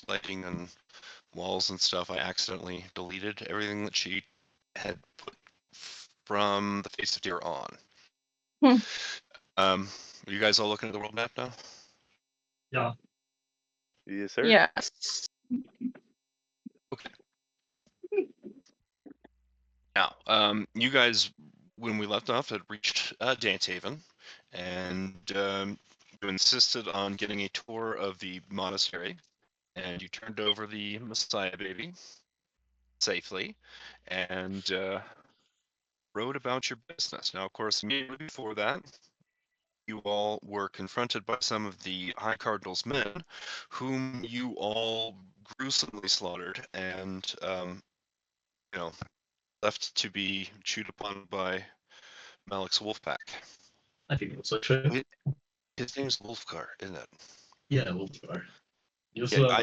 lighting and walls and stuff, I accidentally deleted everything that she had put from the Face of Deer on. Hmm. Are you guys all looking at the world map now? Yeah. Yes, sir. Yes. Okay. Now, you guys, when we left off, had reached Dantehaven, and you insisted on getting a tour of the monastery, and you turned over the Messiah baby safely, and wrote about your business. Now, of course, immediately before that, you all were confronted by some of the High Cardinal's men, whom you all gruesomely slaughtered, and left to be chewed upon by Malik's wolf pack. I think it's so true. His name's Wolfgar, isn't it? Yeah, Wolfgar. You Yeah, also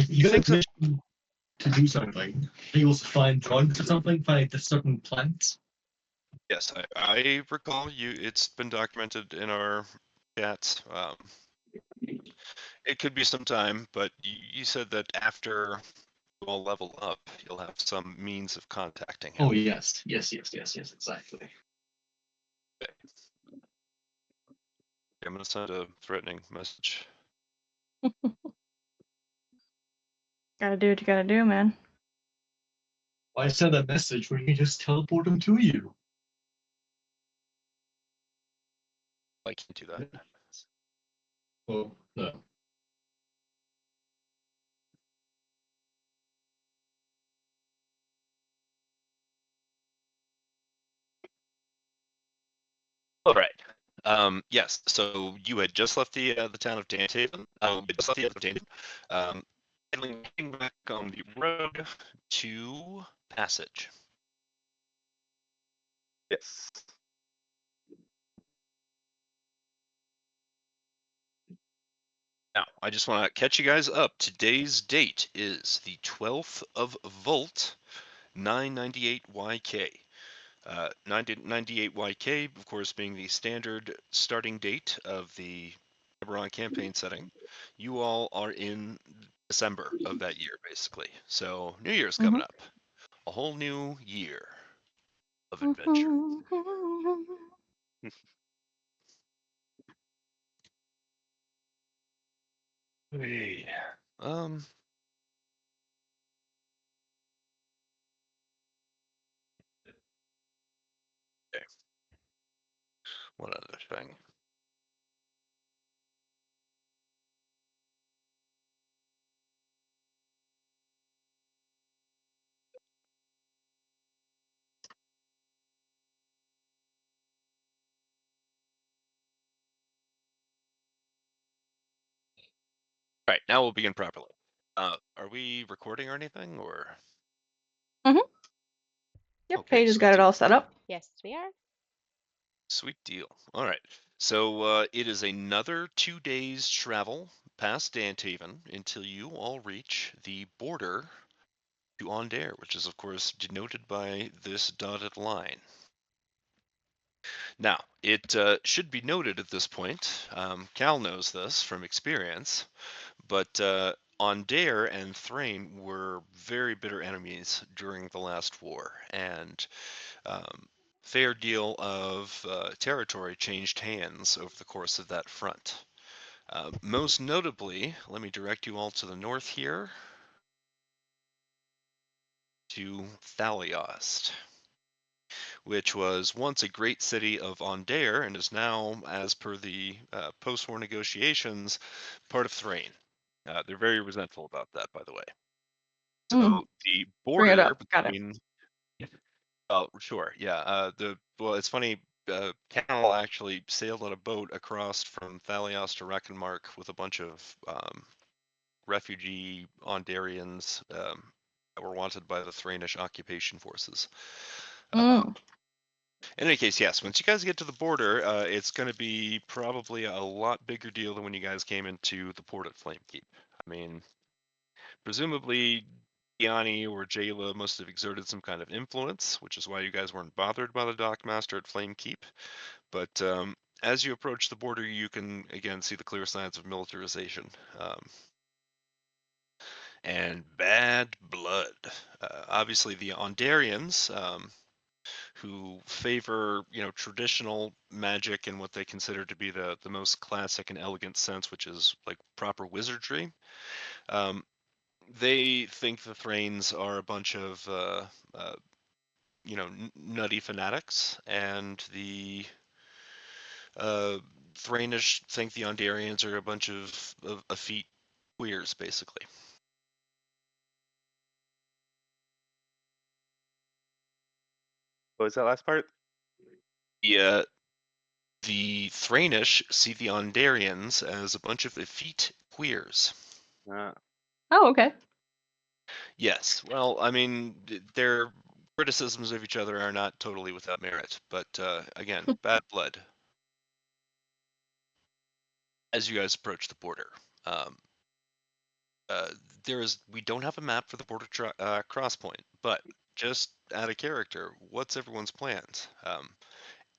you think guys mentioned to do something. You also find drugs or something, find the certain plants. Yes, I recall you. It's been documented in our chats. It could be some time, but you said that after you all level up, you'll have some means of contacting him. Oh yes, exactly. Okay. I'm gonna send a threatening message. Gotta do what you gotta do, man. Why send a message where you can just teleport them to you? I can't do that. Well, no. All right. Yes. So you had just left the town of Dantehaven. Just left the town of Dantehaven. Heading back on the road to Passage. Yes. Now, I just want to catch you guys up. Today's date is the 12th of Volt, 998YK. 998YK, of course, being the standard starting date of the Eberron campaign setting. You all are in December of that year, basically. So New Year's coming up. A whole new year of adventure. Hey. Okay. One other thing. All right, now we'll begin properly. Are we recording or anything, or? Yep, Okay, Paige has sweet got it deal. all set up. Yes, we are. Sweet deal. All right. So it is another 2 days travel past Dantehaven until you all reach the border to Ondair, which is, of course, denoted by this dotted line. Now, it should be noted at this point, Cal knows this from experience, but Ondair and Thrain were very bitter enemies during the last war, and fair deal of territory changed hands over the course of that front. Most notably, let me direct you all to the north here, to Thaliost, which was once a great city of Ondair and is now, as per the post-war negotiations, part of Thrain. They're very resentful about that, by the way. So the Bring it border up. Got it. between... Oh, sure, yeah. Well, it's funny. Cal actually sailed on a boat across from Thaliost to Reckenmark with a bunch of refugee Ondarians that were wanted by the Thrainish occupation forces. In any case, yes, once you guys get to the border, it's going to be probably a lot bigger deal than when you guys came into the port at Flamekeep. I mean, presumably Gianni or Jayla must have exerted some kind of influence, which is why you guys weren't bothered by the dockmaster at Flamekeep. But as you approach the border, you can again see the clear signs of militarization. and bad blood. Obviously, the Ondarians, who favor traditional magic in what they consider to be the most classic and elegant sense, which is like proper wizardry. They think the Thrains are a bunch of nutty fanatics, and the Thrainish think the Ondarians are a bunch of effete queers, basically. What was that last part? Yeah, the Thrainish see the Ondarians as a bunch of effete queers. Oh, okay. Yes, well, I mean, their criticisms of each other are not totally without merit, but again, bad blood. As you guys approach the border, um, we don't have a map for the border cross point, but just out of character, what's everyone's plans?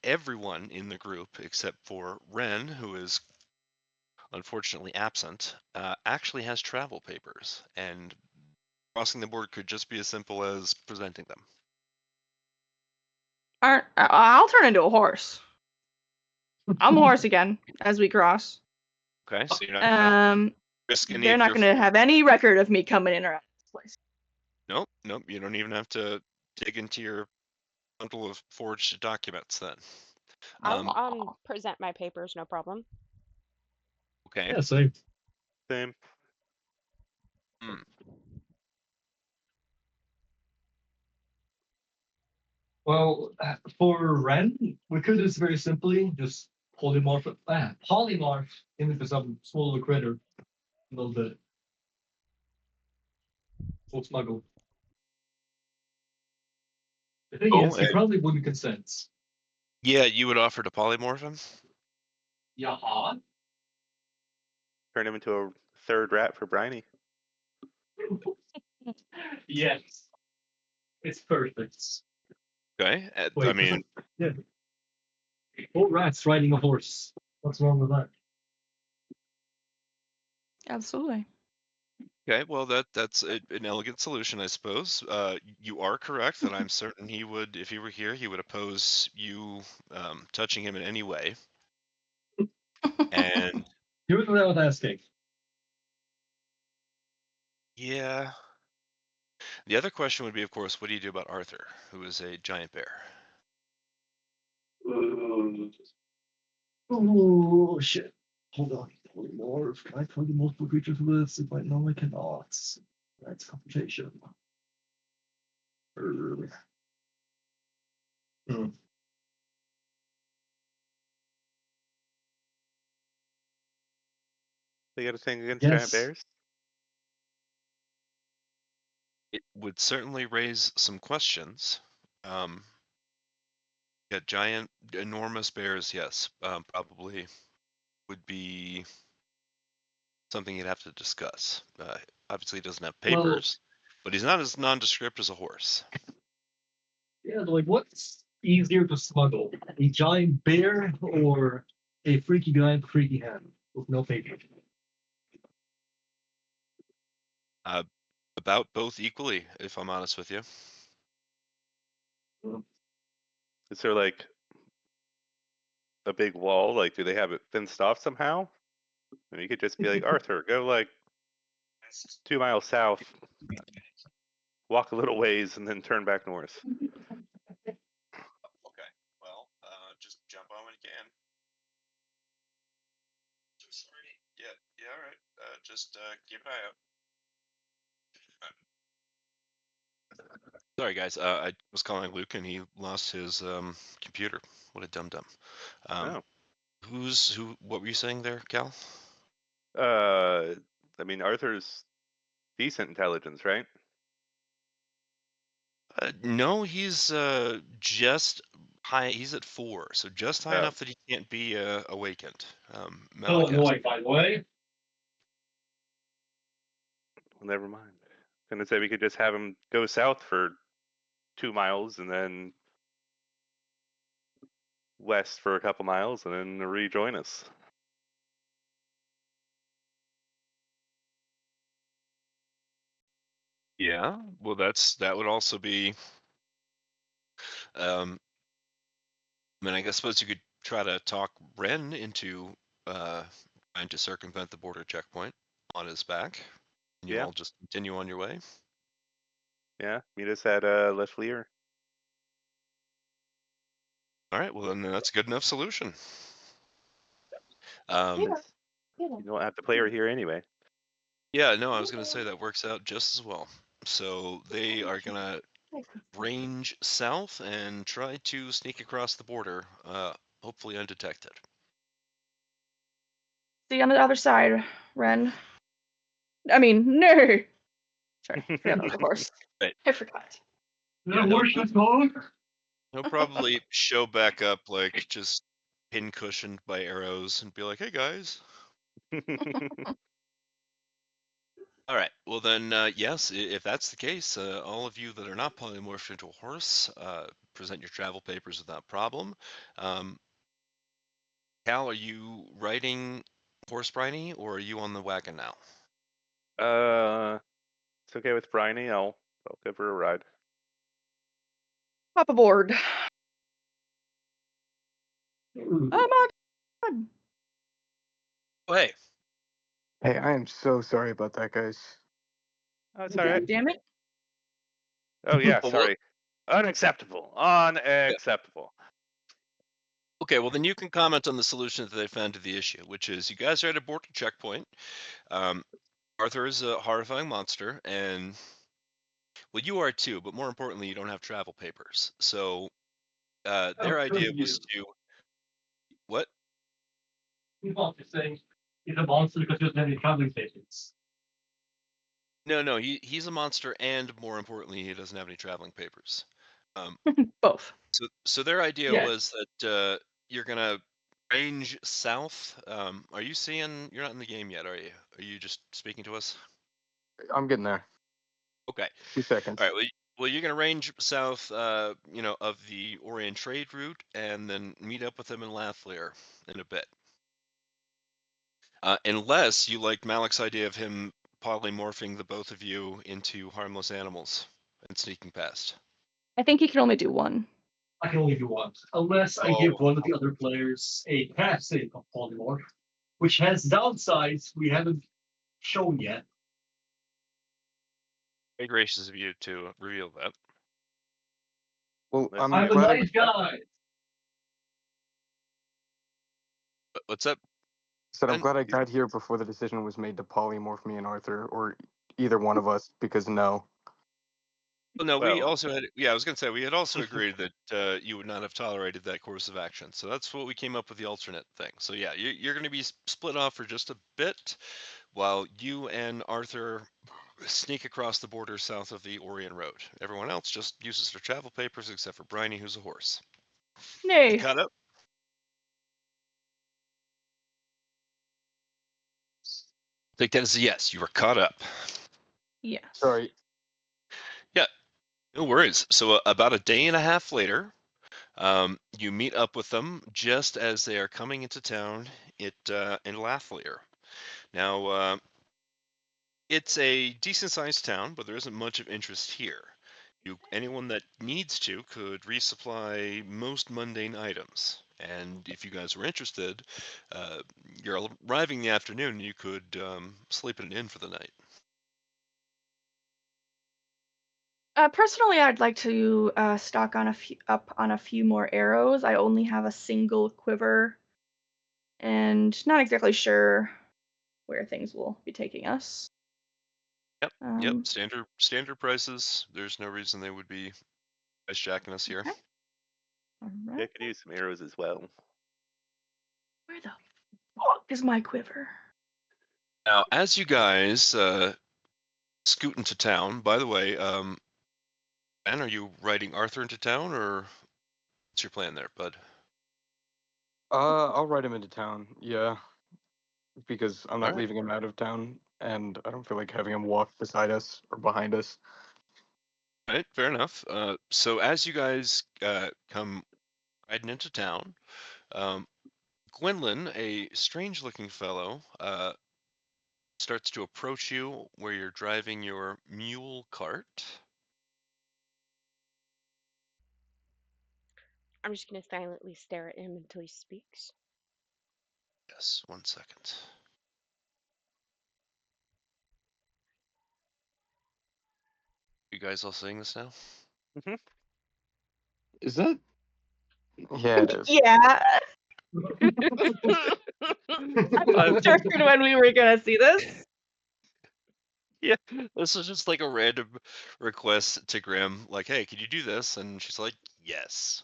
Everyone in the group, except for Ren, who is unfortunately absent, actually has travel papers, and crossing the border could just be as simple as presenting them. I'll turn into a horse. I'm a horse again as we cross. Okay, so you're not gonna risk any They're of not your. going to have any record of me coming in or out of this place. Nope. You don't even have to dig into your bundle of forged documents then. I'll present my papers, no problem. Okay. Yeah, same. Same. Well, for Ren, we could just very simply just polymorph him into some small little critter a little bit. Full smuggle. The thing is, he probably wouldn't consent. Yeah, you would offer to polymorph him? Yeah. Turn him into a third rat for Briny. Yes. It's perfect. Okay. Wait, I mean, yeah. 4 rats riding a horse. What's wrong with that? Absolutely. okay, well that's an elegant solution, I suppose. You are correct that I'm certain he would, if he were here, he would oppose you touching him in any way. And Here's what I was asking. yeah. The other question would be, of course, what do you do about Arthur, who is a giant bear? Oh shit. Hold on. Polymorph. Can I plug in multiple creatures with this? If I know I cannot. That's computation. They got a thing against giant Yes. bears? It would certainly raise some questions. Yeah, giant, enormous bears, yes, probably would be something you'd have to discuss. Obviously, he doesn't have papers, but he's not as nondescript as a horse. Yeah, like what's easier to smuggle? A giant bear or a freaky guy with freaky hand with no paper? About both equally, if I'm honest with you. Is there like a big wall? Like, do they have it fenced off somehow? And you could just be like, Arthur, go like 2 miles south, walk a little ways, and then turn back north. Okay, well, just jump on when you can. Sorry. Yeah, all right. Just keep an eye out. Sorry, guys. I was calling Luke, and he lost his computer. What a dum dum. Oh. What were you saying there, Cal? I mean, Arthur's decent intelligence, right? No, he's just high. He's at 4, so just high enough that he can't be awakened. No, by the way. Well, never mind. I'm gonna say we could just have him go south for 2 miles and then west for a couple miles and then rejoin us. Yeah, well, that would also be. I mean, I suppose you could try to talk Ren into uh, trying to circumvent the border checkpoint on his back, and you Yeah, all just continue on your way. yeah. Meet us at Les Lear. All right, well then that's a good enough solution. Yeah. You don't have to play her here anyway. Yeah, no, I was gonna say that works out just as well. So they are gonna range south and try to sneak across the border, hopefully undetected. See you on the other side, Ren. I mean, no. Sorry, I forgot about the horse. Right. I forgot. Yeah, The he'll, horse he'll, is gone. he'll probably show back up like just pin-cushioned by arrows and be like, "Hey guys." All right. Well then, yes, if that's the case, all of you that are not polymorphed into a horse, present your travel papers without problem. Um, Cal, are you riding horse Briny, or are you on the wagon now? It's okay with Bryony. I'll give her a ride. Hop aboard. Oh my god. Oh, hey. Hey, I am so sorry about that, guys. Oh, it's all right. God damn it. Oh yeah, Well, sorry. Unacceptable. Unacceptable. Okay, well then you can comment on the solution that they found to the issue, which is you guys are at a border checkpoint. Arthur is a horrifying monster, and well, you are too. But more importantly, you don't have travel papers. So their idea was to what? You're saying he's a monster because he doesn't have any traveling stations. No, he's a monster, and more importantly, he doesn't have any traveling papers. Um, Both. so their idea Yeah. was that you're gonna range south. Are you seeing? You're not in the game yet, are you? Are you just speaking to us? I'm getting there. Okay. 2 seconds. All right. Well, you're gonna range south, of the Orient trade route, and then meet up with them in Lathlier in a bit. Unless you like Malik's idea of him polymorphing the both of you into harmless animals and sneaking past. I think he can only do one. I can only do one, unless I give one of the other players a passive of polymorph, which has downsides we haven't shown yet. Very gracious of you to reveal that. Well, Listen, I'm I'm a glad nice guy. What's up? said I'm and- glad I got here before the decision was made to polymorph me and Arthur, or either one of us, because no. Well, no, we Well- also had. Yeah, I was gonna say we had also agreed that you would not have tolerated that course of action. So that's what we came up with the alternate thing. So yeah, you're going to be split off for just a bit, while you and Arthur sneak across the border south of the Orient Road. Everyone else just uses their travel papers, except for Bryony, who's a horse. Nay. Cut up. Take that as a yes. You were caught up. Yes. Sorry. No worries. So about a day and a half later, you meet up with them just as they are coming into town in Lathlier. Now, it's a decent-sized town, but there isn't much of interest here. Anyone that needs to could resupply most mundane items. And if you guys were interested, you're arriving in the afternoon, you could sleep in an inn for the night. Personally, I'd like to stock on a few more arrows. I only have a single quiver, and not exactly sure where things will be taking us. Yep. Um, Standard prices. There's no reason they would be price jacking us here. Okay. all Yeah, I right. could use some arrows as well. Where the fuck is my quiver? Now, as you guys scoot into town, by the way, Ben, are you riding Arthur into town, or what's your plan there, bud? I'll ride him into town, yeah. Because I'm not Alright. leaving him out of town, and I don't feel like having him walk beside us or behind us. All right, fair enough. So as you guys come riding into town, Gwendolyn, a strange-looking fellow, starts to approach you where you're driving your mule cart. I'm just gonna silently stare at him until he speaks. Yes, 1 second. You guys all saying this now? Is that? Yeah, it is. Yeah. I wasn't sure when we were gonna see this. Yeah, this was just like a random request to Grim, like, hey, can you do this? And she's like, yes.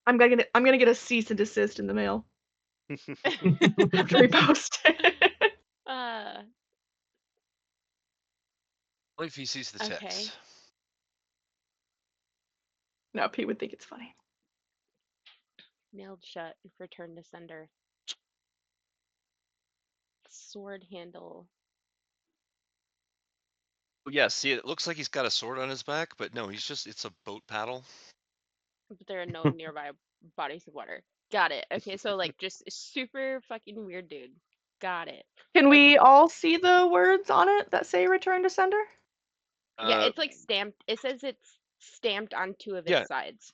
I'm gonna get a cease and desist in the mail after we post. uh, Only if he sees the Okay. text. No, Pete would think it's funny. Nailed shut. Return to sender. Sword handle. Yeah, see, it looks like he's got a sword on his back, but no, it's a boat paddle. But there are no nearby bodies of water. Got it. Okay, so like just super fucking weird dude. Got it. Can we all see the words on it that say return to sender? Yeah, it's like stamped. It says it's stamped on 2 of its Yeah. sides.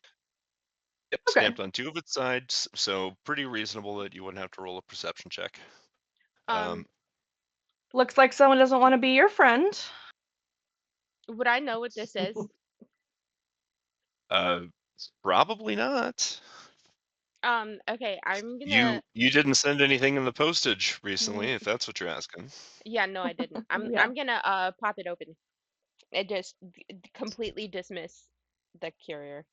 Yep, Okay. stamped on 2 of its sides, so pretty reasonable that you wouldn't have to roll a perception check. Looks like someone doesn't want to be your friend. Would I know what this is? Probably not. Okay, I'm gonna. You didn't send anything in the postage recently, if that's what you're asking. Yeah, no, I didn't. Yeah. I'm gonna pop it open. It just completely dismiss the courier.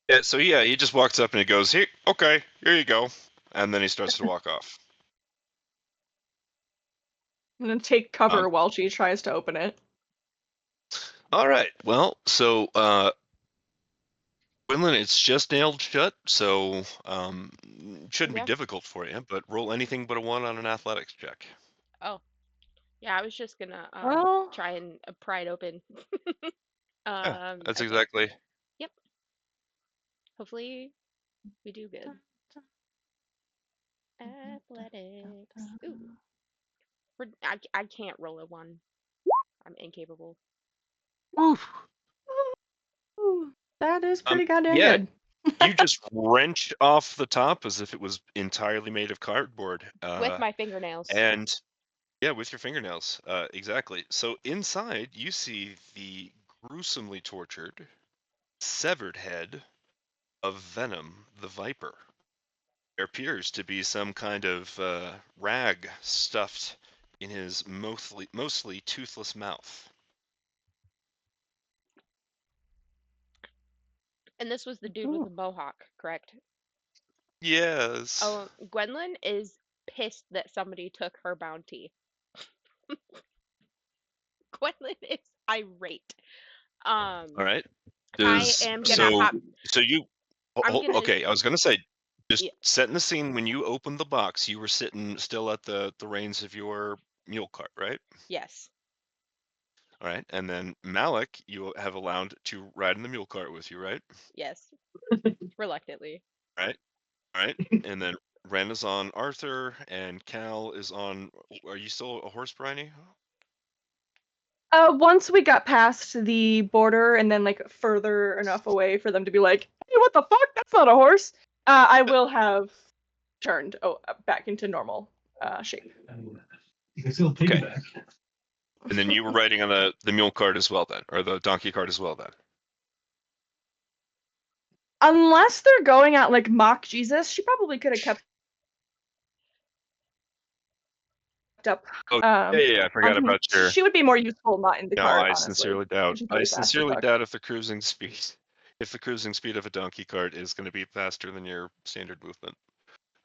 Yeah, so yeah, he just walks up and he goes, "Here, okay, here you go," and then he starts to walk off. And then take cover while she tries to open it. All right, well, so Quinlan, it's just nailed shut, so shouldn't be difficult for you. But roll anything but a 1 on an athletics check. Oh, yeah, I was just gonna try and pry it open. Yeah, that's okay. exactly. Yep. Hopefully, we do good. Athletics. Ooh. I can't roll a 1. I'm incapable. Oof. Ooh, that is pretty goddamn yeah, good. You just wrench off the top as if it was entirely made of cardboard. With my fingernails. And yeah, with your fingernails. Exactly. So inside, you see the gruesomely tortured, severed head of Venom, the Viper. There appears to be some kind of rag stuffed in his mostly toothless mouth. And this was the dude with the mohawk, correct? Yes. Oh, Gwendolyn is pissed that somebody took her bounty. Gwendolyn is irate. All right. I am gonna hop. So you. Okay, I was gonna say, just Yeah. setting the scene. When you opened the box, you were sitting still at the reins of your mule cart, right? Yes. All right, and then Malik, you have allowed to ride in the mule cart with you, right? Yes. Reluctantly. Right. All right, and then Ren is on Arthur, and Cal is on. Are you still a horse, Bryony? Once we got past the border and then like further enough away for them to be like, hey, what the fuck? That's not a horse. I will have turned back into normal shape. You can still piggyback. And then you were riding on the mule cart as well, then, or the donkey cart as well, then. Unless they're going at like mock Jesus, she probably could have kept up. Oh, yeah, I forgot about your. She would be more useful not in the No, cart. I honestly. sincerely doubt. She's I really fast as sincerely fuck. doubt if the cruising speed of a donkey cart is going to be faster than your standard movement.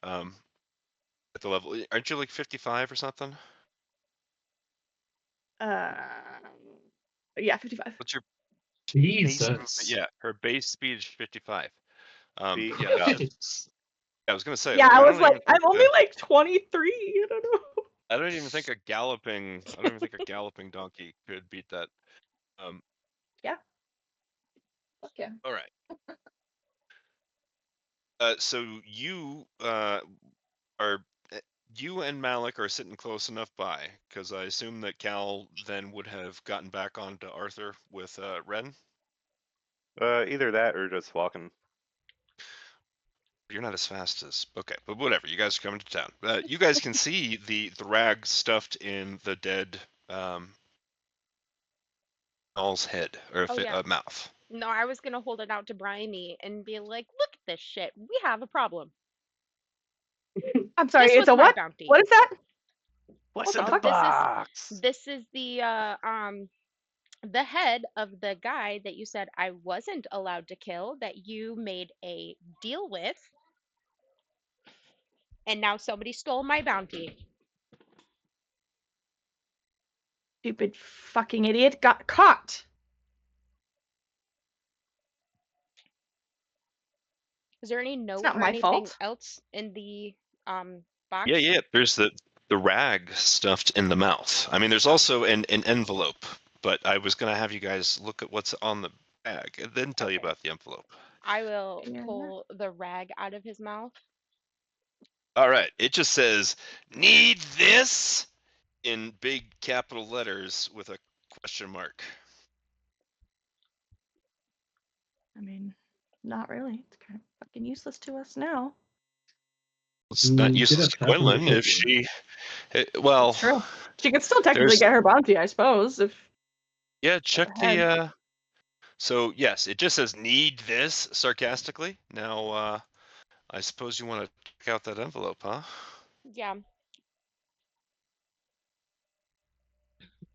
At the level, aren't you like 55 or something? Yeah, 55. What's your Jesus. base movement? Yeah, her base speed is 55. Speed Yeah, dust. I was gonna say. Yeah, like, I was don't like, even think I'm only like 23. I don't know. I don't even think a galloping. I don't even think a galloping donkey could beat that. Yeah. Okay. All right. So you you and Malik are sitting close enough by, because I assume that Cal then would have gotten back onto Arthur with Ren. Either that or just walking. You're not as fast as okay, but whatever. You guys are coming to town. You guys can see the rag stuffed in the dead doll's head or Oh yeah. mouth. No, I was gonna hold it out to Bryony and be like, "Look at this shit. We have a problem. I'm sorry, This it's was a my what? bounty." What is that? What's What in the the fuck? box? This is the head of the guy that you said I wasn't allowed to kill, that you made a deal with, and now somebody stole my bounty. Stupid fucking idiot got caught. Is there any note not or my anything fault. else in the box? Yeah. There's the rag stuffed in the mouth. I mean, there's Oh. also an envelope, but I was gonna have you guys look at what's on the bag and then tell you Okay. about the envelope. I will Yeah. pull the rag out of his mouth. All right. It just says, "Need this?" in big capital letters with a question mark. I mean, not really. It's kind of fucking useless to us now. It's not Get useless a to tap on the Quinlan if shoulder. well, True. She could still technically there's get her bounty, I suppose, if check head. the so yes, it just says "need this" sarcastically. Now I suppose you want to check out that envelope, huh? Yeah.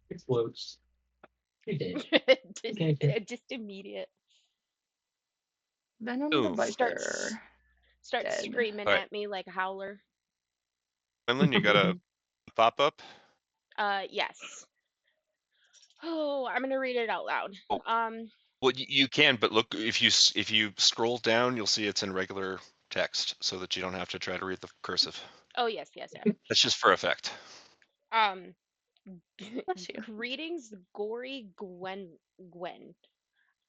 Explodes. You're dead. just, Okay. just immediate. Venom the Boom. Biker. Start Dead. screaming All right. at me like a howler. Quinlan, you got a pop up? Yes. Oh, I'm gonna read it out loud. Oh. Well, you can, but look, if you scroll down, you'll see it's in regular text, so that you don't have to try to read the cursive. Oh yes. That's just for effect. Bless you. Greetings, gory Gwen.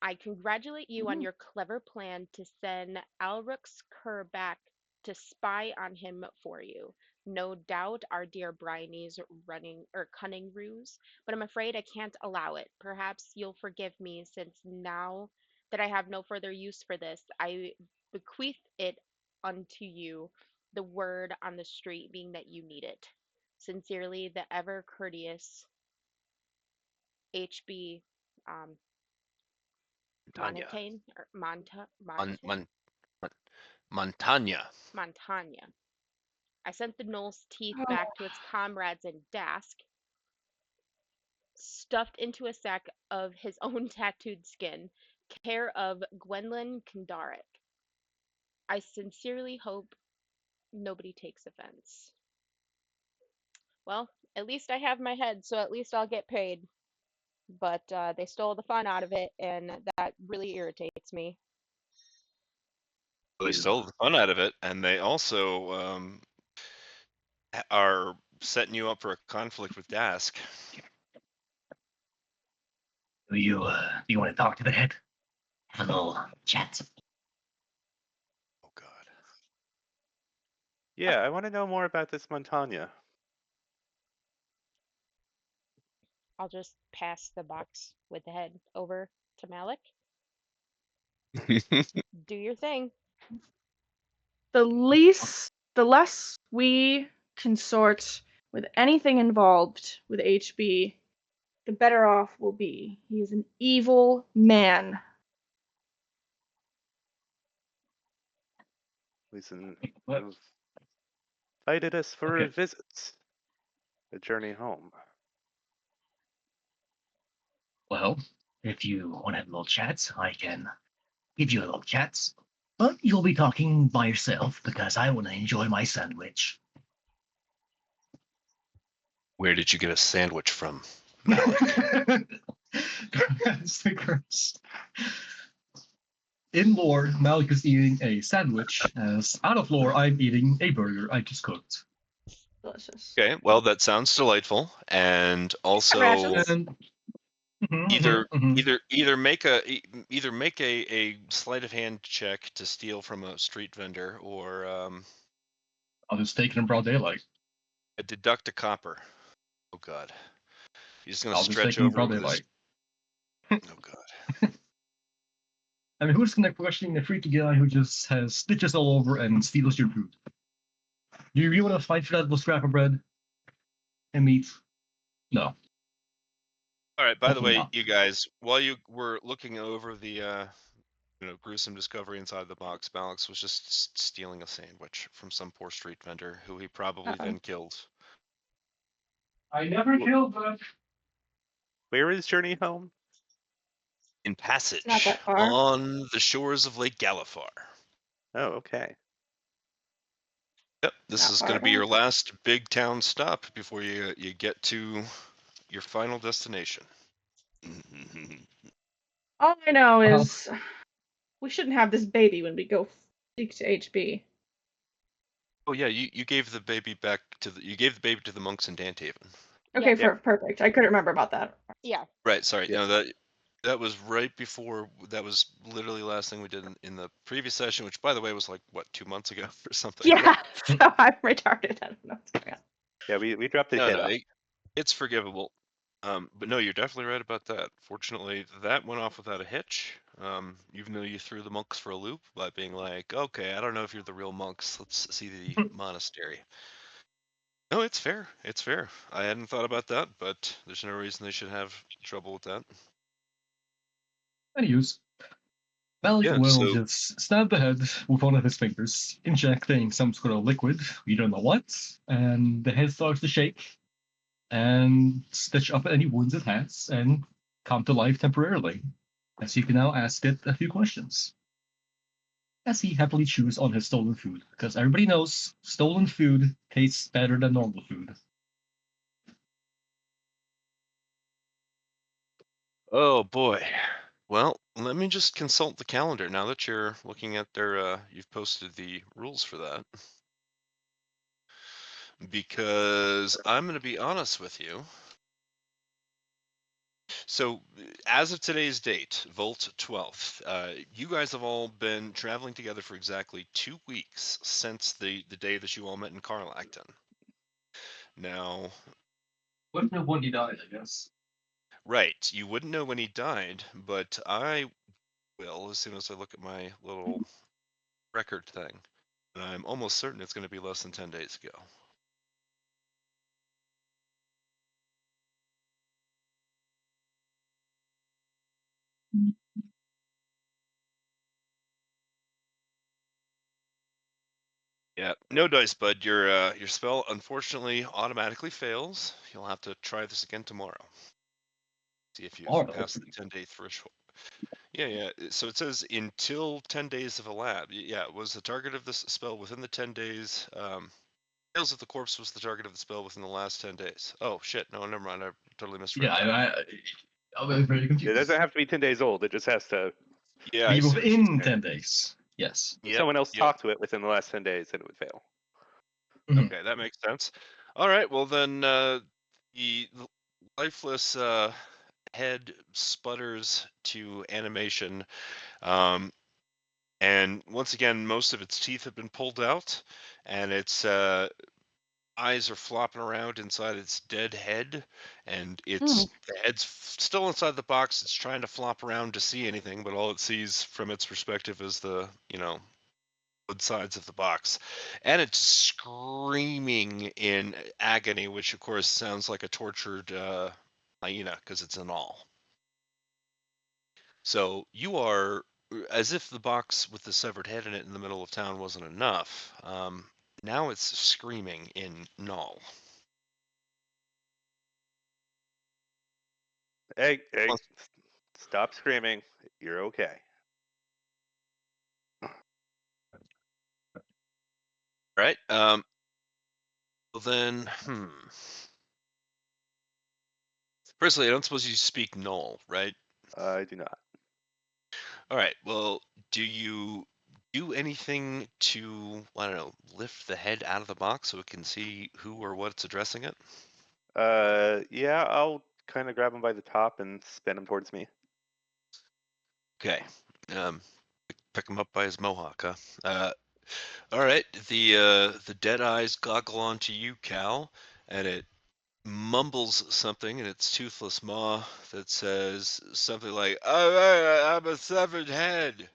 I congratulate you on your clever plan to send Alrux Kerr back to spy on him for you. No doubt our dear Bryony's running or cunning ruse, but I'm afraid I can't allow it. Perhaps you'll forgive me, since now that I have no further use for this, I bequeath it unto you, the word on the street being that you need it. Sincerely, the ever courteous HB Montagna. Montaigne or Montagna. Montagna. I sent the gnoll's teeth Oh. back to its comrades in Dask, stuffed into a sack of his own tattooed skin, care of Gwendolyn Kendarick. I sincerely hope nobody takes offense. Well, at least I have my head, so at least I'll get paid. But they stole the fun out of it, and that really irritates me. They stole the fun out of it, and they also are setting you up for a conflict with Dask. Do you want to talk to the head? Have a little chat. Oh God. Yeah, I want to know more about this Montagna. I'll just pass the box with the head over to Malik. Do your thing. The less we consort with anything involved with HB, the better off we'll be. He is an evil man. Listen, What? invited us for a Okay. visit. A journey home. Well, if you want to have a little chat, I can give you a little chat. But you'll be talking by yourself because I want to enjoy my sandwich. Where did you get a sandwich from, Malik? That's the curse. In lore, Malik is eating a sandwich, as out of lore, I'm eating a burger I just cooked. Delicious. Okay, well that sounds delightful, and also Rashes. And Either Mhm. either make a sleight of hand check to steal from a street vendor, or I'll just take it in broad daylight. deduct a copper. Oh God, he's gonna I'll just take stretch it in over broad with his. daylight. Oh God. I mean, who's gonna question the freaky guy who just has stitches all over and steals your food? Do you really want to fight for that little scrap of bread and meat? No. All right. By the Definitely way, not. you guys, while you were looking over the gruesome discovery inside the box, Balix was just stealing a sandwich from some poor street vendor who he probably Uh-oh. then killed. I never killed them. Where is Journey Home? In It's not Passage, that far. on the shores of Lake Galifar. Oh, okay. Yep, this Not is far going at to be all. your last big town stop before you get to your final destination. All I know Well, is we shouldn't have this baby when we go speak to HB. Oh yeah, you gave the baby back to the monks in Dantaven. Okay, Yeah. perfect. I couldn't remember about that. Yeah. Right. Sorry. Yeah. No, that was right before. That was literally the last thing we did in the previous session, which, by the way, was like what, 2 months ago or something. Yeah, so I'm retarded. I don't know what's going on. Yeah, we dropped the No, kid no, off. it's forgivable. But no, you're definitely right about that. Fortunately, that went off without a hitch. Even though you threw the monks for a loop by being like, "Okay, I don't know if you're the real monks. Let's see the monastery." No, it's fair. It's fair. I hadn't thought about that, but there's no reason they should have trouble with that. anyways, Malik Yeah. will So just stab the head with one of his fingers, injecting some sort of liquid, we don't know what, and the head starts to shake and stitch up any wounds it has and come to life temporarily. As you can now ask it a few questions. As he happily chews on his stolen food, because everybody knows stolen food tastes better than normal food. oh boy. Well, let me just consult the calendar now that you're looking at their. You've posted the rules for that. Because I'm going to be honest with you. So, as of today's date, Volt 12th, you guys have all been traveling together for exactly 2 weeks since the day that you all met in Carlacton. Now, Wouldn't know when he died, I guess. right, you wouldn't know when he died, but I will as soon as I look at my little record thing. And I'm almost certain it's going to be less than 10 days ago. Yeah, no dice, bud. Your spell unfortunately automatically fails. You'll have to try this again tomorrow. See if you've Tomorrow? passed the 10-day threshold. Yeah. So it says until 10 days have elapsed. Yeah, was the target of this spell within the 10 days. Tales of the Corpse was the target of the spell within the last 10 days. Oh shit! No, never mind. I totally misread Yeah, that. I'm very It confused. doesn't have to be 10 days old. It just has to. Yeah, I Be see what you're within saying. 10 days. Yes. If Yep, someone else yep. talked to it within the last 10 days, then it would fail. Mhm. Okay, that makes sense. All right, well then, the lifeless head sputters to animation, and once again, most of its teeth have been pulled out, and its eyes are flopping around inside its dead head, and the head's still inside the box. It's trying to flop around to see anything, but all it sees from its perspective is the both sides of the box, and it's screaming in agony, which of course sounds like a tortured hyena because it's an all. So you are, as if the box with the severed head in it in the middle of town wasn't enough. Now it's screaming in Null. Hey, Well- stop screaming. You're okay. Right? Well then, Firstly, I don't suppose you speak Null, right? I do not. All right. Well, do you do anything to, I don't know, lift the head out of the box so it can see who or what it's addressing it? Yeah, I'll kind of grab him by the top and spin him towards me. Okay. Pick him up by his mohawk, huh? All right. The dead eyes goggle onto you, Cal, and it mumbles something in its toothless maw that says something like, I'm a severed head.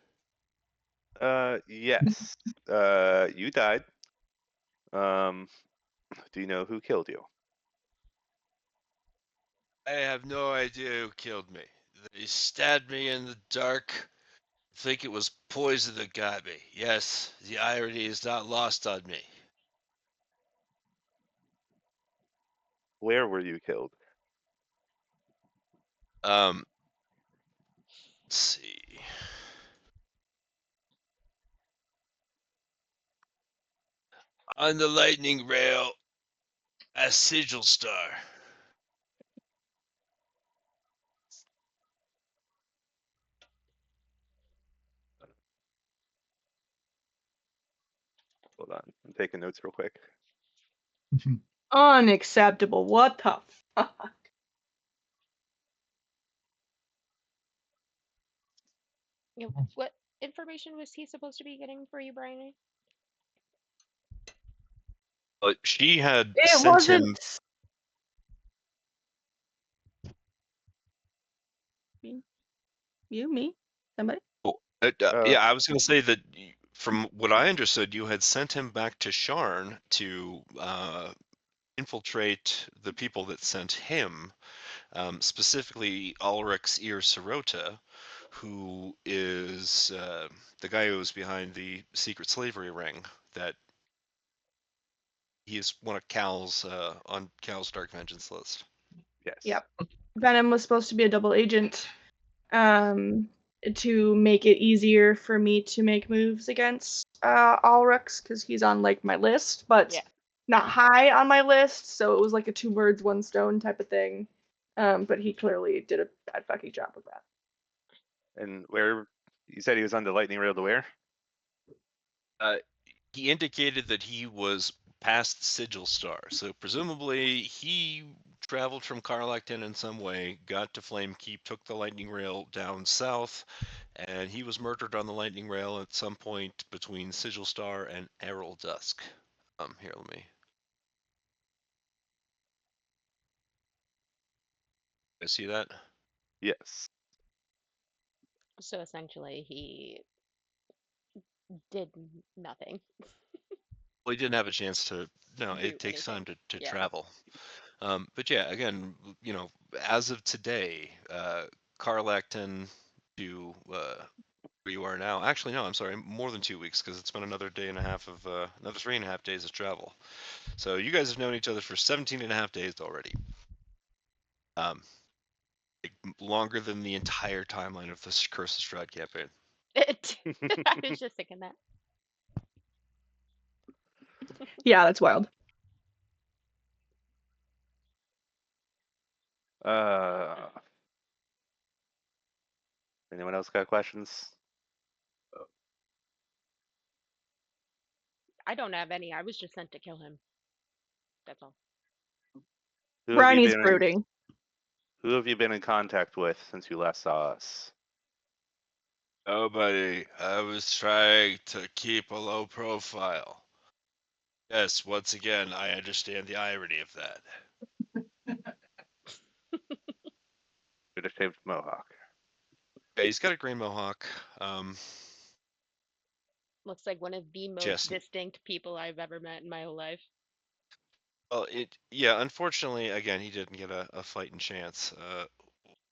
Yes. You died. Do you know who killed you? I have no idea who killed me. They stabbed me in the dark. I think it was poison that got me. Yes, the irony is not lost on me. Where were you killed? Let's see. On the lightning rail, a sigil star. Hold on. I'm taking notes real quick. Unacceptable. What the fuck? What information was he supposed to be getting for you, Brian? But she had It sent wasn't him. you, me, somebody. Yeah, I was going to say that from what I understood, you had sent him back to Sharn to infiltrate the people that sent him, specifically Ulrich's ear Sirota, who is the guy who was behind the secret slavery ring. That he is one of Cal's on Cal's Dark Vengeance list. Yes. Yep. Venom was supposed to be a double agent, to make it easier for me to make moves against Ulrich, because he's on like my list, but Yeah. not high on my list. So it was like a 2 birds, 1 stone type of thing. But he clearly did a bad fucking job with that. And where you said he was on the lightning rail to where? He indicated that he was past the Sigil Star, so presumably he traveled from Karlakton in some way, got to Flamekeep, took the lightning rail down south, and he was murdered on the lightning rail at some point between Sigil Star and Errol Dusk. Here, let me. I see that. Yes. So essentially, he did nothing. Well, he didn't have a chance to. No, Do it takes time anything. to Yeah. travel. But yeah, again, as of today, Karlakton to where you are now. Actually, no, I'm sorry, more than 2 weeks because it's been another day and a half of another 3.5 days of travel. So you guys have known each other for 17.5 days already. Like, longer than the entire timeline of this Curse of Strahd campaign. I was just thinking that. Yeah, that's wild. Anyone else got questions? I don't have any. I was just sent to kill him. That's all. Who have you Brownie's been in, brooding. who have you been in contact with since you last saw us? Nobody. I was trying to keep a low profile. Yes, once again, I understand the irony of that. Should have shaved mohawk. Yeah, he's got a green mohawk. Looks like one of the most Just distinct people I've ever met in my whole life. well, yeah. Unfortunately, again, he didn't get a fighting chance.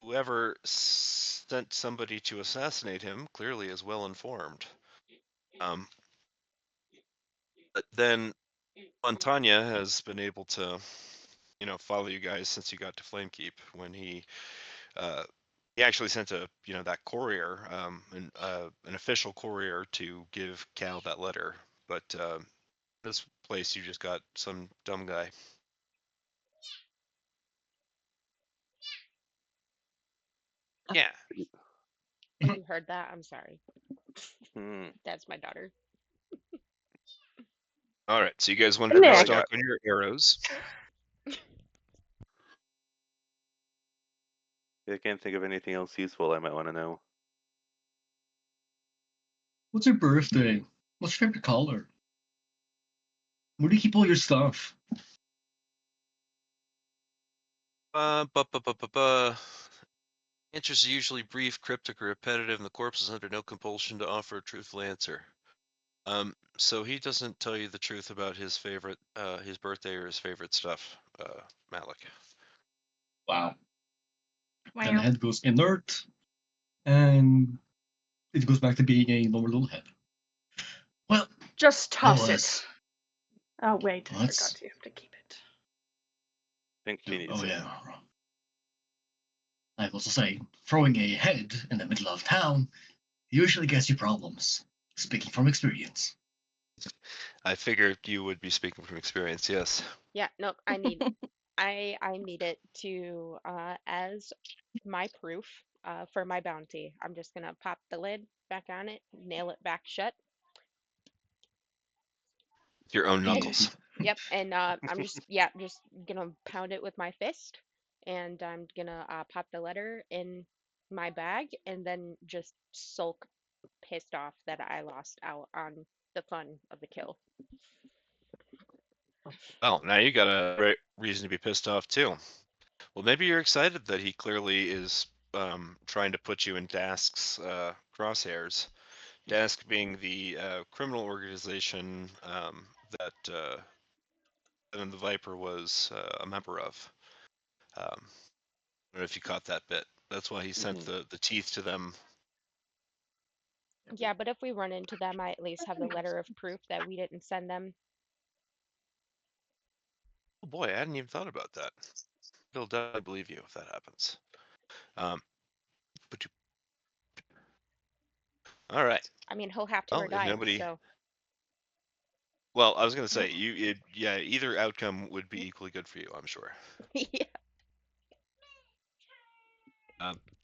Whoever sent somebody to assassinate him clearly is well informed. But then Montagna has been able to, follow you guys since you got to Flamekeep. When he actually sent that courier, an official courier to give Cal that letter. But this place, you just got some dumb guy. Yeah. You heard that? I'm sorry. That's my daughter. All right. So you guys wanted to Nick. restock on your arrows. I can't think of anything else useful I might want to know. What's your birthday? What's your favorite color? Where do you keep all your stuff? Answers are usually brief, cryptic, or repetitive, and the corpse is under no compulsion to offer a truthful answer. So he doesn't tell you the truth about his favorite, his birthday or his favorite stuff, Malik. Wow. Then the Wow. head goes inert, and it goes back to being a normal little head. Well, Just that toss was. it. Oh wait, I That's- forgot you have to keep it. I think she needs Oh it. yeah. I also say, throwing a head in the middle of town usually gets you problems. Speaking from experience. I figured you would be speaking from experience. Yes. Yeah, no, I need it to as my proof for my bounty. I'm just gonna pop the lid back on it, nail it back shut. Your own And knuckles. yep, and I'm just gonna pound it with my fist, and I'm gonna pop the letter in my bag, and then just sulk pissed off that I lost out on the fun of the kill. Well, now you got a reason to be pissed off too. Well, maybe you're excited that he clearly is trying to put you in Dask's crosshairs. Dask being the criminal organization that the Viper was a member of. I don't know if you caught that bit. That's why he sent the teeth to them. Yeah, but if we run into them, I at least have the letter of proof that we didn't send them. Oh boy, I hadn't even thought about that. He'll definitely believe you if that happens. But all right. I mean, he'll have to Well, or if die, nobody. so Well, I was gonna say yeah, either outcome would be equally good for you, I'm sure. yeah.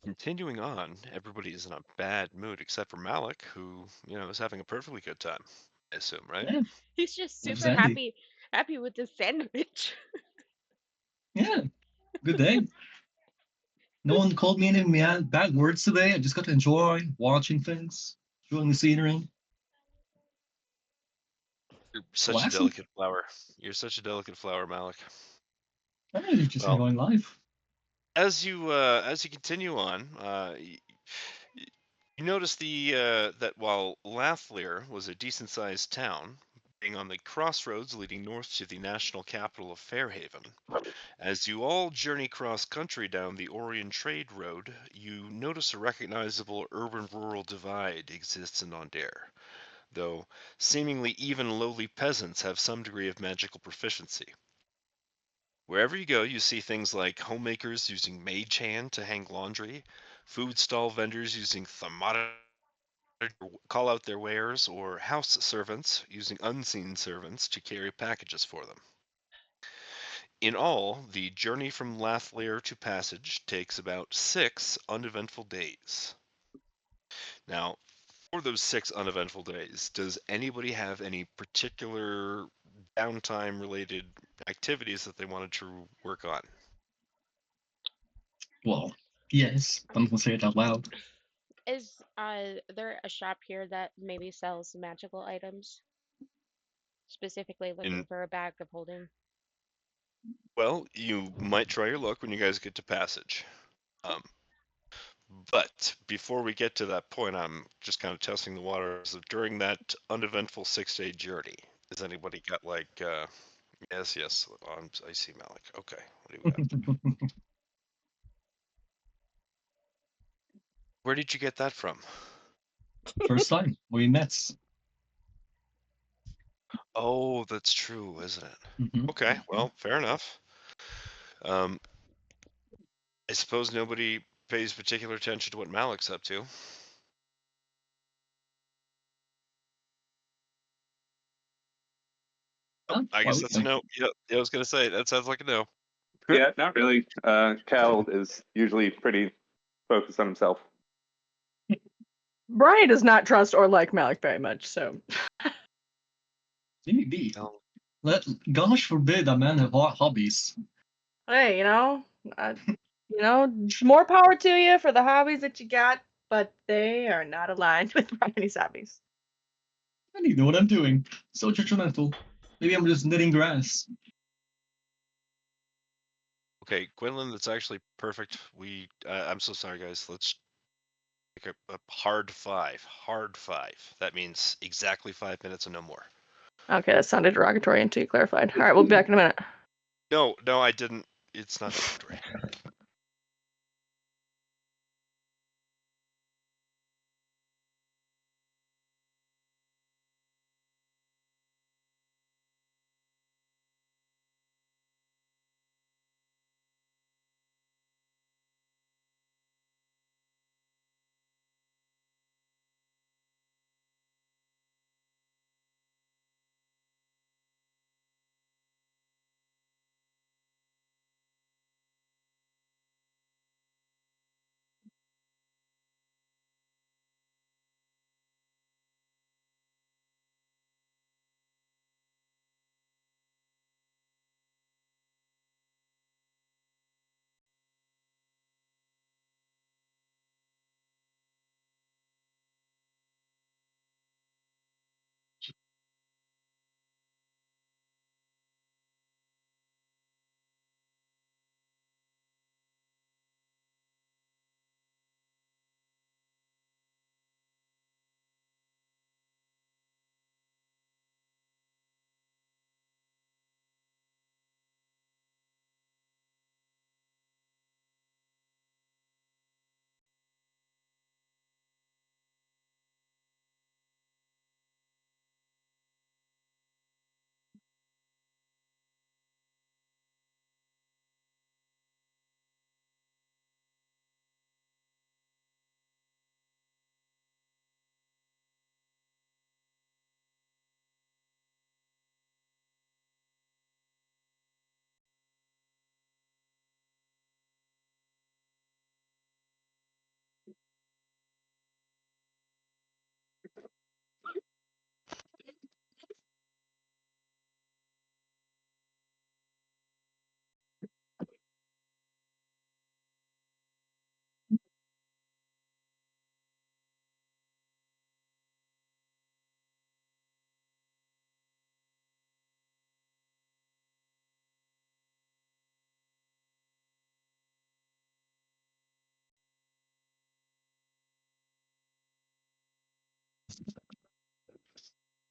Continuing on, everybody is in a bad mood except for Malik, who is having a perfectly good time. I assume, right? Yeah, He's just Lives super Andy. happy with this sandwich. Yeah. Good day. No one called me any bad words today. I just got to enjoy watching things, enjoying the scenery. You're such a Relaxing. delicate flower. You're such a delicate flower, Malik. I'm just Well, enjoying life. as you continue on, you notice that while Lathlir was a decent-sized town, being on the crossroads leading north to the national capital of Fairhaven, as you all journey cross-country down the Orion Trade Road, you notice a recognizable urban-rural divide exists in Ondair, though seemingly even lowly peasants have some degree of magical proficiency. Wherever you go, you see things like homemakers using mage hand to hang laundry, food stall vendors using thermometer to call out their wares, or house servants using unseen servants to carry packages for them. In all, the journey from Lathlair to Passage takes about 6 uneventful days. Now, for those 6 uneventful days, does anybody have any particular downtime related activities that they wanted to work on? Well, yes, I'm gonna say it out loud. Is there a shop here that maybe sells magical items? Specifically looking In for a bag of holding. Well, you might try your luck when you guys get to Passage. Um, but before we get to that point, I'm just kind of testing the waters. During that uneventful 6-day journey, has anybody got yes, I see Malik. Okay, what do we got? Where did you get that from? First time we met. Oh, that's true, isn't it? Mm-hmm. Okay, well, fair enough. I suppose nobody pays particular attention to what Malik's up to. I guess that's a no. Yeah, I was gonna say that sounds like a no. Yeah, not really. Cal is usually pretty focused on himself. Brian does not trust or like Malik very much, so. Maybe. No. Gosh forbid a man have hobbies. Hey, You know, more power to you for the hobbies that you got, but they are not aligned with Ronnie's hobbies. I need to know what I'm doing. So judgmental. Maybe I'm just knitting grass. Okay, Gwendolyn, that's actually perfect. I'm so sorry, guys. Let's make a hard 5. Hard 5. That means exactly 5 minutes and no more. Okay, that sounded derogatory until you clarified. All right, we'll be back in a minute. No, I didn't. It's not derogatory.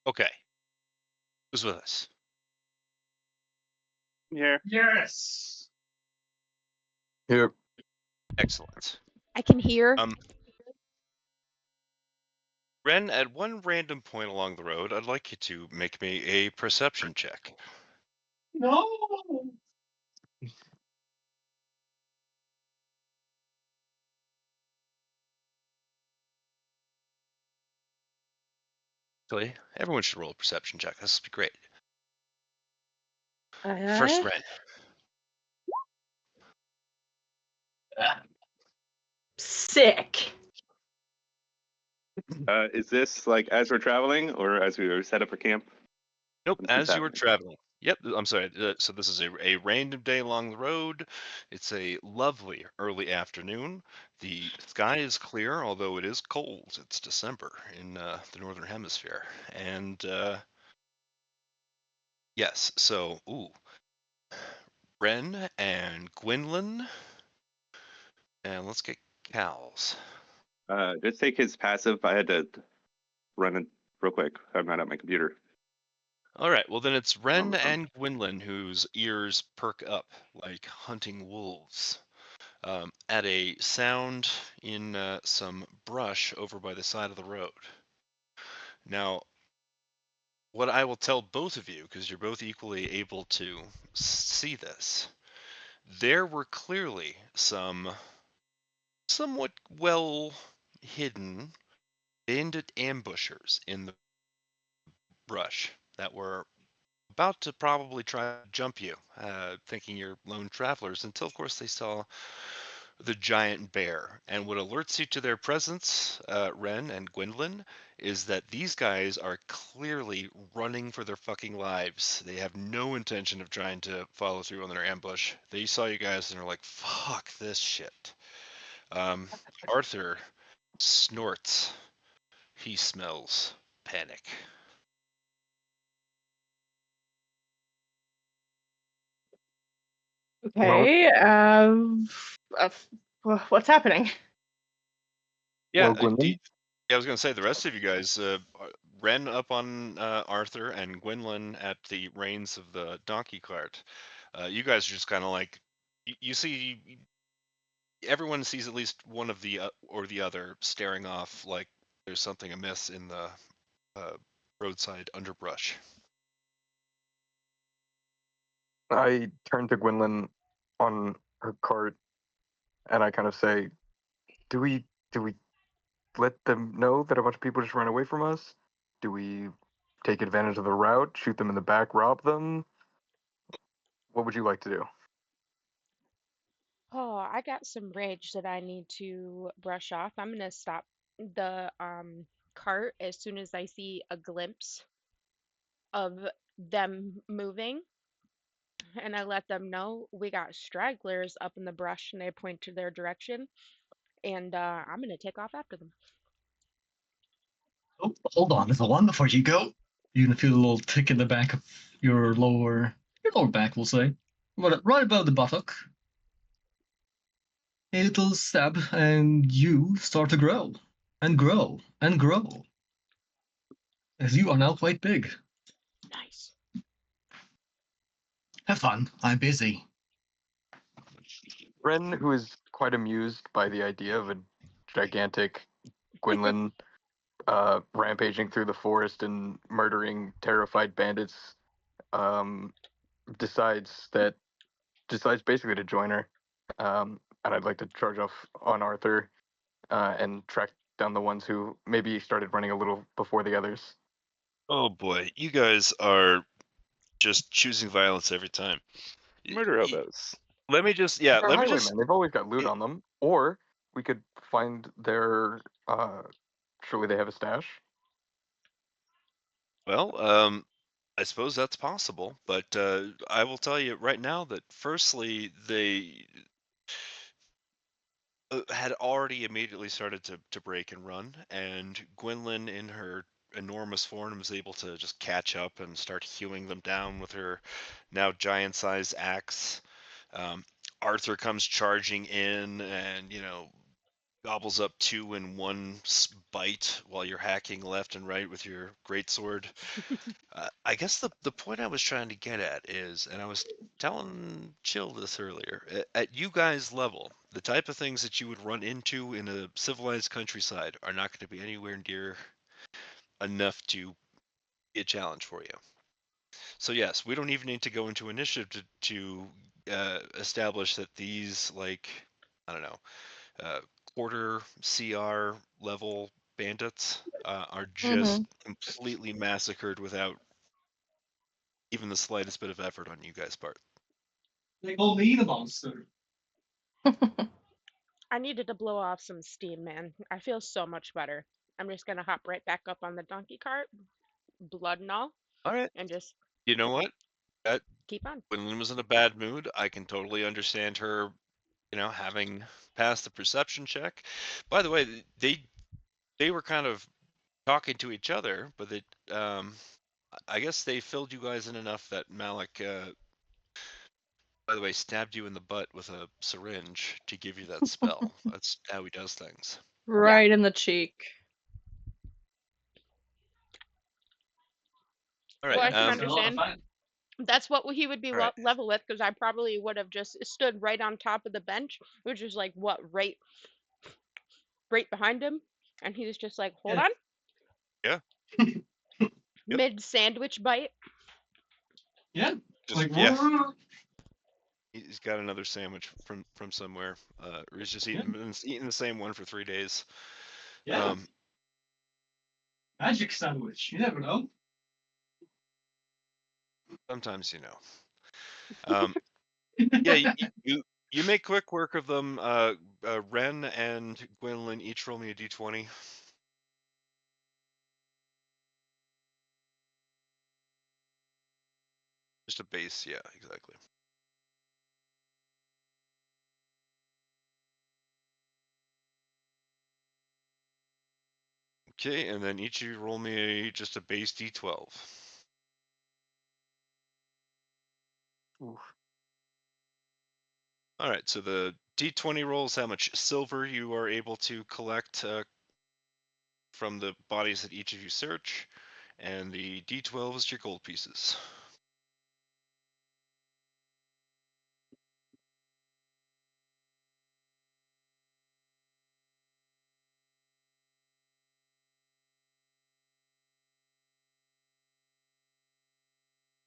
Okay. Who's with us? Here. Yes. Here. Excellent. I can hear. Ren, at one random point along the road, I'd like you to make me a perception check. No. Actually, everyone should roll a perception check. This would be great. Aye, First, aye. Ren. Sick. Is this like as we're traveling or as we were set up for camp? Nope, When's this as you were happening? traveling. Yep, I'm sorry. So this is a random day along the road. It's a lovely early afternoon. The sky is clear, although it is cold. It's December in the northern hemisphere, and yes. So, Ren and Gwynlyn, and let's get Cal's. Just take his passive. I had to run it real quick. I'm not at my computer. All right, well then it's I'm on Ren the phone. and Gwynlyn whose ears perk up like hunting wolves at a sound in some brush over by the side of the road. Now, what I will tell both of you, because you're both equally able to see this, there were clearly some somewhat well hidden bandit ambushers in the brush that were about to probably try to jump you, thinking you're lone travelers, until of course they saw the giant bear. And what alerts you to their presence, Ren and Gwendolyn, is that these guys are clearly running for their fucking lives. They have no intention of trying to follow through on their ambush. They saw you guys and are like, fuck this shit. Arthur snorts. He smells panic. Okay. What's happening? Yeah, Well, Gwendolyn, I was gonna say the rest of you guys, Ren up on Arthur and Gwendolyn at the reins of the donkey cart. You guys are just kind of like, you see, everyone sees at least one of the or the other staring off, like there's something amiss in the roadside underbrush. I turn to Gwendolyn on her cart, and I kind of say, "Do we let them know that a bunch of people just ran away from us? Do we take advantage of the route, shoot them in the back, rob them? What would you like to do?" Oh, I got some rage that I need to brush off. I'm gonna stop the cart as soon as I see a glimpse of them moving, and I let them know we got stragglers up in the brush, and they point to their direction, and I'm gonna take off after them. Oh, hold on, little one, before you go. You're gonna feel a little tick in the back of your lower back, we'll say. Right above the buttock. A little stab, and you start to grow. And grow. And grow. As you are now quite big. Nice. Have fun. I'm busy. Ren, who is quite amused by the idea of a gigantic Gwendolyn rampaging through the forest and murdering terrified bandits, um, decides basically to join her. And I'd like to charge off on Arthur and track down the ones who maybe started running a little before the others. Oh boy, you guys are just choosing violence every time. Murder hobos. Let me just, They're let me highwaymen. just. They've always got loot on them. Or we could find their. Surely they have a stash. Well, I suppose that's possible, but I will tell you right now that firstly, they had already immediately started to break and run, and Gwendolyn, in her enormous form, was able to just catch up and start hewing them down with her now giant-sized axe. Um, Arthur comes charging in, and gobbles up two in one bite while you're hacking left and right with your greatsword. I guess the point I was trying to get at is, and I was telling Chill this earlier, at you guys' level, the type of things that you would run into in a civilized countryside are not going to be anywhere near enough to be a challenge for you. So yes, we don't even need to go into initiative to establish that these, like, I don't know, uh, quarter CR level bandits are just completely massacred without even the slightest bit of effort on you guys' part. They call me the monster. I needed to blow off some steam, man. I feel so much better. I'm just gonna hop right back up on the donkey cart, blood and all, All right. and just You know what? That keep on. When Lynn was in a bad mood, I can totally understand her, having passed the perception check. By the way, they were kind of talking to each other, but I guess they filled you guys in enough that Malik, by the way, stabbed you in the butt with a syringe to give you that spell. That's how he does things. Right in the cheek. All Well, right. I can It's a lot of understand. fun. That's what he would be All right. level with, because I probably would have just stood right on top of the bench, which is like what, right behind him, and he was just like, hold on, Yeah. Yep. mid sandwich bite. Yeah. Just, Like, yeah. "Whoa." He's got another sandwich from somewhere. Or he's just eating the same one for 3 days. Yeah. Magic sandwich. You never know. Sometimes. Yeah, You make quick work of them. Ren and Gwendolyn each roll me a d20. Just a base, yeah, exactly. Okay, and then each of you roll me just a base d12. Oof. All right, so the d20 rolls how much silver you are able to collect from the bodies that each of you search, and the d12 is your gold pieces.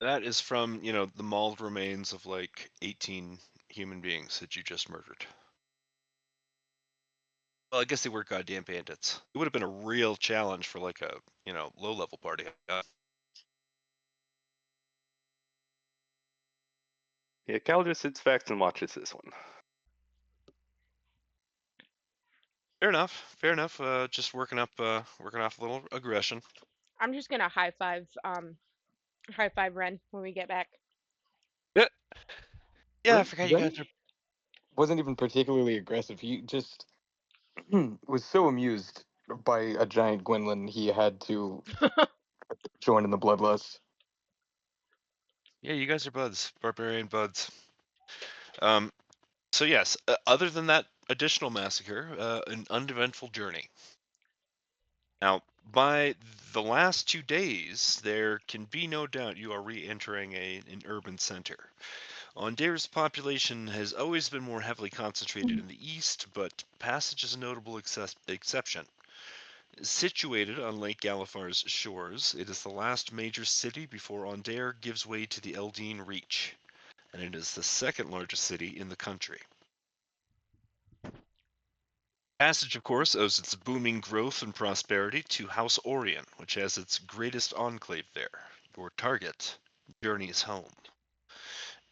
That is from, the mauled remains of like 18 human beings that you just murdered. Well, I guess they were goddamn bandits. It would have been a real challenge for like a, low-level party. Yeah, Cal just sits back and watches this one. Fair enough. Fair enough. Just working off a little aggression. I'm just gonna high five Ren when we get back. Yeah, I Ren, forgot you Ren guys are. wasn't even particularly aggressive. He just was so amused by a giant Gwynlyn he had to join in the bloodlust. Yeah, you guys are buds, barbarian buds. So yes, other than that additional massacre, an uneventful journey. Now, by the last 2 days, there can be no doubt you are re-entering an urban center. Onder's population has always been more heavily concentrated in the east, but Passage is a notable exception. Situated on Lake Galifar's shores, it is the last major city before Onder gives way to the Eldine Reach, and it is the second largest city in the country. Passage, of course, owes its booming growth and prosperity to House Orion, which has its greatest enclave there, your target, Journey's home.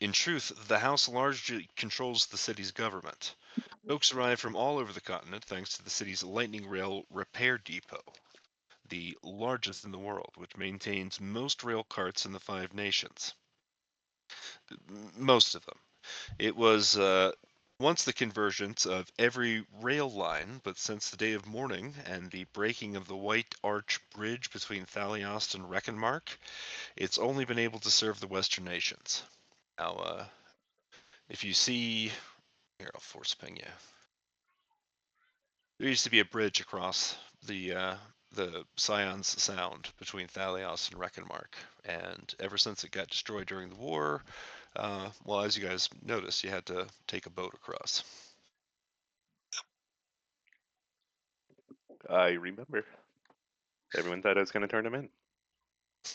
In truth, the house largely controls the city's government. Folks arrive from all over the continent thanks to the city's lightning rail repair depot, the largest in the world, which maintains most rail carts in the 5 nations. Most of them. It was once the convergence of every rail line, but since the day of mourning and the breaking of the White Arch Bridge between Thaliast and Reckenmark, it's only been able to serve the Western nations. Now, if you see, here, I'll force ping you. There used to be a bridge across the Scion's Sound between Thalios and Reckenmark, and ever since it got destroyed during the war, well, as you guys noticed, you had to take a boat across. I remember. Everyone thought I was going to turn him in.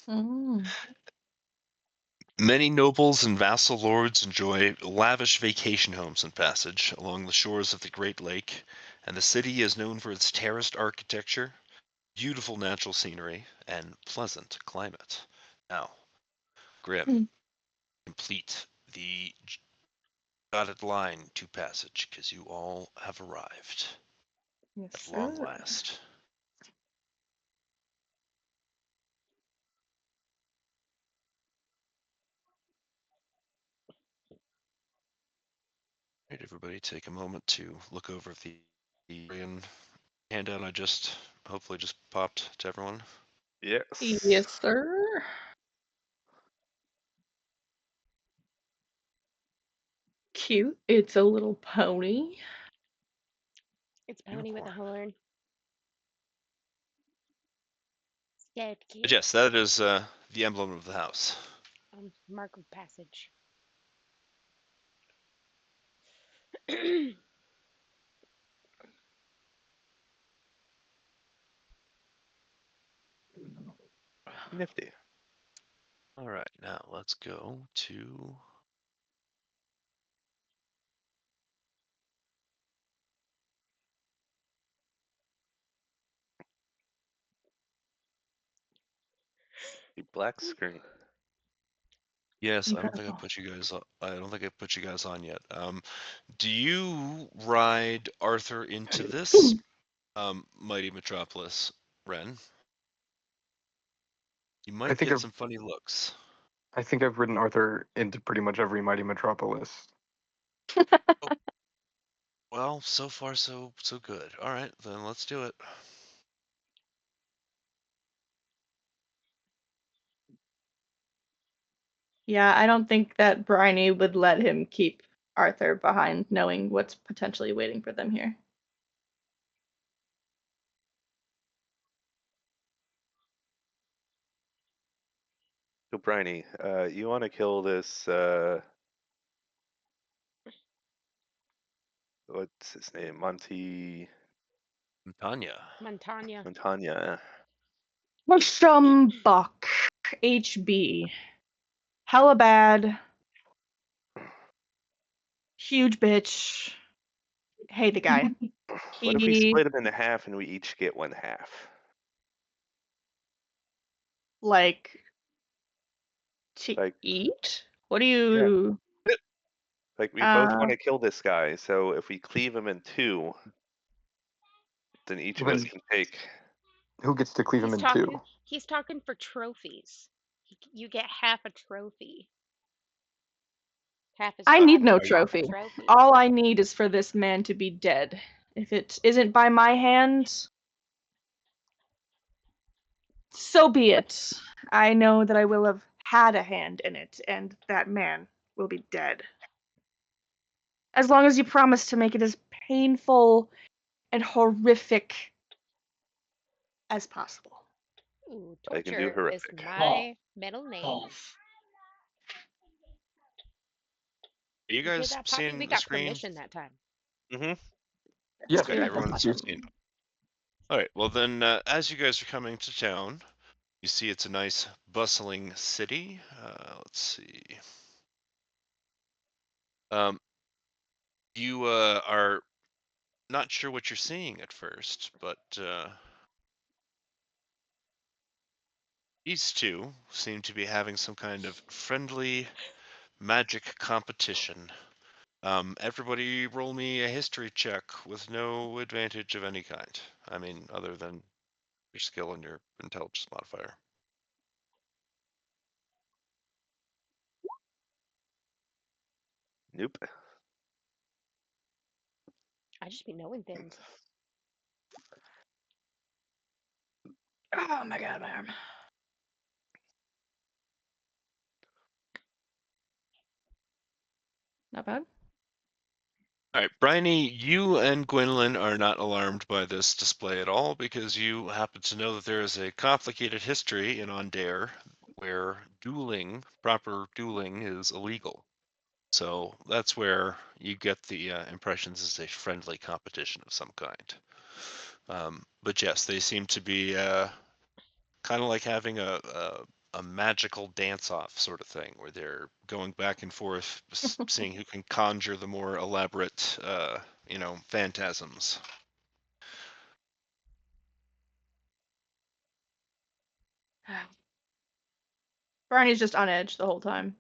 Mm. Many nobles and vassal lords enjoy lavish vacation homes in Passage along the shores of the Great Lake, and the city is known for its terraced architecture, beautiful natural scenery, and pleasant climate. Now, Grim, Mm. complete the dotted line to Passage, because you all have arrived Yes, at long sir. last. All right, everybody, take a moment to look over the handout I hopefully just popped to everyone. Yes. Yes, sir. Cute. It's a little pony. It's Pony with a Unicorn. horn. Scared But kid. yes, that is the emblem of the house. Mark of passage. Nifty. All right, now let's go to The black screen. Yes, I don't think I Incredible. put you guys. I don't think I put you guys on yet. Do you ride Arthur into this mighty metropolis, Ren? You I might think get I've some funny looks. I think I've ridden Arthur into pretty much every mighty metropolis. Well, so far so good. All right, then let's do it. Yeah, I don't think that Bryony would let him keep Arthur behind, knowing what's potentially waiting for them here. So, Bryony, you want to kill this? What's his name? Tanya. Montanya. Montagna. Some buck. HB. Hella bad. Huge bitch. Hate the guy. What if we He, split him into half and we each get one half? like, to Like, eat? What do yeah, you. like we both want Uh, to kill this guy. So if we cleave him in two, then each of us Then can take. who gets to cleave him in two? He's talking for trophies. You get half a trophy. Half his I need body no is Are you, half a trophy. trophy. All I need is for this man to be dead. If it isn't by my hands, so be it. I know that I will have had a hand in it, and that man will be dead. As long as you promise to make it as painful and horrific as possible. Ooh, I can do torture is horrific. my middle name. are you You hear guys that, Poppy? We seeing the got screen? permission that time. Mm-hmm. Yes, Okay, True, that's everyone's awesome. seen. All right. Well, then, as you guys are coming to town, you see it's a nice, bustling city. Let's see. You are not sure what you're seeing at first, but these two seem to be having some kind of friendly magic competition. Everybody roll me a history check with no advantage of any kind. I mean, other than your skill and your intelligence modifier. Nope. I just be knowing things. Oh my god, my arm. Not bad. All right, Bryony, you and Gwendolyn are not alarmed by this display at all because you happen to know that there is a complicated history in Ondair where dueling, proper dueling, is illegal. So that's where you get the impression this is a friendly competition of some kind. But yes, they seem to be kind of like having a magical dance-off sort of thing, where they're going back and forth, seeing who can conjure the more elaborate, phantasms. Barney's just on edge the whole time.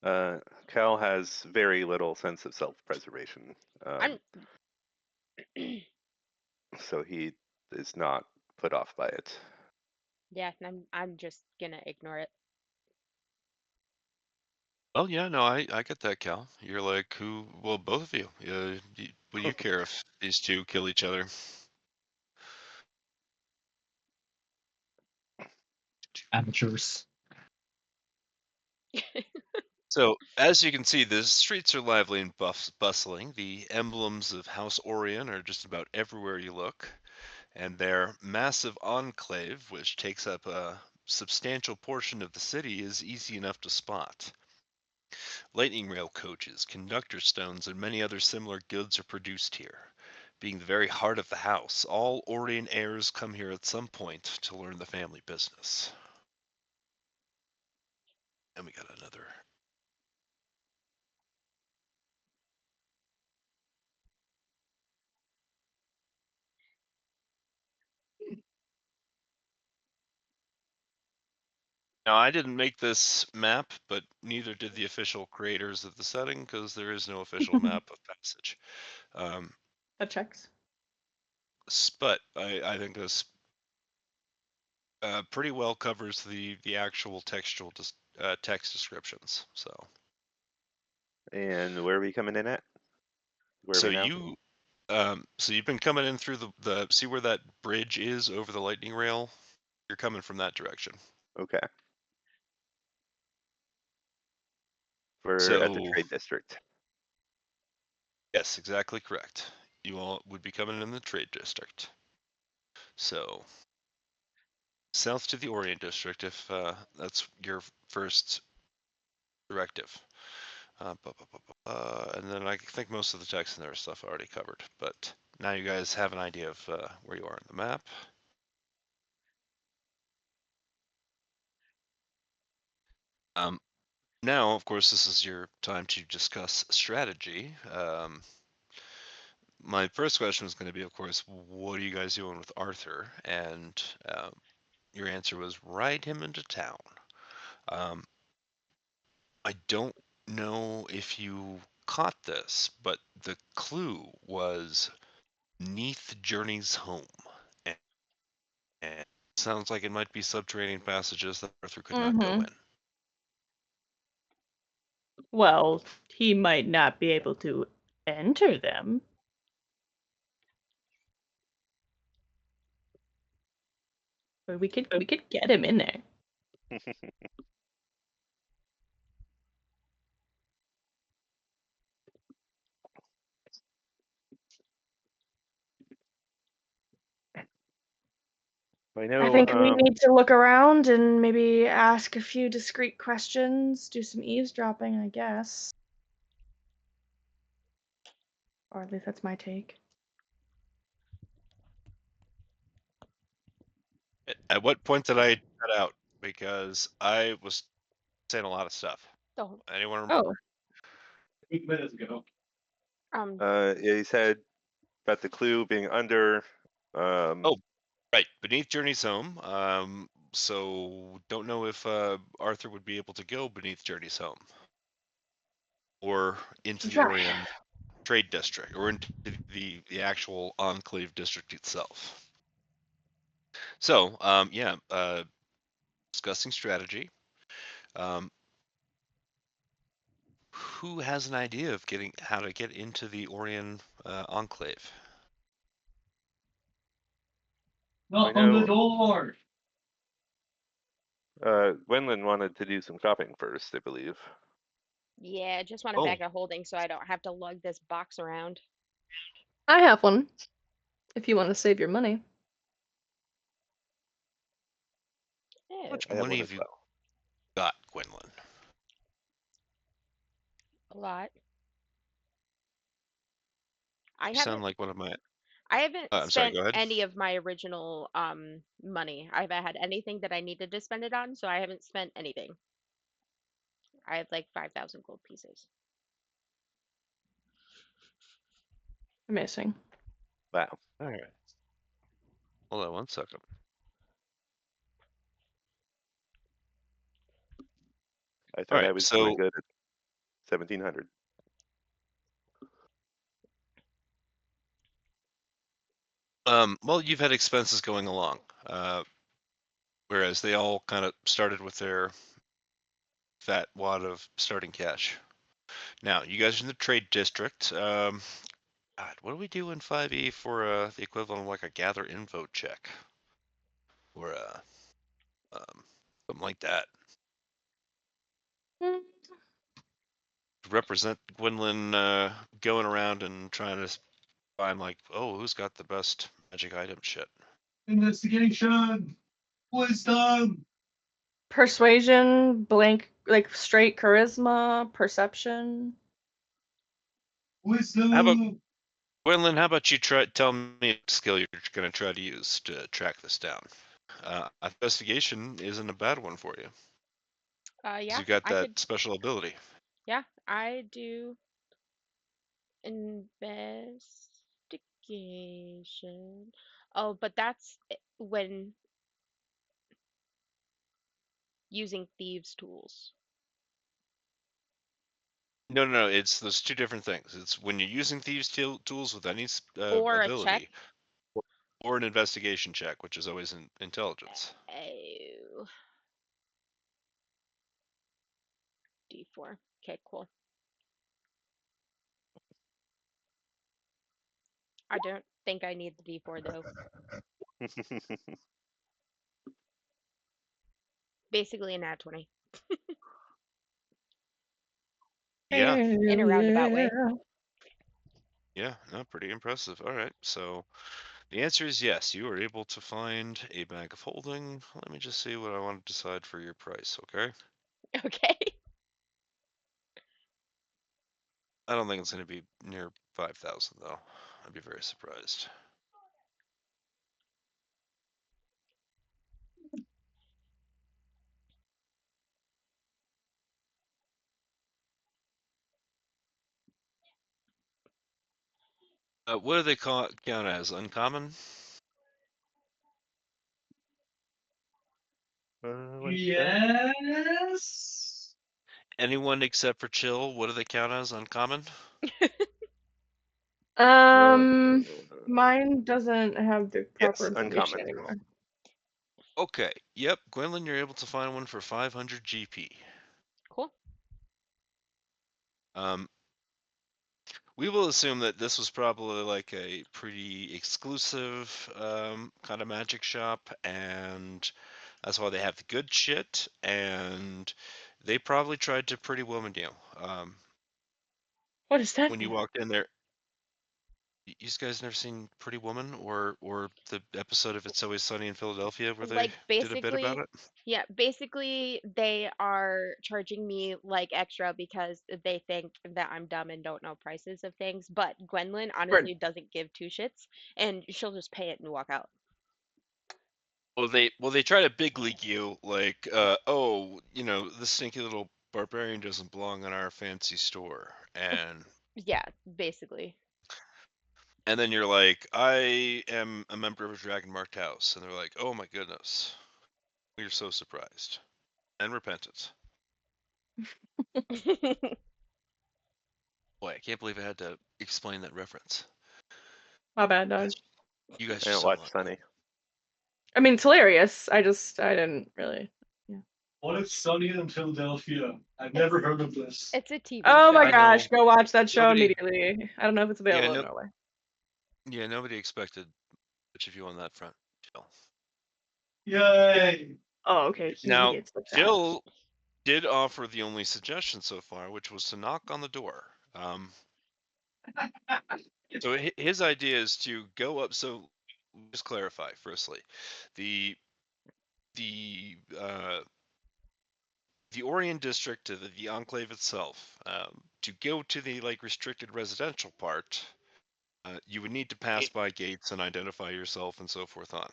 Cal has very little sense of self-preservation, I'm so he is not put off by it. yeah, I'm just gonna ignore it. Well, yeah, no, I get that, Cal. You're like, who? Well, both of you. Would you care if these two kill each other? Amateurs. So, as you can see, the streets are lively and bustling. The emblems of House Orion are just about everywhere you look, and their massive enclave, which takes up a substantial portion of the city, is easy enough to spot. Lightning rail coaches, conductor stones, and many other similar goods are produced here. Being the very heart of the house, all Orion heirs come here at some point to learn the family business. And we got another. Now, I didn't make this map, but neither did the official creators of the setting, because there is no official map of Passage. That checks. But I think this pretty well covers the actual textual text descriptions. And where are we coming in at? Where are So we now? so you've been coming in through the see where that bridge is over the lightning rail? You're coming from that direction. Okay. We're at the So trade district. yes, exactly correct. You all would be coming in the trade district. So south to the Orient district, if that's your first directive. And then I think most of the text in there is stuff already covered. But now you guys have an idea of where you are on the map. Now, of course, this is your time to discuss strategy. My first question is going to be, of course, what are you guys doing with Arthur? And your answer was ride him into town. I don't know if you caught this, but the clue was Neath Journey's home. And it sounds like it might be subterranean passages that Arthur could not go in. Well, he might not be able to enter them. But we could get him in there. I know. I think we need to look around and maybe ask a few discreet questions, do some eavesdropping, I guess. Or at least that's my take. At what point did I cut out? Because I was saying a lot of stuff. Oh, Anyone remember? 8 minutes ago. Yeah, he said about the clue being under. Oh, right, beneath Journey's home. So don't know if Arthur would be able to go beneath Journey's home, or into the Right. Orient Trade District, or into the actual Enclave District itself. So, yeah, discussing strategy. Who has an idea of how to get into the Orient Enclave? Knock I on the know. door. Wenlin wanted to do some shopping first, I believe. yeah, I just want a Oh, bag of holding so I don't have to lug this box around. I have one. If you want to save your money. Oh, how much I have money one have as you well. got, Gwendolyn? a lot. I You sound haven't like one of my. I haven't I'm sorry. spent Go ahead. any of my original money. I haven't had anything that I needed to spend it on, so I haven't spent anything. I have like 5,000 gold pieces. Amazing. Wow. All right. Hold on one second. I All thought I right. was doing So, good at 1,700. well, you've had expenses going along, whereas they all kind of started with their fat wad of starting cash. Now, you guys are in the trade district. God, what do we do in 5e for the equivalent of like a gather info check, or something like that? Mm, Represent Gwendolyn going around and trying to find like, oh, who's got the best magic item shit. Investigation. Wisdom. Persuasion, blank, like straight charisma, perception. How about Wisdom. Gwendolyn? How about you tell me what skill you're going to try to use to track this down? Investigation isn't a bad one for you, 'cause Yeah, you got I that could. special ability. Yeah, I do investigation. Oh, but that's when using thieves' tools. No. It's those two different things. It's when you're using thieves' tools with any Or a check. ability, or an investigation check, which is always in intelligence. Oh. D4. Okay, cool. I don't think I need the D4 though. Basically a nat 20. Yeah. In a roundabout way. Yeah, no, pretty impressive. All right, so the answer is yes. You are able to find a bag of holding. Let me just see what I want to decide for your price, okay? Okay. I don't think it's going to be near 5,000 though. I'd be very surprised. What do they count as? Uncommon? Yes. Anyone except for Chill, what do they count as? Uncommon? Mine doesn't have the proper Yes, information uncommon. anymore. Okay, yep. Gwendolyn, you're able to find one for 500 GP. Cool. We will assume that this was probably like a pretty exclusive kind of magic shop, and that's why they have the good shit, and they probably tried to pretty woman you. What does that When you mean? walked in there, you guys never seen Pretty Woman or the episode of It's Always Sunny in Philadelphia where they Like did a bit about basically, it? yeah, basically they are charging me like extra because they think that I'm dumb and don't know prices of things. But Gwendolyn honestly doesn't give two shits and she'll just pay it and walk out. Well, they try to big league you like, oh, this stinky little barbarian doesn't belong in our fancy store, Yeah, basically. and then you're like, I am a member of a dragon marked house, and they're like, oh my goodness, we're so surprised and repentant. Boy, I can't believe I had to explain that reference. My bad, dog. You guys I are don't so watch lucky. Sunny. I mean, it's hilarious. I didn't really. What is Sunny in Philadelphia? I've never heard of this. It's a TV Oh show. my I gosh, know. go watch that show Nobody. immediately. I don't know if it's available in Norway. Yeah, nobody expected much of you on that front, Jill. Yay! Oh, okay. He Now, gets the chat. Jill did offer the only suggestion so far, which was to knock on the door. So his idea is to go up. So just clarify. Firstly, the Orion district, the enclave itself, to go to the restricted residential part, you would need to pass by gates and identify yourself and so forth on.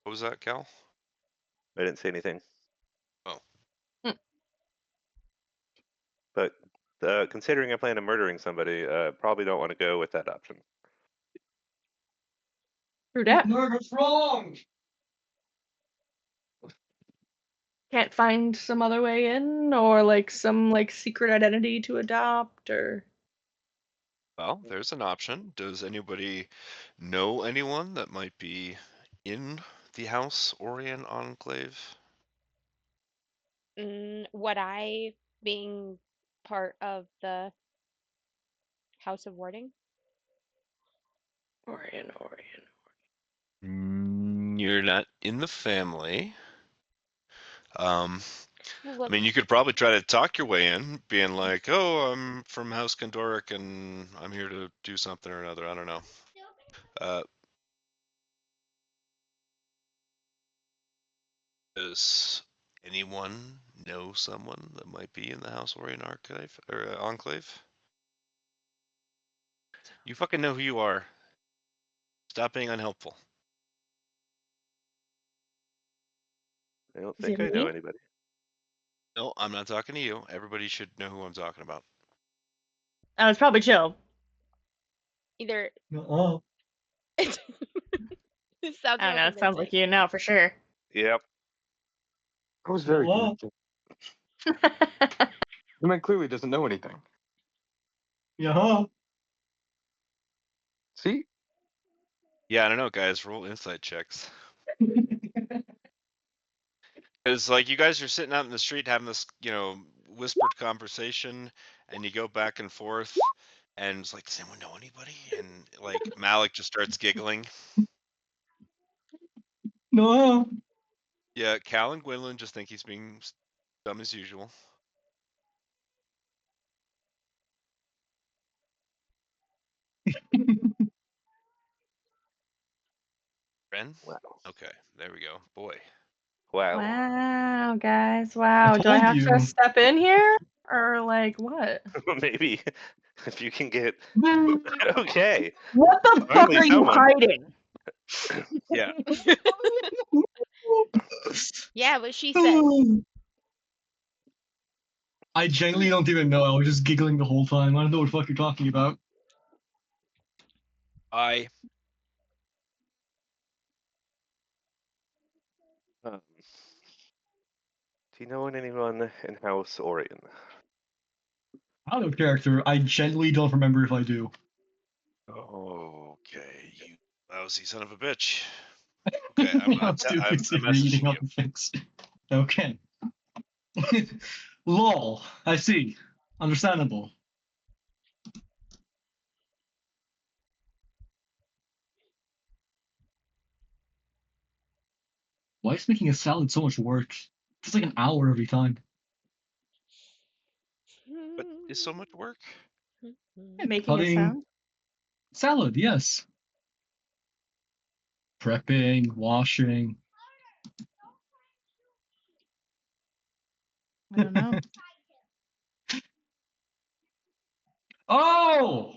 What was that, Cal? I didn't say anything. Oh. But considering I plan on murdering somebody, probably don't want to go with that option. True that. Murder's wrong! Can't find some other way in, or some secret identity to adopt, or. Well, there's an option. Does anybody know anyone that might be in the House Orion Enclave? Would I, being part of the House of Warding? Orion. You're not in the family. Well, I mean, you could probably try to talk your way in, being like, "Oh, I'm from House Kandoric, and I'm here to do something or another." I don't know. Does anyone know someone that might be in the House Orion Archive or Enclave? You fucking know who you are. Stop being unhelpful. I don't Is think it I know me? anybody. No, I'm not talking to you. Everybody should know who I'm talking about. Oh, it's probably Jill. either Uh-uh. it sounds I don't know. more It sounds like convincing. you now for sure. Yep. I was very Hello? confused. The man clearly doesn't know anything. Yeah. See? Yeah, I don't know, guys. Roll insight checks. Because like you guys are sitting out in the street having this, whispered conversation, and you go back and forth, and it's like, does anyone know anybody? And like Malik just starts giggling. No. Yeah, Cal and Gwendolyn just think he's being dumb as usual. Ren? Wow. Okay, there we go. Boy. Wow. Wow, guys. Wow. Do I told have you. to step in here? Or like what? Maybe if you can get okay. What the fuck Finally are you someone. hiding? Yeah. Yeah, what she said. I genuinely don't even know. I was just giggling the whole time. I don't know what the fuck you're talking about. Do you know anyone in House Orion? Out of character, I genuinely don't remember if I do. Okay, you lousy son of a bitch. Okay, I'm I'm too busy I'm reading messaging up you. the things. Okay. Lol. I see. Understandable. Why is making a salad so much work? It's like an hour every time. But is so much work? Making a Cutting sound? salad, yes. Prepping, washing. I don't know. Oh!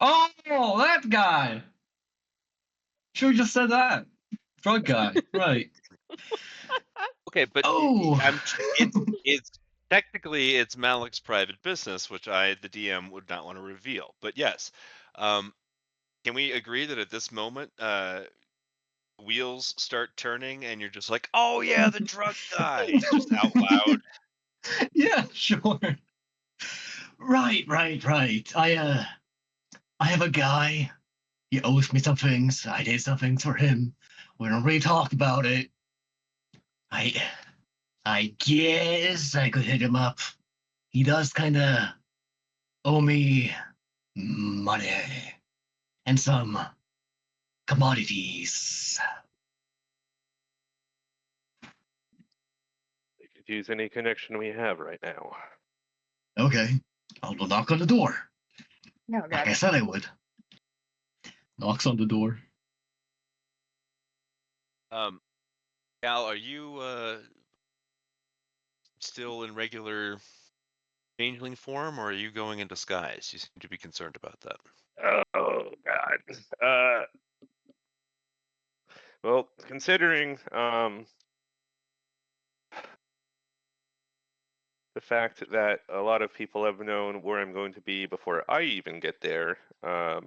Oh, that guy! Should have just said that. Drug guy, right. Okay, but Oh! it's technically it's Malik's private business, which the DM, would not want to reveal. But yes, can we agree that at this moment, wheels start turning, and you're just like, "Oh yeah, the drug guy," just out loud. Yeah, sure. Right. I have a guy. He owes me some things. I did some things for him. We don't really talk about it. I guess I could hit him up. He does kinda owe me money and some commodities. They could use any connection we have right now. Okay, I'll go knock on the door. No, Like I God. said I would. Knocks on the door. Cal, are you still in regular changeling form, or are you going in disguise? You seem to be concerned about that. Oh God. Well, considering the fact that a lot of people have known where I'm going to be before I even get there, no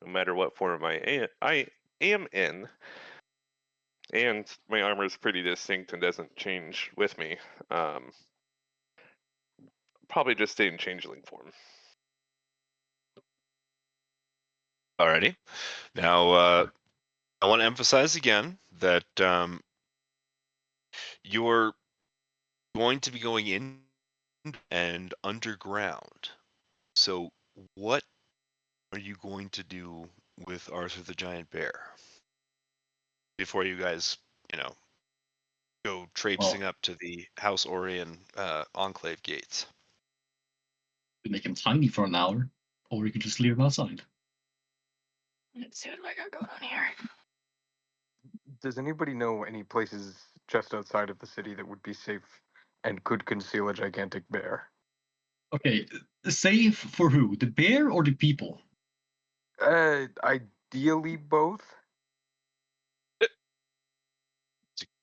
matter what form I am in, and my armor is pretty distinct and doesn't change with me, probably just stay in changeling form. Alrighty. Now, I want to emphasize again that you're going to be going in and underground. So, what are you going to do with Arthur the Giant Bear before you guys, go traipsing up to the House Orion enclave gates? We make him tiny for an hour, or we could just leave him outside. Let's see what I got going on here. Does anybody know any places just outside of the city that would be safe and could conceal a gigantic bear? Okay, safe for who? The bear or the people? Ideally both.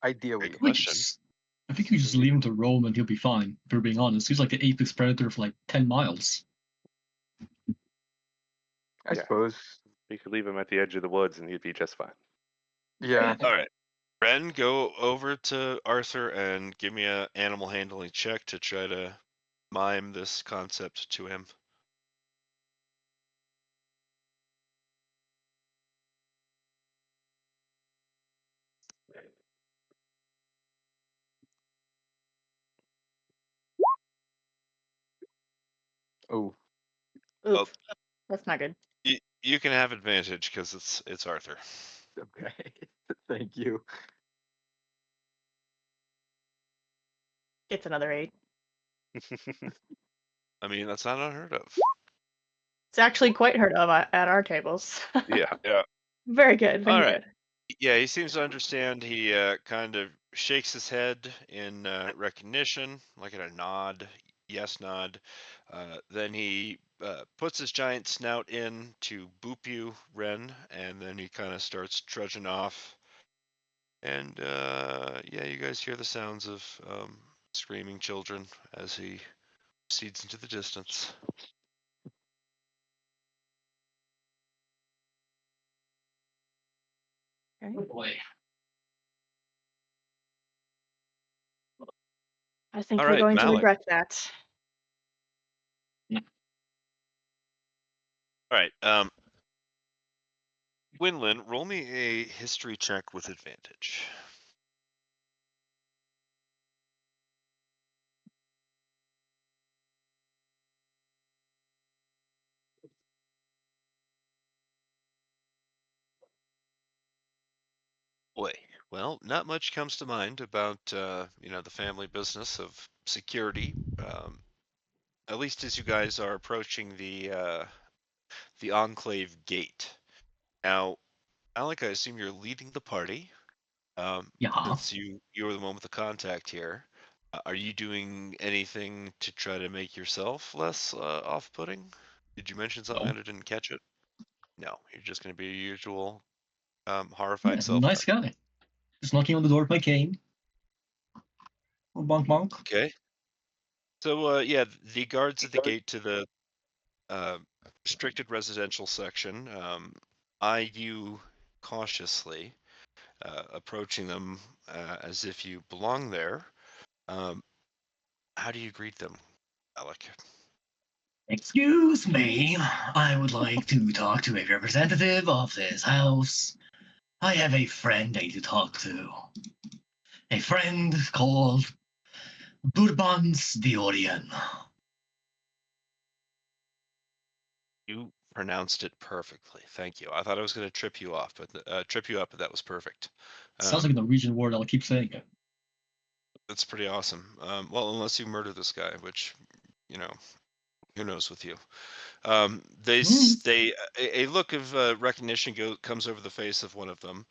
Ideally. Great question. I think you just leave him to roam and he'll be fine, if we're being honest. He's like the apex predator for like 10 miles. I Yeah. suppose. We could leave him at the edge of the woods and he'd be just fine. Yeah. All right. Ren, go over to Arthur and give me a animal handling check to try to mime this concept to him. Oh, Oh, Oof, that's not good. you can have advantage because it's Arthur. okay. Thank you. It's another 8. I mean, that's not unheard of. It's actually quite heard of at our tables. Yeah. Yeah. Very good, All very right. good. Yeah, he seems to understand. He kind of shakes his head in recognition, like in a nod, yes nod. Then he puts his giant snout in to boop you, Ren, and then he kind of starts trudging off. And yeah, you guys hear the sounds of screaming children as he proceeds into the distance. Okay. Oh boy. I think All we're right, going to Malik. regret that. All right, Quinlan, roll me a history check with advantage. Boy, well, not much comes to mind about the family business of security. At least as you guys are approaching the Enclave gate. Now, Alec, I assume you're leading the party. Yeah. Since you're the one with the contact here, are you doing anything to try to make yourself less off-putting? Did you mention something No. and I didn't catch it? No, you're just going to be your usual Yeah, horrified I'm a self nice then. guy. Just knocking on the door with my cane. Or bonk bonk. Okay. So yeah, the guards at the gate to the uh, restricted residential section eye you cautiously, approaching them as if you belong there. Um, how do you greet them, Alec? Excuse me, I would like to talk to a representative of this house. I have a friend I need to talk to. A friend called Bourbons Diorian. You pronounced it perfectly. Thank you. I thought I was going to trip you off, but that was perfect. Sounds like a Norwegian word, I'll keep saying it. That's pretty awesome. Well, unless you murder this guy, which, you know, who knows with you. A look of recognition comes over the face of one of them.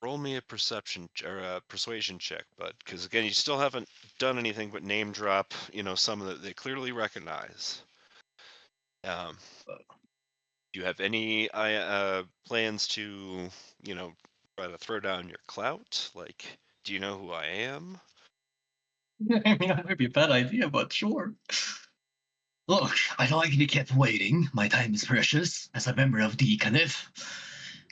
Roll me a perception or a persuasion check, bud, because again, you still haven't done anything but name drop, some that they clearly recognize. Do you have any plans to, try to throw down your clout? Like, do you know who I am? I mean, that might be a bad idea, but sure. Look, I don't like to be kept waiting. My time is precious as a member of the Canif.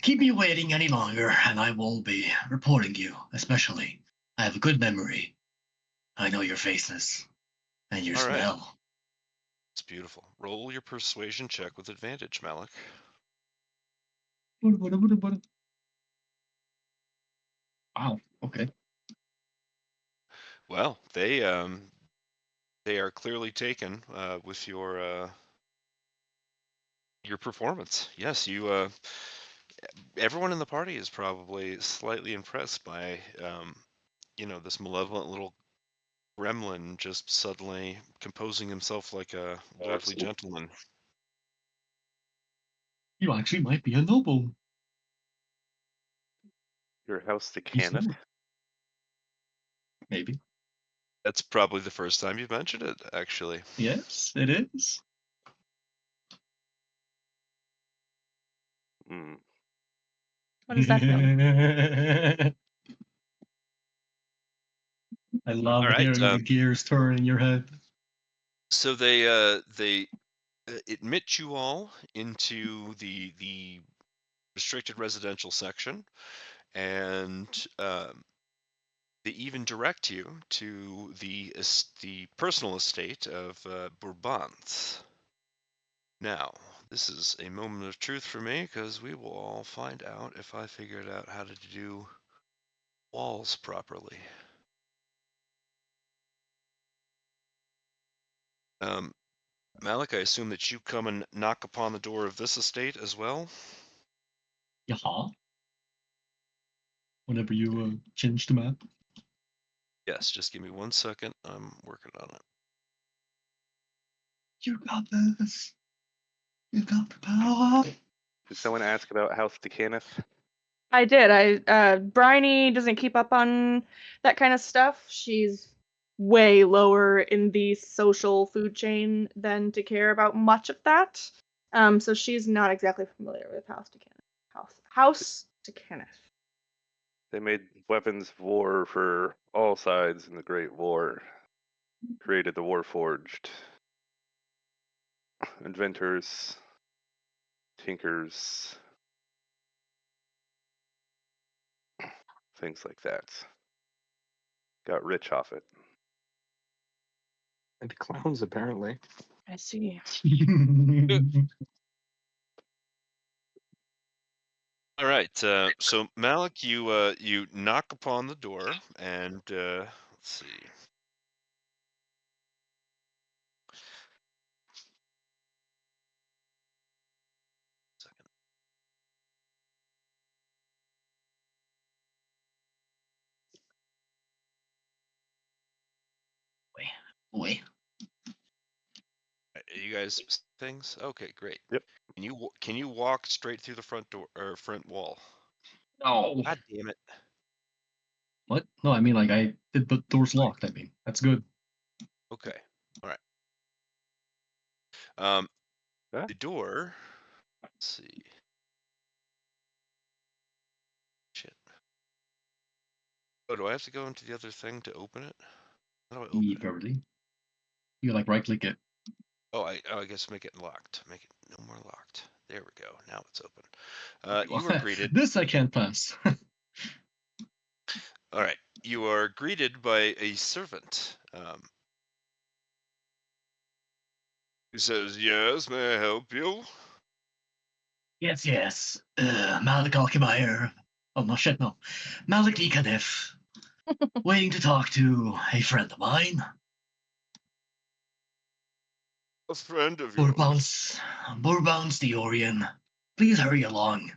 Keep me waiting any longer, and I will be reporting you, especially. I have a good memory. I know your faces and your All right. smell. It's beautiful. Roll your persuasion check with advantage, Malik. Wow, okay. Well, they are clearly taken with your performance. Yes, everyone in the party is probably slightly impressed by this malevolent little gremlin just suddenly composing himself like a lovely gentleman. You actually might be a noble. Your house to You Cannith? said. Maybe. That's probably the first time you've mentioned it, actually. Yes, it is. Hmm. What does that mean? I love All right. hearing the gears turn in your head. So they admit you all into the restricted residential section, and they even direct you to the personal estate of Bourbons. Now, this is a moment of truth for me because we will all find out if I figured out how to do walls properly. Malik, I assume that you come and knock upon the door of this estate as well? Yeah. Whenever you change the map. Yes, just give me 1 second. I'm working on it. You got this. You got the power. Did someone ask about House Decanus? I did. Bryony doesn't keep up on that kind of stuff. She's way lower in the social food chain than to care about much of that. So she's not exactly familiar with House to Kenneth. They made weapons of war for all sides in the Great War. Created the Warforged. Inventors, tinkers, things like that. Got rich off it. And clowns, apparently. I see. All right. So Malik, you knock upon the door, and let's see. Second. Wait. Are you guys things? Okay, great. Yep. Can you walk straight through the front door or front wall? No. God damn it! What? No, I mean like the door's locked. I mean that's good. Okay. All right. Huh? The door. Let's see. Shit. Oh, do I have to go into the other thing to open it? How do I open it? Probably. You like right click it. Oh, I guess make it locked. Make it no more locked. There we go. Now it's open. You are greeted. This I can't pass. All right. You are greeted by a servant. Who says, "Yes, may I help you?" Yes. Malik Alkemeyer. Oh no shit, no. Malik Ikanif. Waiting to talk to a friend of mine. A friend of yours. Bourbounce the Orion. Please hurry along.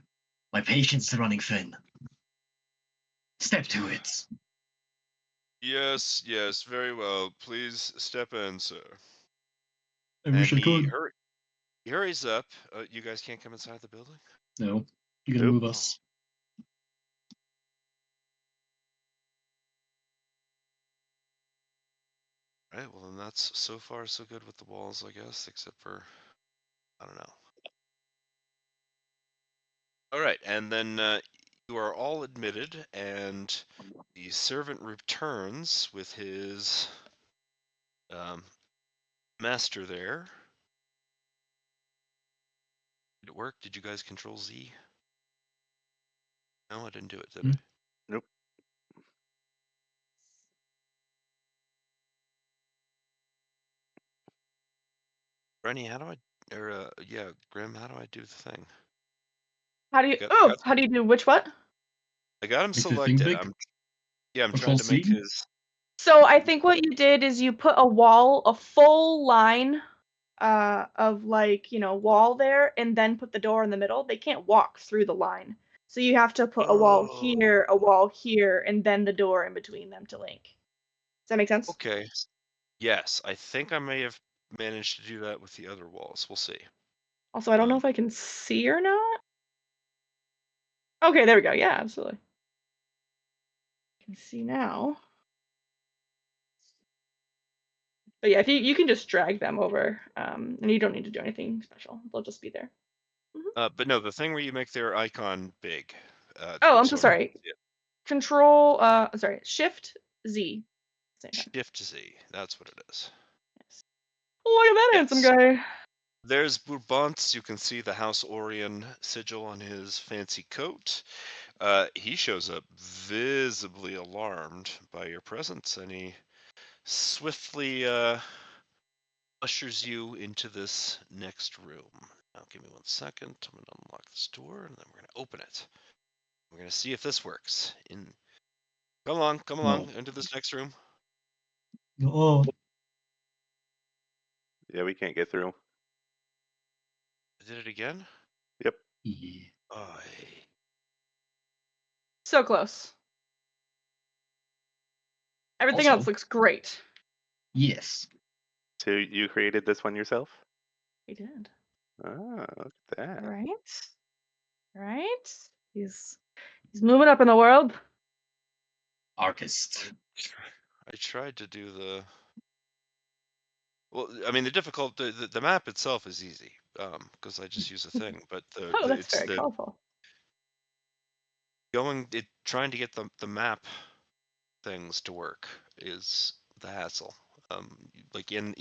My patience is running thin. Step to it. Yes, very well. Please step in, sir. I wish I could. He hurries up. You guys can't come inside the building? No. You're gonna Nope. move us. All right, well then that's so far so good with the walls, I guess, except for, I don't know. All right, and then you are all admitted, and the servant returns with his master there. Did it work? Did you guys control Z? No, I didn't do it, did I? Nope. Rennie, how do I, or yeah, Grim, how do I do the thing? How do you? Got How do you do which what? I got him Make the thing selected. big? I'm trying Control to make C? his. So I think what you did is you put a full line, of like wall there, and then put the door in the middle. They can't walk through the line, so you have to put a wall here, and then the door in between them to link. Does that make sense? Okay. Yes, I think I may have managed to do that with the other walls. We'll see. Also, I don't know if I can see or not. Okay, there we go. Yeah, absolutely. I can see now. But yeah, if you can just drag them over, and you don't need to do anything special. They'll just be there. But no, the thing where you make their icon big. Oh, I'm so I can sorry. see it. Control, sorry, Shift Z. Same time. Shift Z. That's what it is. Yes. Oh, look at that handsome guy. There's Bourbon's. You can see the House Orion sigil on his fancy coat. He shows up visibly alarmed by your presence, and he swiftly ushers you into this next room. Now, give me 1 second. I'm going to unlock this door, and then we're going to open it. We're going to see if this works. Come along, into this next room. Oh, Yeah, we can't get through. I did it again. Yep. yeah. Oy. So close. Everything Also- else looks great. Yes. So you created this one yourself? We did. Oh, look at that. Right. He's moving up in the world. Artist. I tried to do the. Well, I mean, the map itself is easy, because I just use a thing. But Oh, that's it's very the colorful. trying to get the map things to work is the hassle. Like in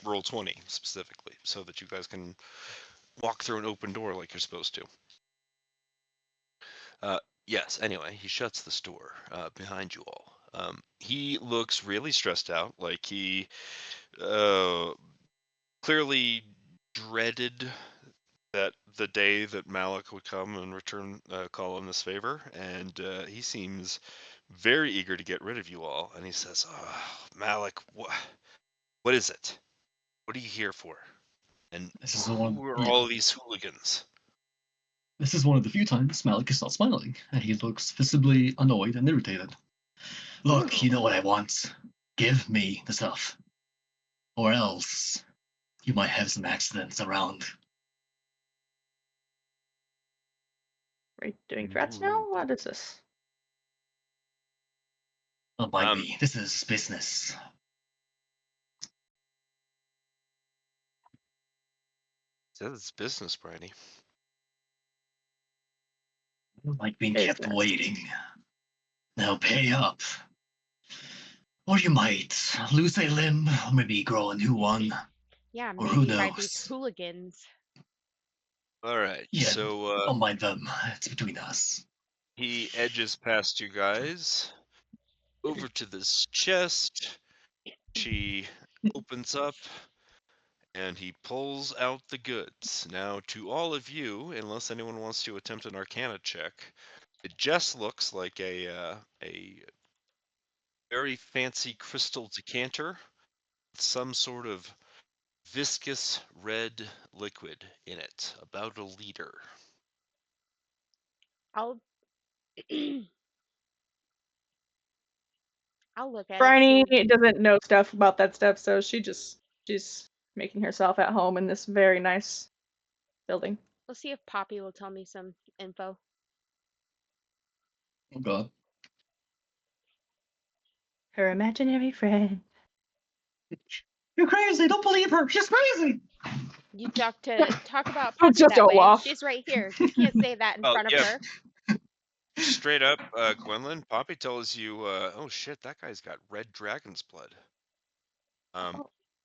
Roll20 specifically, so that you guys can walk through an open door like you're supposed to. Yes. Anyway, he shuts the door behind you all. He looks really stressed out, like he clearly dreaded that the day that Malik would come and return call in this favor, and he seems very eager to get rid of you all. And he says, Malik, what is it? What are you here for? And This is the one. who are Yeah. all these hooligans? This is one of the few times Malik is not smiling, and he looks visibly annoyed and irritated. Look, you know what I want. Give me the stuff. Or else you might have some accidents around. Are you doing threats now? What is this? Don't mind me. This is business. Says it's business, Bridie. I don't like being kept Business. waiting. Now pay up. Or you might lose a limb, or maybe grow a new one. Yeah, Or who maybe by these knows? hooligans. All right. Yeah, So don't mind them. It's between us. he edges past you guys over to this chest. She opens up and he pulls out the goods. Now, to all of you, unless anyone wants to attempt an Arcana check, it just looks like a very fancy crystal decanter with some sort of viscous red liquid in it, about a liter. I'll I'll look at Bryony it. See, doesn't know stuff about that stuff, so she's making herself at home in this very nice building. we'll see if Poppy will tell me some info. Oh god. Her imaginary friend. You're crazy! Don't believe her! She's crazy! You talk about Oh, Poppy just that go way. off. She's right here. You can't say that in Oh, front of yeah. her. Straight up, Gwendolyn, Poppy tells you, oh shit, that guy's got red dragon's blood.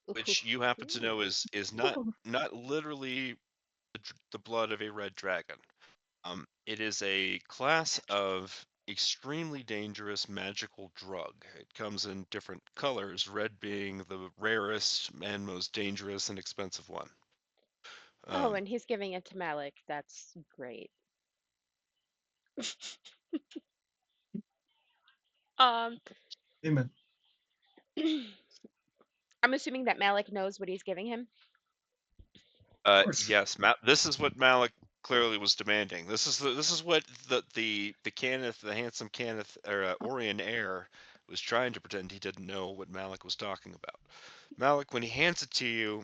Which you happen to know is not literally the blood of a red dragon. It is a class of extremely dangerous magical drug. It comes in different colors, red being the rarest and most dangerous and expensive one. Oh, and he's giving it to Malik. That's great. um, Amen. I'm assuming that Malik knows what he's giving him. course. Yes, this is what Malik clearly was demanding. This is what the Kenneth, the handsome Kenneth or Orion heir was trying to pretend he didn't know what Malik was talking about. Malik, when he hands it to you,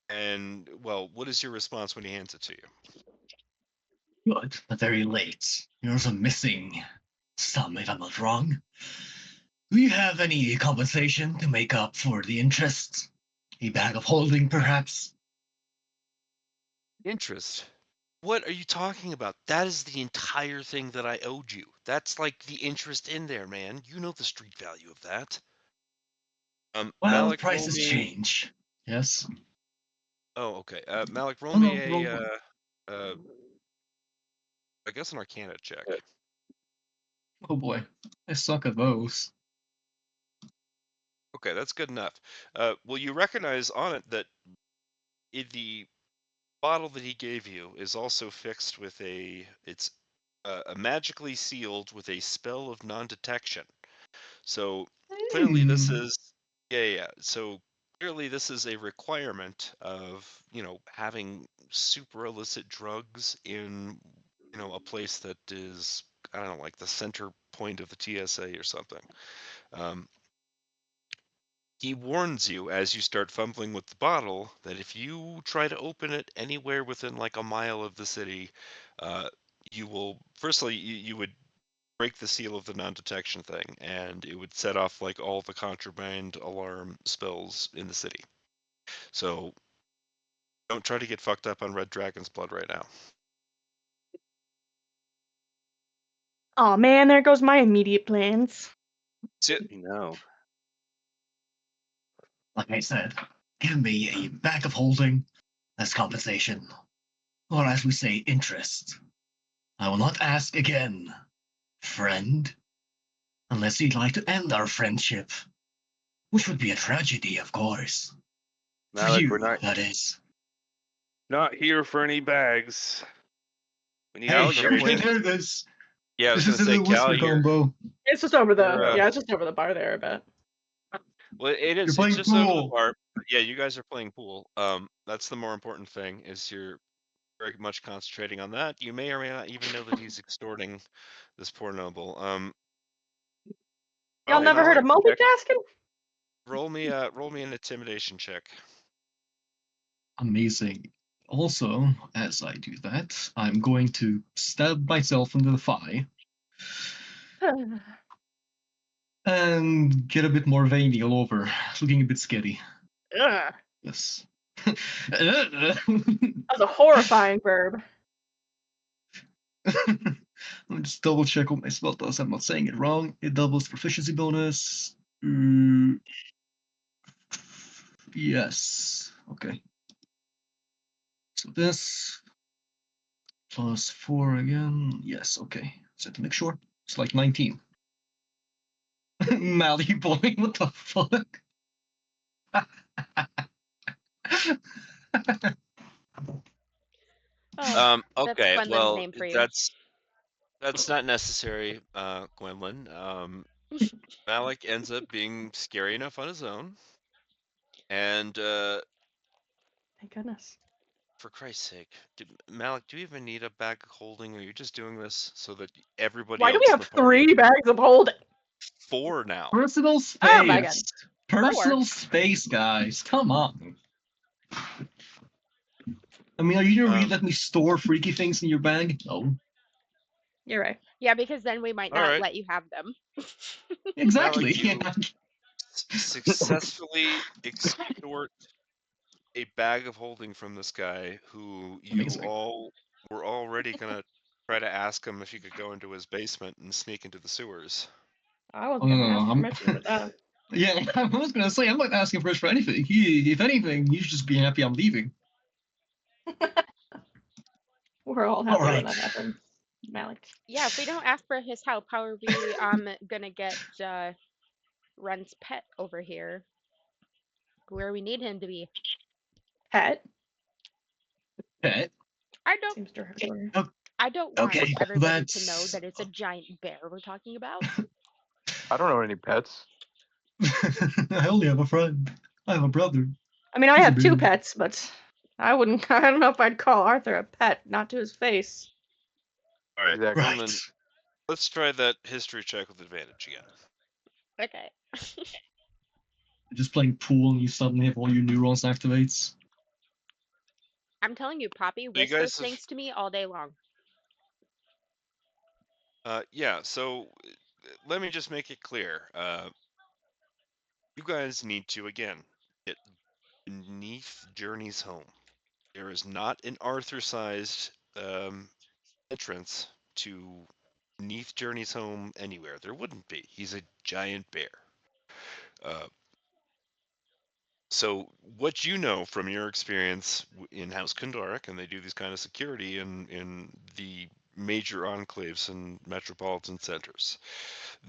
and well, what is your response when he hands it to you? Good, but very late. You're also missing some, if I'm not wrong. Do you have any compensation to make up for the interest? A bag of holding, perhaps? Interest? What are you talking about? That is the entire thing that I owed you. That's like the interest in there, man. You know the street value of that. Well, Malik, prices change. Yes? Oh, okay. Malik, roll Oh no, me roll a, one. I guess an Arcana check. Oh boy, I suck at those. Okay, that's good enough. Well, you recognize on it that the bottle that he gave you is also fixed with it's magically sealed with a spell of non-detection. So clearly this is yeah. So clearly this is a requirement of, having super illicit drugs in, a place that is, I don't know, like the center point of the TSA or something. He warns you as you start fumbling with the bottle that if you try to open it anywhere within like a mile of the city, uh, you will, firstly, you would break the seal of the non-detection thing, and it would set off like all the contraband alarm spells in the city. So don't try to get fucked up on Red Dragon's blood right now. Oh man, there goes my immediate plans. No. Like I said, give me a bag of holding as compensation, or as we say, interest. I will not ask again, friend, unless you'd like to end our friendship, which would be a tragedy, of course. For Malik, you, we're that is. not here for any bags. We need Hey, our From you can point- hear this. Yeah, I was This gonna is say, a Cal, whisper combo. It's just over You're, the it's just over the bar there, I bet. well, it is. You're playing It's just over the pool. bar. Yeah, you guys are playing pool. That's the more important thing. Is you're very much concentrating on that. You may or may not even know that he's extorting this poor noble. Y'all Oh, never heard of Malik, multitasking? roll me an intimidation check. Amazing. Also, as I do that, I'm going to stab myself in the thigh and get a bit more veiny all over, looking a bit sketty. Ugh, Yes. that's a horrifying verb. Let me just double check what my spell does. I'm not saying it wrong. It doubles proficiency bonus. Yes. Okay. So this plus 4 again. Yes. Okay. So to make sure, it's like 19. Mally boy, what the fuck? Oh, that's Okay, Gwendolyn's well, name for you. that's not necessary, Gwendolyn. Malik ends up being scary enough on his own, and Thank goodness. for Christ's sake, Malik, do you even need a bag of holding, or are you just doing this so that everybody Why do else we in have the party? 3 bags of holding? 4 now. Personal Oh my god. space. Personal 4. space, guys. Come on. I mean, are you gonna really let me store freaky things in your bag? No. You're right. Yeah, because then we might All not right. let you have them. Exactly. Malik, you Yeah. successfully extort a bag of holding from this guy who you Amazing. all were already gonna try to ask him if you could go into his basement and sneak into the sewers. I was Oh, gonna no, ask no, permission for that. Yeah, I was gonna say I'm not asking for anything. If anything, you should just be happy I'm leaving. We're all All happy when right. that happens. Malik. Yeah, if we don't ask for his help, how are we gonna get Ren's pet over here where we need him to be? Pet. Okay. I don't Seems derogatory. I don't want Okay, everybody to know that's. that it's a giant bear we're talking about. I don't know any pets. I only have a friend. I have a brother. I mean, I He's a have 2 bear. pets, but I don't know if I'd call Arthur a pet, not to his face. All right, Exactly. Right. gentlemen, let's try that history check with advantage again. Okay. Just playing pool and you suddenly have all your neurons activates. I'm telling you, Poppy you whispers guys have, things to me all day long. yeah. So let me just make it clear. You guys need to again get beneath Journey's home. There is not an Arthur-sized entrance to beneath Journey's home anywhere. There wouldn't be. He's a giant bear. Uh, So what you know from your experience in House Kundaric, and they do these kind of security in the major enclaves and metropolitan centers,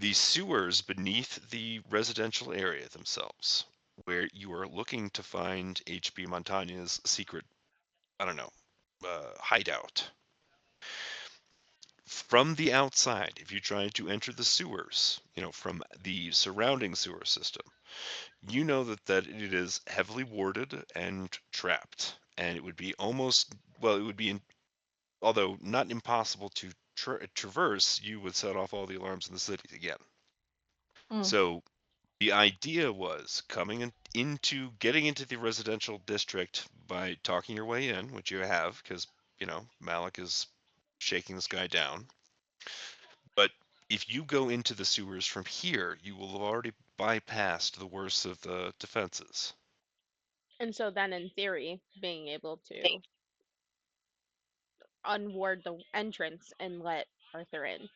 the sewers beneath the residential area themselves, where you are looking to find HB Montagna's secret, I don't know, hideout. From the outside, if you try to enter the sewers, from the surrounding sewer system, you know that it is heavily warded and trapped, and it would be almost, well, it would be, although not impossible to traverse, you would set off all the alarms in the city again. Mm. So the idea was getting into the residential district by talking your way in, which you have, because Malik is shaking this guy down. But if you go into the sewers from here, you will have already bypassed the worst of the defenses. And so then, in theory, being able to unward the entrance and let Arthur in.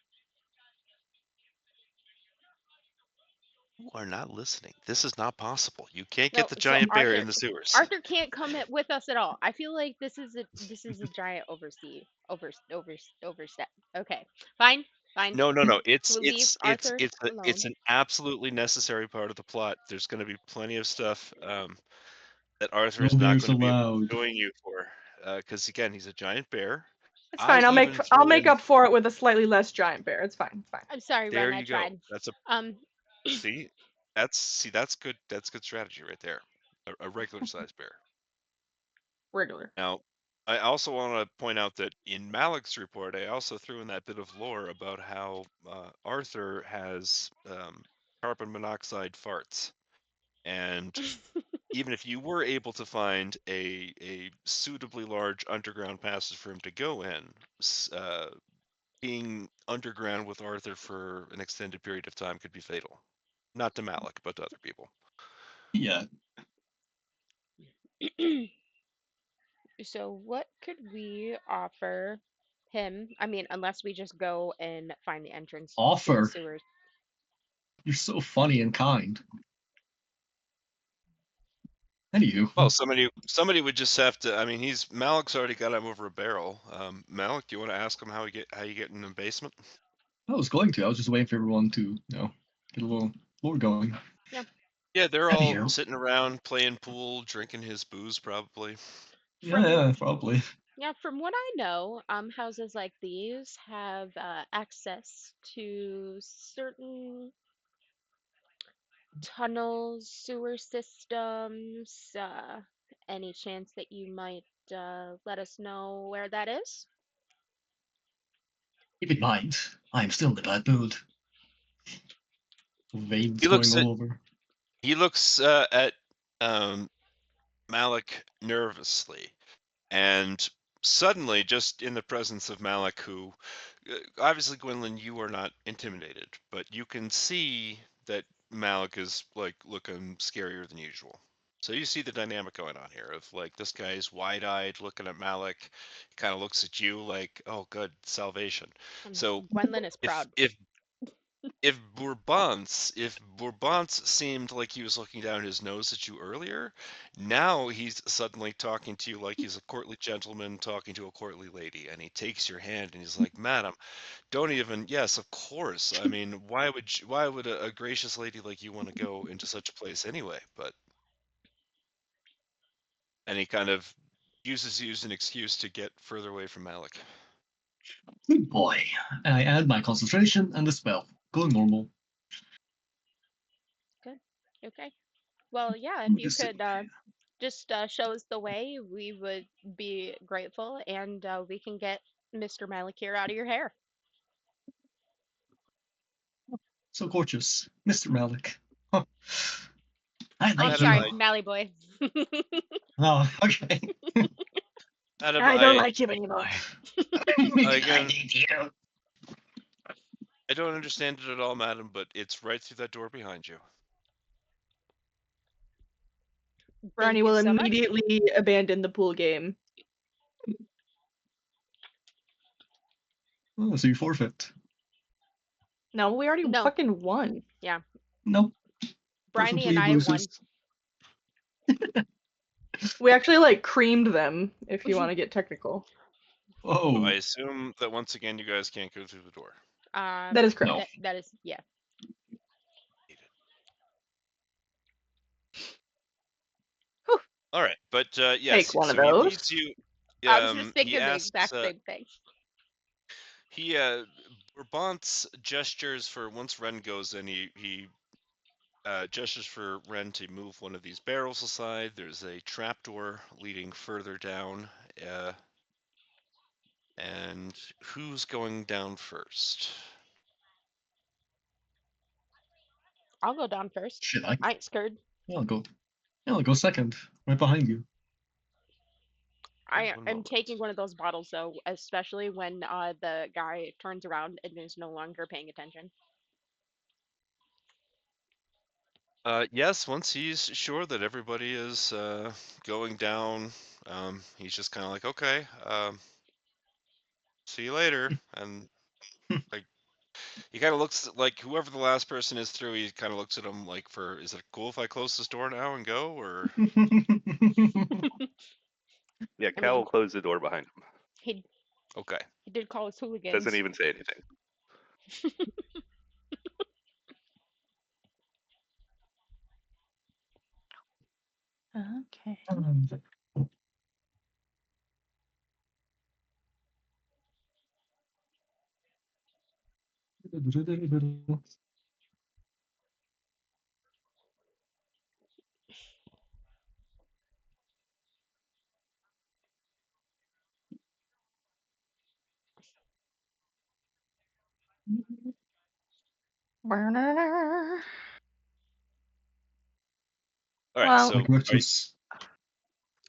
You are not listening. This is not possible. You can't get No, the so giant bear Arthur in the sewers. Arthur can't come with us at all. I feel like this is a giant overstep. Okay, fine, fine. No, no, no. We'll leave Arthur It's alone. an absolutely necessary part of the plot. There's going to be plenty of stuff that Arthur No is not bears going to be able allowed. to join you for, because again, he's a giant bear. It's I fine. even I'll threw make in. up for it with a slightly less giant bear. It's fine. It's fine. I'm sorry, There Ren. I you go. tried. That's a Um, see. That's good. That's good strategy right there. A regular sized bear. Regular. Now, I also want to point out that in Malik's report, I also threw in that bit of lore about how Arthur has carbon monoxide farts, and even if you were able to find a suitably large underground passage for him to go in, being underground with Arthur for an extended period of time could be fatal. Not to Malik, but to other people. Yeah. so what could we offer him? I mean, unless we just go and find the entrance to the Offer. sewers. You're so funny and kind. Anywho. Well, somebody would just have to. I mean, Malik's already got him over a barrel. Malik, do you want to ask him how you get in the basement? I was going to. I was just waiting for everyone to, get a little lore going. Yeah, they're all Anyhow. sitting around playing pool, drinking his booze, probably. Yeah, probably. Yeah, from what I know, houses like these have access to certain tunnels, sewer systems. Any chance that you might let us know where that is? Keep in mind, I am still in a bad mood. Veins He looks going at all over. he looks at Malik nervously, and suddenly, just in the presence of Malik, who obviously, Gwendolyn, you are not intimidated, but you can see that Malik is like looking scarier than usual. So you see the dynamic going on here of like this guy's wide-eyed looking at Malik, kind of looks at you like, "Oh, good, salvation." So Gwendolyn is if proud. if Bourbonce seemed like he was looking down his nose at you earlier, now he's suddenly talking to you like he's a courtly gentleman talking to a courtly lady, and he takes your hand and he's like, "Madam, don't even." Yes, of course. I mean, why would a gracious lady like you want to go into such a place anyway? But and he kind of uses you as an excuse to get further away from Malik. Good boy. And I add my concentration and the spell. Going normal. Good. Okay. Well, yeah, if Let me you just could just show us the way, we would be grateful, and we can get Mr. Malakir out of your hair. So gorgeous. Mr. Malik. Huh. I I'm like sorry, you. Mally boy. Oh, okay. Adam, I don't like you anymore. Again, I need you. I don't understand it at all, madam, but it's right through that door behind you. Thank Brownie you will so much. immediately abandon the pool game. Oh, so you forfeit. No, we already No. fucking won. Yeah, Nope. Person Bryony and plead I won. loses. We actually like creamed them, if you want to get technical. Oh, I assume that once again you guys can't go through the door. That is correct. No. That is, yeah. All right, but yes, Take one of so he those. leads you. I was just He thinking the asks. exact same thing. He Brabant's gestures for once Ren goes in. He gestures for Ren to move one of these barrels aside. There's a trapdoor leading further down. And who's going down first? I'll go down first. Shit, I ain't scared. I'll go. I'll go second, right behind you. I One am moment. taking one of those bottles though, especially when the guy turns around and is no longer paying attention. Yes, once he's sure that everybody is going down, he's just kind of like, okay, see you later. And like, he kind of looks like whoever the last person is through, he kind of looks at him like, is it cool if I close this door now and go? Or Yeah, I Cal will mean, close the door behind him. he okay. did call us hooligans. Doesn't even say anything. Okay. All right, Well, so Like witches.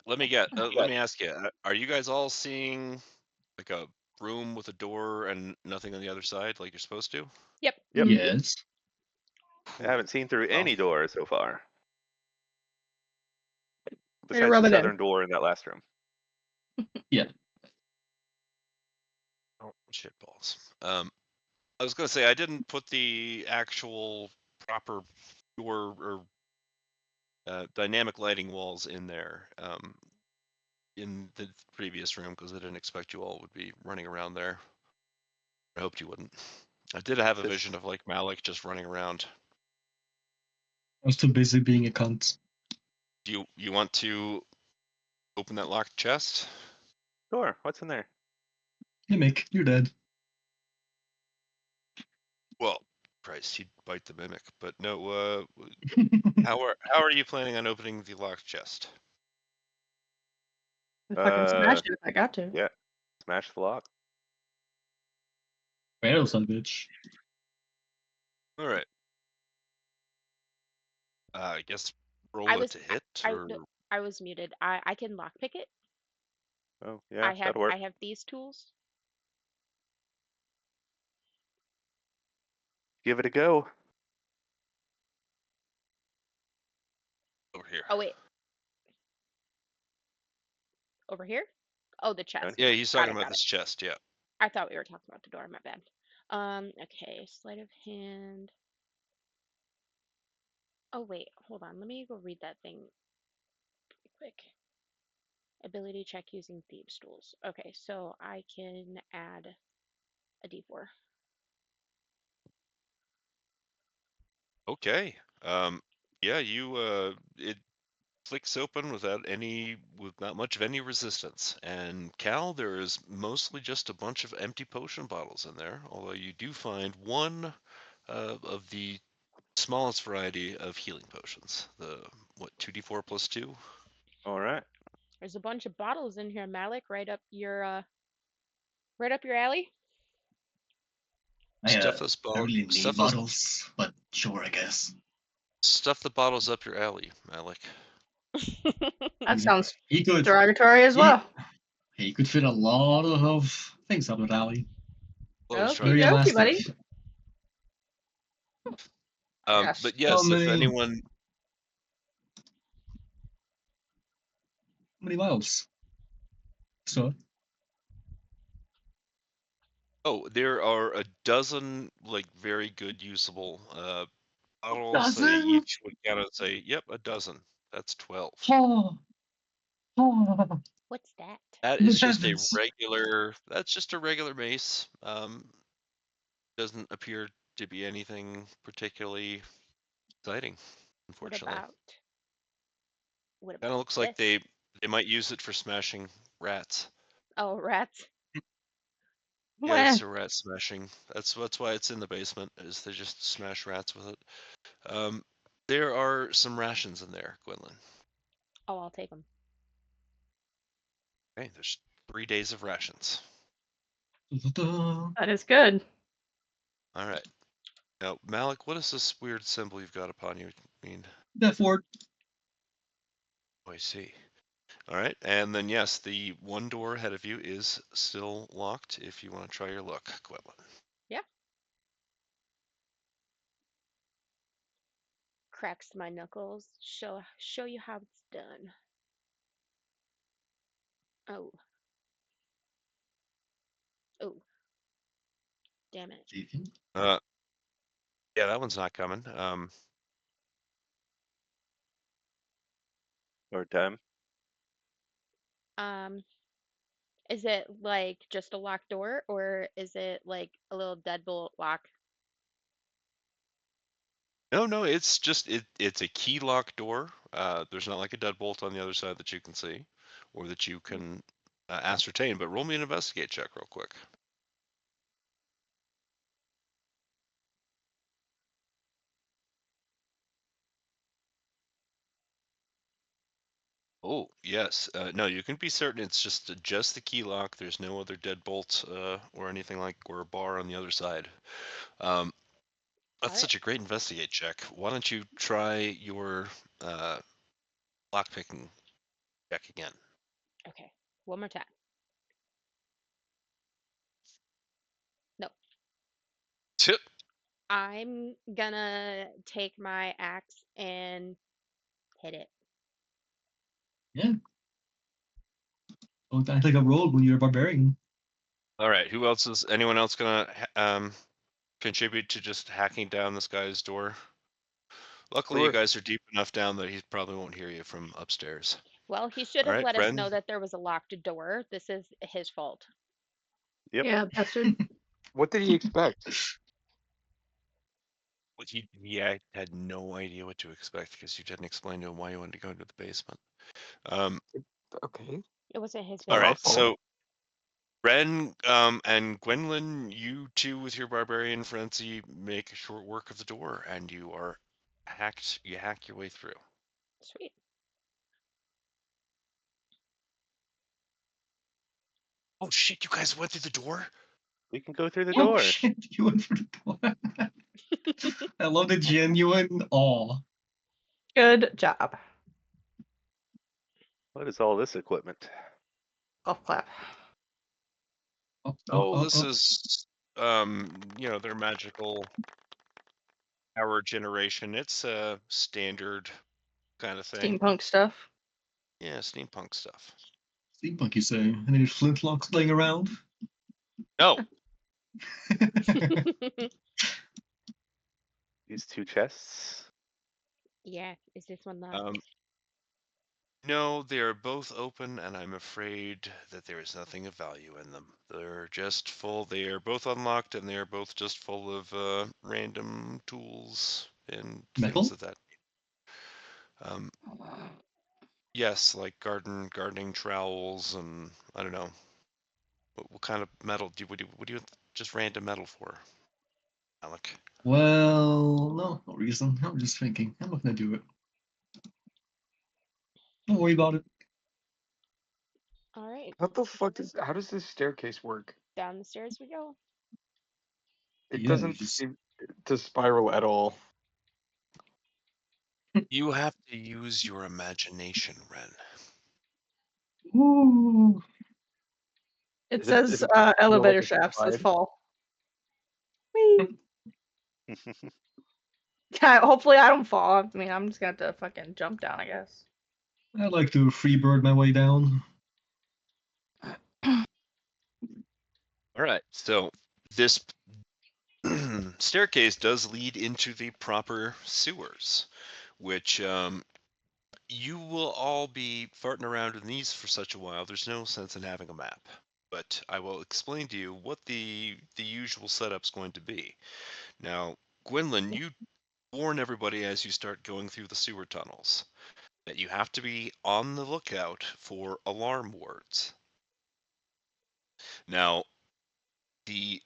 let me ask you: are you guys all seeing like a room with a door and nothing on the other side, like you're supposed to? Yep. Yep. Yes. I haven't seen through Well, any door so far. Way to Besides rub the it in. southern door in that last room. oh, shit balls. I was gonna say I didn't put the actual proper door or dynamic lighting walls in there in the previous room because I didn't expect you all would be running around there. I hoped you wouldn't. I did have a This- vision of like Malik just running around. I was too busy being a cunt. Do you want to open that locked chest? Sure, what's in there? Hey, Mick, you're dead. Well, Christ, he'd bite the mimic. But no. How are you planning on opening the locked chest? I'd fucking smash it if I got to. Yeah. Smash the lock. Well, son of a bitch. All right. I guess roll I it was to hit, or I was muted. I can lockpick it. Oh, yeah, that'll work. I have these tools. Give it a go. over here. Oh wait. Over here? Oh, the chest. Yeah, he's Got talking it, about got this chest. Yeah. I thought we were talking about the door. My bad. Okay. Sleight of hand. Oh wait, hold on. Let me go read that thing quick. Ability check using thieves tools. Okay, so I can add a d4. Okay. Yeah, it flicks open with not much of any resistance. And Cal, there is mostly just a bunch of empty potion bottles in there, although you do find one of the smallest variety of healing potions. The 2d4 plus 2? All right. There's a bunch of bottles in here, Malik, right up your alley. Stuff this I don't really stuff need bottles, but sure, I guess. stuff the bottles up your alley, Malik. That sounds He could. derogatory as well. He could fit a lot of things up that alley. Close Okey right. Very dokey, elastic. buddy. Yes. But yes, How if many- anyone How many miles? So, Oh, there are a dozen like very good usable bottles. They Dozen? each would count out say, "Yep, a dozen." That's 12. Oh, oh, What's that? That good is just a heavens. regular. That's just a regular mace. Doesn't appear to be anything particularly exciting, What unfortunately. about Kind of looks like this? they might use it for smashing rats. Oh, rats. Yeah, it's When? a rat smashing. That's why it's in the basement. Is they just smash rats with it. There are some rations in there, Gwendolyn. Oh, I'll take them. Okay, there's 3 days of rations. Da-da-da. That is good. All right. Now, Malik, what does this weird symbol you've got upon you mean? Death ward. Oh, I see. All right, and then yes, the one door ahead of you is still locked. If you want to try your luck, Gwendolyn. Yeah. Cracks my knuckles. Show you how it's done. Oh. Oh. Damn it. Ethan. Yeah, that one's not coming. Or time. Is it like just a locked door, or is it like a little deadbolt lock? No, it's just it's a key lock door. There's not like a deadbolt on the other side that you can see, or that you can ascertain. But roll me an investigate check real quick. Oh, yes. No, you can be certain it's just the key lock. There's no other deadbolt or anything like, or a bar on the other side. That's Alright. such a great investigate check. Why don't you try your lockpicking check again? Okay. One more time. No. Tip. I'm gonna take my axe and hit it. Yeah. Don't act like a rogue when you're a barbarian. All right. Who else is? Anyone else gonna contribute to just hacking down this guy's door? Luckily, you Sure. guys are deep enough down that he probably won't hear you from upstairs. Well, he should All have right, let us Ren. know that there was a locked door. This is his fault. Yep. Yeah, bastard. What did he expect? He had no idea what to expect because you didn't explain to him why you wanted to go into the basement. Okay. It wasn't his All not our right, business. fault. so Ren and Gwendolyn, you two with your barbarian frenzy make short work of the door, and you are hacked. You hack your way through. Sweet. Oh shit! You guys went through the door. We can go through the Oh door. shit, you went for the door. I love the genuine awe. Good job. What is all this equipment? Golf clap. This is their magical power generation. It's a standard kind of thing. Steampunk stuff. Yeah, steampunk stuff. Steampunk, you say? Any flintlocks laying around? No, These two chests. Yeah, is this one locked? no, they are both open, and I'm afraid that there is nothing of value in them. They're just full. They are both unlocked, and they are both just full of random tools and Metal? things of that. Yes, like gardening trowels, and I don't know. What kind of metal what do you just random metal for, Alec? Well, no reason. I'm just thinking. I'm not gonna do it. Don't worry about it. All right, What the fuck how does this staircase work? down the stairs we go. It Yeah, doesn't you just seem to spiral at all. You have to use your imagination, Ren. Ooh. It Is says it feel like elevator a shafts that slide? fall. Whee! Yeah, hopefully I don't fall. I mean, I'm just gonna have to fucking jump down, I guess. I like to freebird my way down. All right, so this staircase does lead into the proper sewers, which you will all be farting around in these for such a while. There's no sense in having a map. But I will explain to you what the usual setup's going to be. Now, Gwynlyn, you warn everybody as you start going through the sewer tunnels that you have to be on the lookout for alarm words. Now, the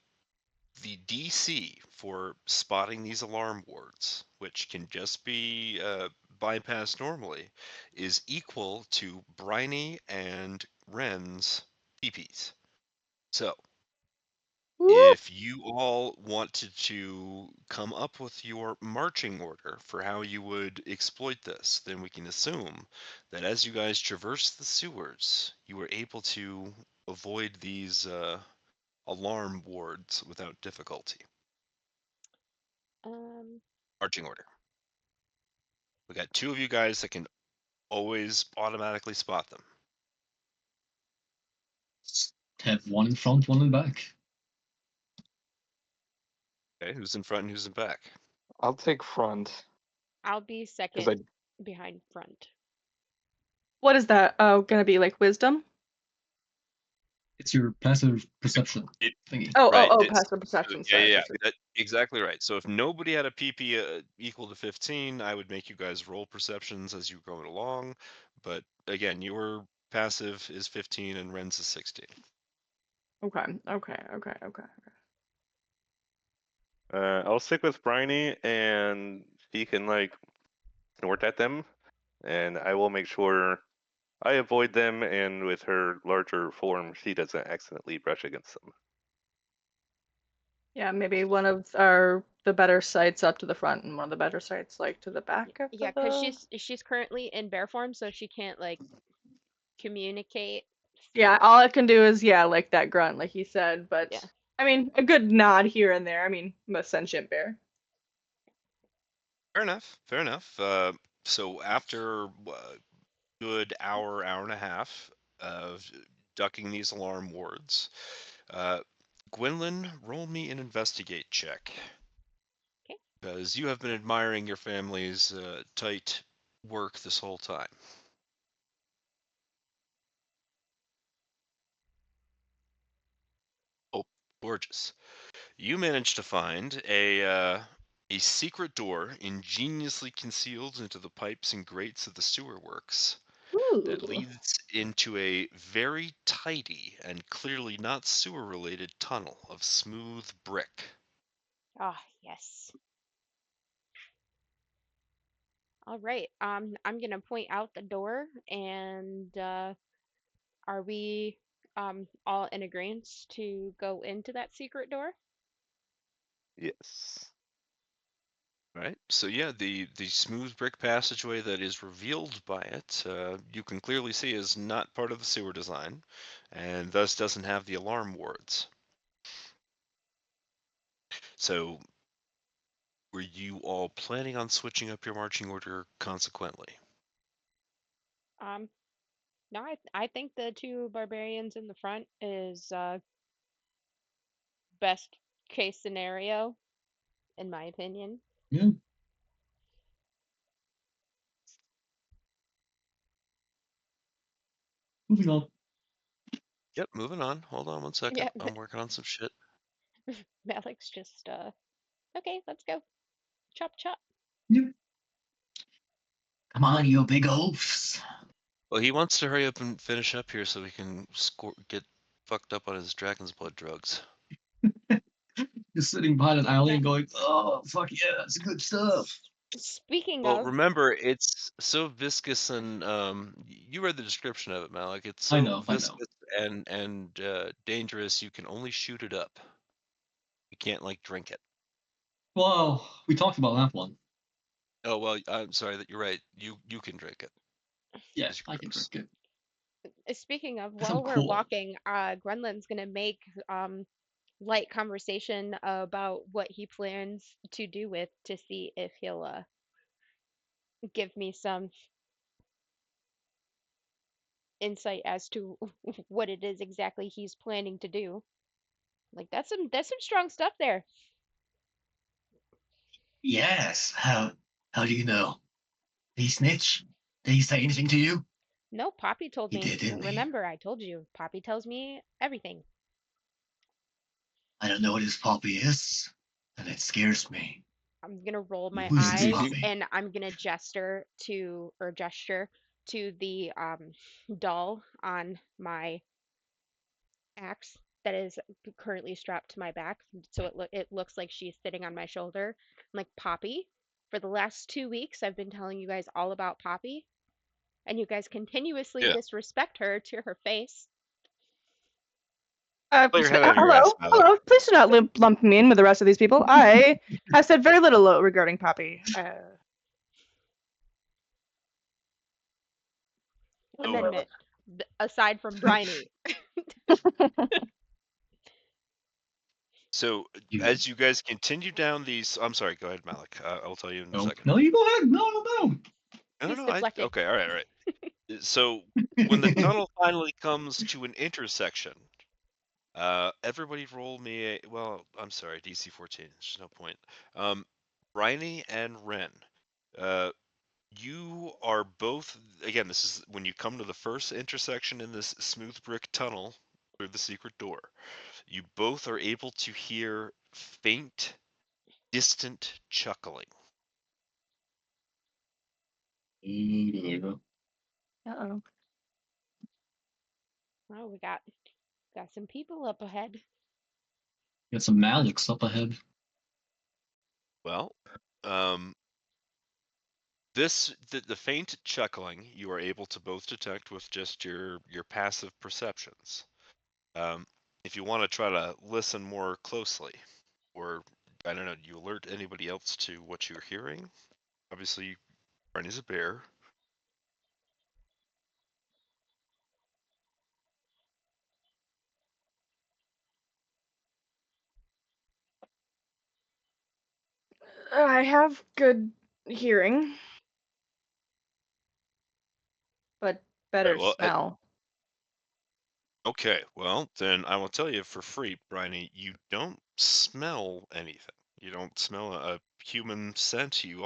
the DC for spotting these alarm words, which can just be bypassed normally, is equal to Briny and Ren's PPs. So, Woo! if you all wanted to come up with your marching order for how you would exploit this, then we can assume that as you guys traverse the sewers, you were able to avoid these alarm wards without difficulty. Um, Marching order. We got two of you guys that can always automatically spot them. Have one in front, one in back. Okay, who's in front and who's in back? I'll take front I'll be because second behind front. What is that? Oh, gonna be like wisdom? It's your passive perception It- thingy. Oh, Right. oh, it's- passive perception. Yeah, Sorry. yeah, exactly right. So if nobody had a PP equal to 15, I would make you guys roll perceptions as you're going along. But again, your passive is 15 and Ren's is 16. Okay. I'll stick with Briny, and he can like snort at them, and I will make sure I avoid them. And with her larger form, she doesn't accidentally brush against them. Yeah, maybe one of the better sites up to the front and one of the better sites like to the back of Yeah, because she's currently in bear form, so she can't like communicate. Yeah, all I can do is like that grunt, like he said. But Yeah. I mean, a good nod here and there. I mean, I'm a sentient bear. Fair enough. Fair enough. So after a good hour, hour and a half of ducking these alarm wards, Gwynlyn, roll me an investigate check. Okay. Because you have been admiring your family's tight work this whole time. Oh, gorgeous. You managed to find a secret door ingeniously concealed into the pipes and grates of the sewer works that Ooh. leads into a very tidy and clearly not sewer-related tunnel of smooth brick. Ah, yes. All right. I'm gonna point out the door, and are we all in agreement to go into that secret door? Yes. Right. So yeah, the smooth brick passageway that is revealed by it, you can clearly see is not part of the sewer design, and thus doesn't have the alarm wards. So, were you all planning on switching up your marching order consequently? Um, no, I think the two barbarians in the front is best case scenario, in my opinion. Yeah. Moving on. Yep. Moving on. Hold on one second. Yeah, I'm working on some shit. Malik's just okay, let's go. Chop chop. Yeah. Come on, you big oafs. Well, he wants to hurry up and finish up here so he can get fucked up on his dragon's blood drugs. Just sitting behind an alley Yeah. and going, oh, fuck yeah, it's good stuff. Speaking Well, of, remember, it's so viscous and you read the description of it, Malik. It's I so know. viscous and dangerous. You can only shoot it up. You can't like drink it. Well, we talked about that one. Oh well, I'm sorry that you're right. You can drink it. Yeah, 'Cause you're I can gross. drink it. speaking of, Because while I'm we're cool. walking, Grenlin's gonna make light conversation about what he plans to do with to see if he'll give me some insight as to what it is exactly he's planning to do. Like that's some strong stuff there. Yes. How do you know? He snitch? Did he say anything to you? No, Poppy told He me. did, didn't he? Remember, I told you. Poppy tells me everything. I don't know what his Poppy is, and it scares me. I'm gonna roll my Who's his eyes Poppy? and I'm gonna gesture to the doll on my axe that is currently strapped to my back. So it looks like she's sitting on my shoulder. I'm like, Poppy, for the last 2 weeks I've been telling you guys all about Poppy, and you guys continuously Yeah. disrespect her to her face. Pull your head out of your ass, Hello, Malik. hello. Please do not lump me in with the rest of these people. I have said very little regarding Poppy. Amendment. Aside from Briny. So as you guys continue down these, I'm sorry. Go ahead, Malik. I'll tell you in a second. No, you go ahead. No. No, He's no. deflecting. Okay. All right. So when the tunnel finally comes to an intersection, everybody roll me a. Well, I'm sorry, DC 14. There's no point. Briny and Ren, you are both. Again, this is when you come to the first intersection in this smooth brick tunnel through the secret door. You both are able to hear faint, distant chuckling. Uh-oh. Oh, we got some people up ahead. Got some Maliks up ahead. Well, the faint chuckling you are able to both detect with just your passive perceptions. If you want to try to listen more closely, or I don't know, do you alert anybody else to what you're hearing? Obviously, Barney's a bear. I have good hearing, but better Right, well, smell. okay, well, then I will tell you for free, Bryony, you don't smell anything. You don't smell a human scent. You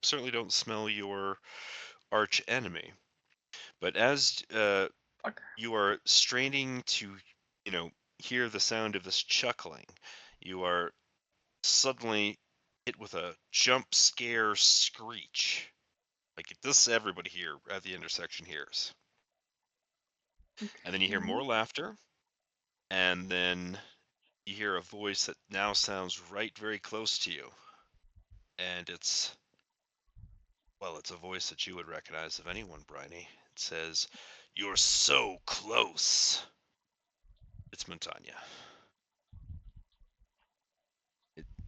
certainly don't smell your arch enemy. But as Fucker. you are straining to, hear the sound of this chuckling, you are suddenly hit with a jump scare screech. Like this everybody here at the intersection hears. And then you hear more laughter, and then you hear a voice that now sounds right very close to you. And it's a voice that you would recognize of anyone, Bryony. It says, "You're so close." It's Montagna.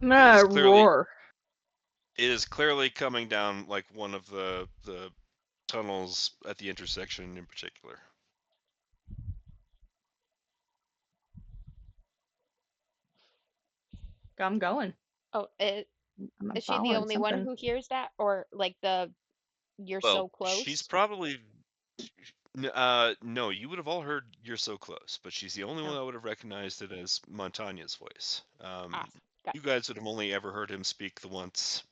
I'm gonna roar. It is clearly coming down like one of the tunnels at the intersection in particular. I'm going. Oh, I'm is she the following only one something. who hears that? Or like you're Well, so close? she's probably no, you would have all heard "You're so close," but she's the only one Oh. that would have recognized it as Montagna's voice. Got You guys would have only ever heard him speak the once,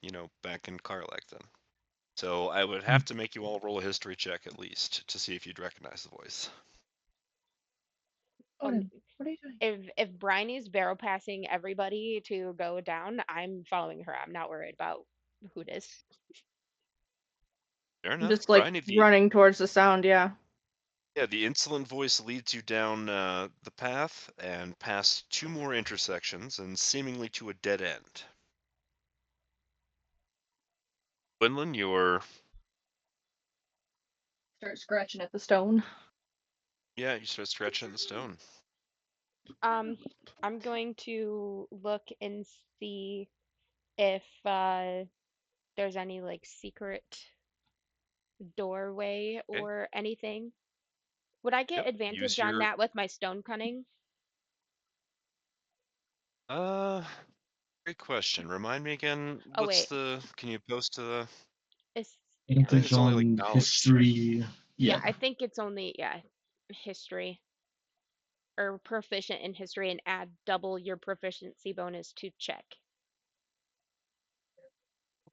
back in Karlak then. So I would have to make you all roll a history check at least to see if you'd recognize the voice. What are you doing? If Bryony's barrel passing everybody to go down, I'm following her. I'm not worried about who it is. Fair I'm enough. just like Bryony, running towards the sound, yeah. yeah, the insolent voice leads you down the path and past two more intersections and seemingly to a dead end. Quinlan, you're Start scratching at the stone. yeah, you start scratching at the stone. I'm going to look and see if there's any like secret doorway Okay. or anything. Would I get Yep. advantage Use on your that with my stone cunning? great question. Remind me again. Oh wait, Can you post to the? it's I think Advantage it's only like on knowledge. history. yeah, I think it's only history or proficient in history and add double your proficiency bonus to check.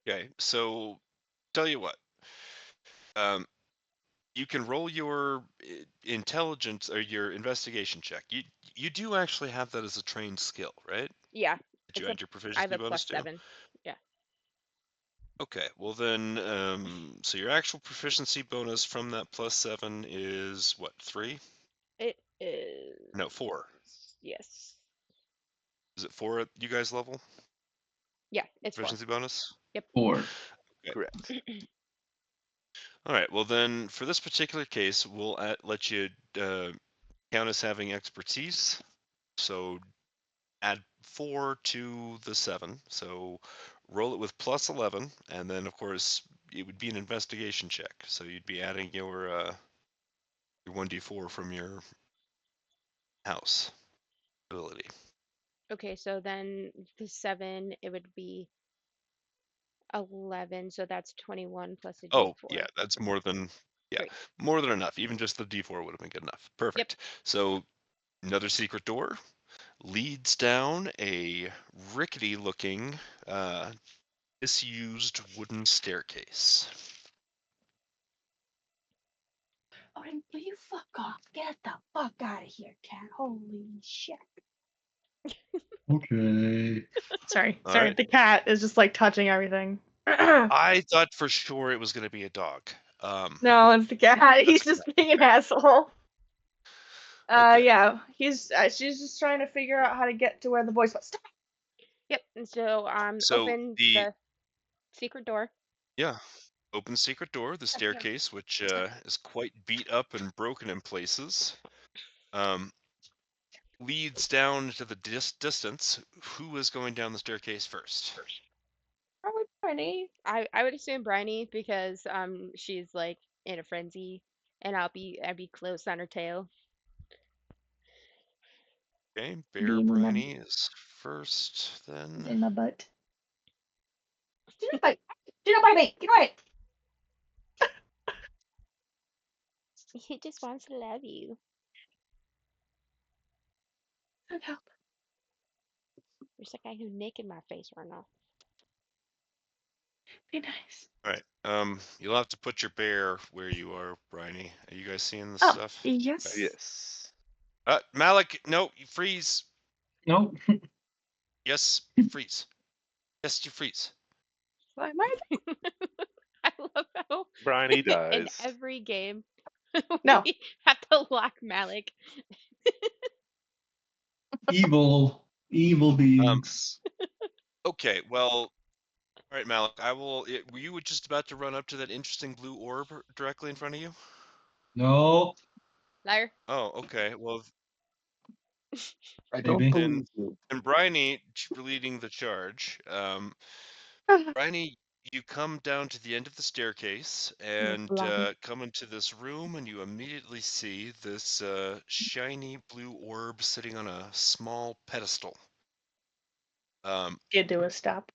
Okay, so tell you what. You can roll your intelligence or your investigation check. You do actually have that as a trained skill, right? Yeah, Did you it's a. add your I have proficiency a bonus to? +7. Yeah. Okay, well then, so your actual proficiency bonus from that +7 is what, 3? It is. No, 4. Yes. Is it 4 at you guys level? Yeah, it's 4. Proficiency bonus? 4. Okay. Correct. All right, well then, for this particular case, we'll let you count as having expertise. So add 4 to the 7. So roll it with +11, and then of course it would be an investigation check. So you'd be adding your 1d4 from your house ability. Okay, so then the 7, it would be 11, so that's 21 plus a Oh, d4. yeah, that's more than Great. more than enough. Even just the d4 would have been good enough. Perfect. So another secret door leads down a rickety-looking, disused wooden staircase. Oh, and will you fuck off? Get the fuck out of here, cat. Holy shit. Okay. Sorry, All sorry. right. The cat is just like touching everything. I thought for sure it was going to be a dog. No, it's the cat. He's That's just being an asshole. Okay. Yeah, she's just trying to figure out how to get to where the voice was. Stop. Yep, and so So open the the secret door. yeah, open secret door, the staircase, which is quite beat up and broken in places, leads down to the distance. Who is going down the staircase first? Probably Penny. I would assume Bryony because she's like in a frenzy, and I'd be close on her tail. Okay, Bear Being in my, Briny is first, then. in my butt. Do not bite. Do not bite me. Get away. He just wants to love you. Send help. There's a guy who's nicking my face right now. Be nice. All right. You'll have to put your bear where you are, Briny. Are you guys seeing this Oh, stuff? yes. Yes. Malik, no, you freeze. No. Yes, you freeze. Yes, you freeze. Why am I? I love how Bryony in dies. every game No. we have to lock Malik. Evil beings. Okay, well, all right, Malik. Were you just about to run up to that interesting blue orb directly in front of you? No. Liar. Oh, okay. Well, I don't Maybe. believe you. and Bryony leading the charge. Bryony, you come down to the end of the staircase and lobby. come into this room, and you immediately see this shiny blue orb sitting on a small pedestal. Skid to a stop.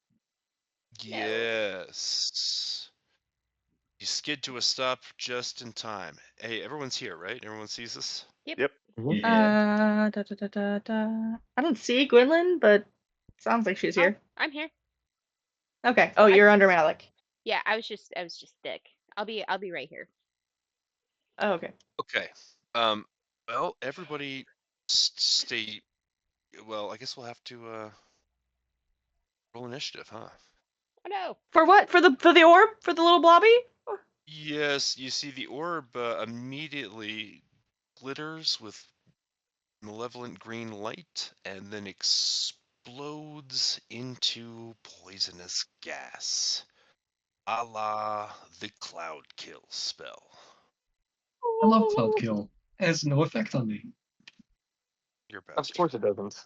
Yes. You skid to a stop just in time. Hey, everyone's here, right? Everyone sees this? Yep. Yeah. Da, da, da, da, da. I don't see Gwynlyn, but sounds like she's here. I'm here. Okay. Oh, you're under Malik. Yeah, I was just thick. I'll be right here. Oh, okay. Okay. Well, everybody stay. Well, I guess we'll have to roll initiative, huh? Oh no. For what? For the orb? For the little blobby? Yes, you see the orb immediately glitters with malevolent green light and then explodes into poisonous gas, a la the Cloud Kill spell. I love Cloud Kill. It has no effect on me. You're a Of bastard. course it doesn't.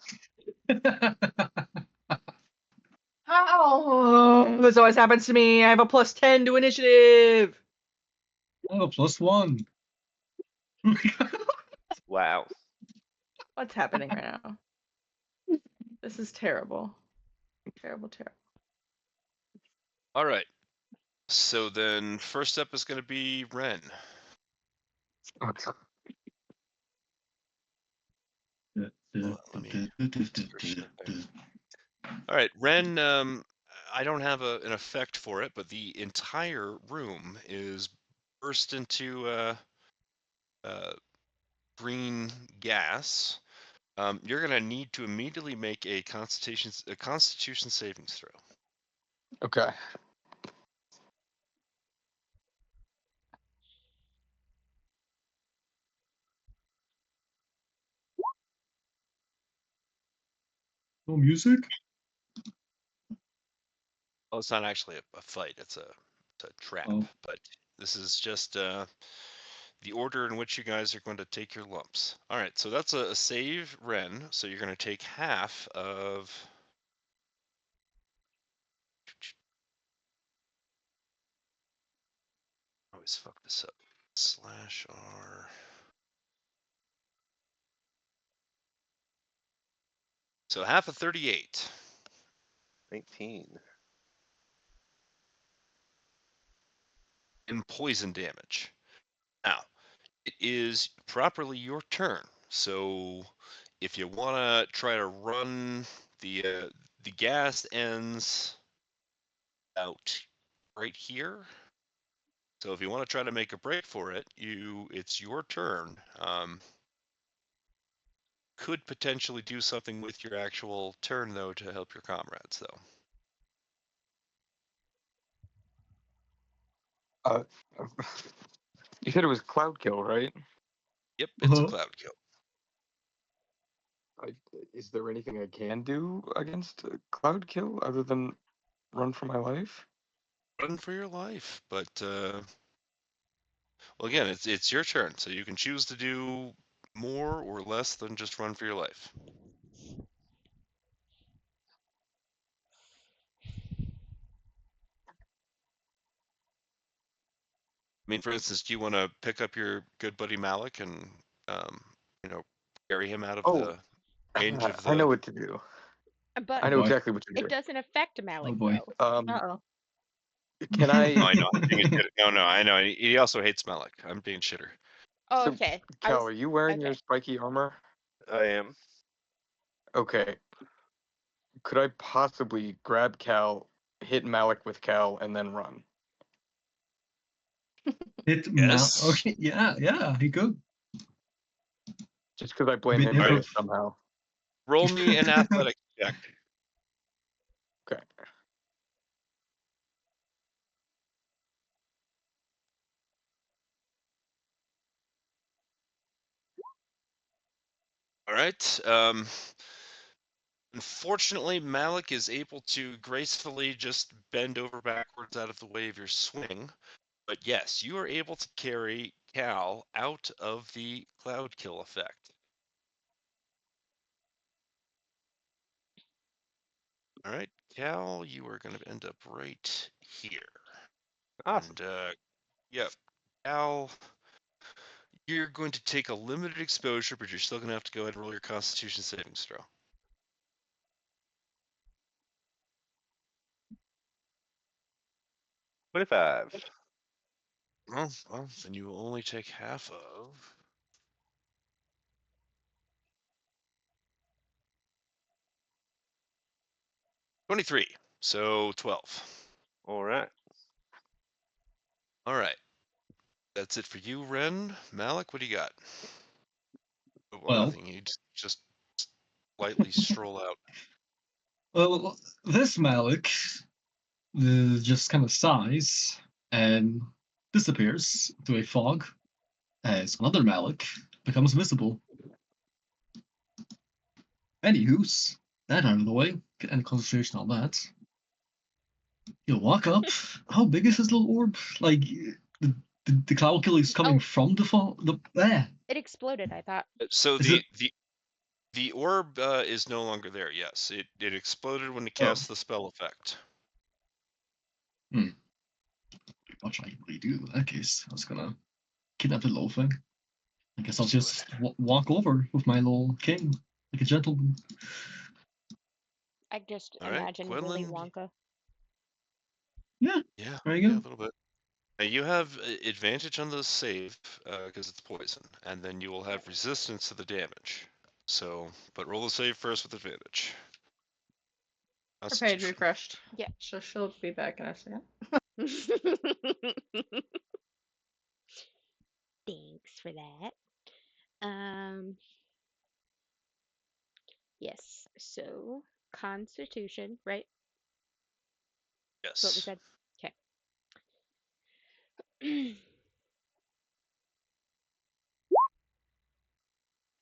Oh, this always happens to me. I have a +10 to initiative. Oh, +1. Wow. What's happening right now? This is terrible. Terrible, terrible. All right. So then, first up is going to be Ren. All right, Ren. I don't have an effect for it, but the entire room is burst into green gas, you're going to need to immediately make a Constitution savings throw. Okay. No music? Well, it's not actually a fight; it's a trap. Oh. But this is just the order in which you guys are going to take your lumps. All right, so that's a save, Ren. So you're going to take half of. I always fuck this up. /R. So half of 38. 19. In poison damage. Now, it is properly your turn. So if you want to try to run the gas ends out right here. So if you want to try to make a break for it, it's your turn. Could potentially do something with your actual turn though to help your comrades though. You said it was cloud kill, right? Yep, it's a Uh-huh. cloud kill. Is there anything I can do against a cloud kill other than run for my life? Run for your life, but well, again, it's your turn, so you can choose to do more or less than just run for your life. I mean, for instance, do you want to pick up your good buddy Malik and you know, carry him out of Oh, the range of I know the? what to do. But I know boy. exactly what to do. it doesn't affect Malik, Oh boy. though. Uh-oh. Can No, I? I know. I'm being a shitter. No, I know. He also hates Malik. I'm being shitter. Oh, So, okay. Cal, are you wearing your okay. spiky armor? I am. Okay. Could I possibly grab Cal, hit Malik with Cal, and then run? Hit Yes. Okay, yeah, he could. Just because I blame Been him for improv. this somehow. Roll me an athletics check. Okay. All right. Unfortunately, Malik is able to gracefully just bend over backwards out of the way of your swing. But yes, you are able to carry Cal out of the cloud kill effect. All right, Cal, you are going to end up right here. Awesome. And yep, Cal, you're going to take a limited exposure, but you're still going to have to go ahead and roll your Constitution savings throw. $25. Well, then you will only take half of. $23, so 12. All right. All right. That's it for you, Ren. Malik, what do you got? Oh, well, Well. nothing. You just lightly stroll out. Well, this Malik just kind of sighs and disappears into a fog as another Malik becomes visible. Anywho's, that out of the way. Get any concentration on that. He'll walk up. How big is his little orb? Like, the cloud kill is coming Oh. from the fog? It exploded, I thought. So Is the orb is no longer there. Yes, it exploded when it Oh. cast the spell effect. What should I really do in that case? I was gonna kidnap the little thing. I guess I'll Just just walk over with my little king, like a gentleman. I just All right, imagine Willy Gwendolyn. Wonka. Yeah, Yeah, there you yeah, go. a little bit. Now you have advantage on the save because it's poison, and then you will have resistance to the damage. So, but roll the save first with advantage. Her page Constitution. refreshed. Yeah. So she'll be back in a second. that. Yes. So Constitution, right? That's what we Yes. said. Okay.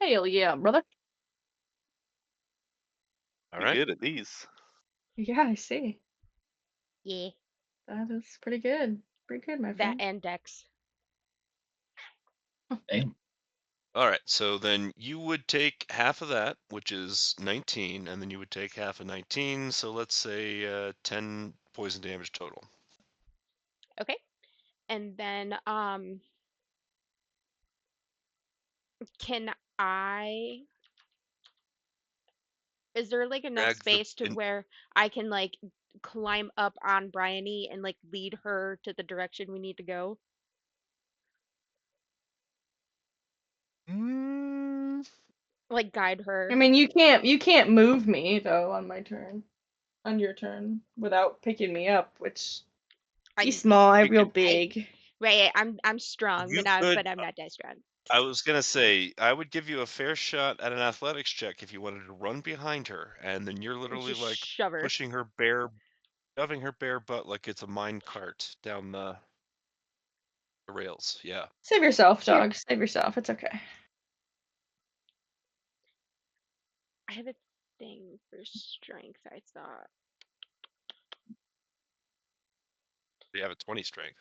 Hell yeah, brother. All Be right. good at these. Yeah, I see. Yeah. That is pretty good. Pretty good, my That friend. and Dex. Damn. All right. So then you would take half of that, which is 19, and then you would take half of 19. So let's say 10 poison damage total. Okay. And then can I is there like enough Drag the. space to where I can like climb up on Bryony and like lead her to the direction we need to go? Mm, Like guide I her. mean, you can't move me though on my turn, on your turn, without picking me up. Which he's I small, I'm you real could. big. right, I'm strong, You but not could. but I'm not that strong. I was gonna say I would give you a fair shot at an athletics check if you wanted to run behind her, and then you're literally Just like shove her. pushing her bare, shoving her bare butt like it's a mine cart down the rails. Yeah. Save yourself, Here, dog. Save yourself. It's okay. I have a thing for strength, I thought. You have a 20 strength.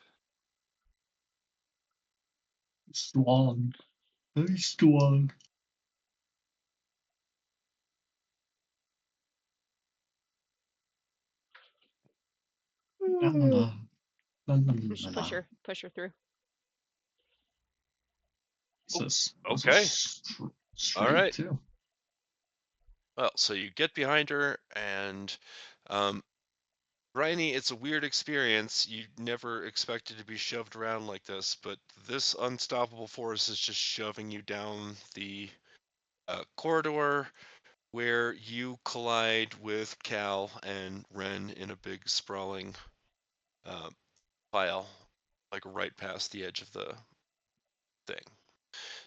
Strong. Very strong. La la la. La la la Just la. push her through. This Okay. straight All right. too. Well, so you get behind her, and Bryony, it's a weird experience. You never expected to be shoved around like this, but this unstoppable force is just shoving you down the corridor where you collide with Cal and Ren in a big sprawling uh, pile, like right past the edge of the thing.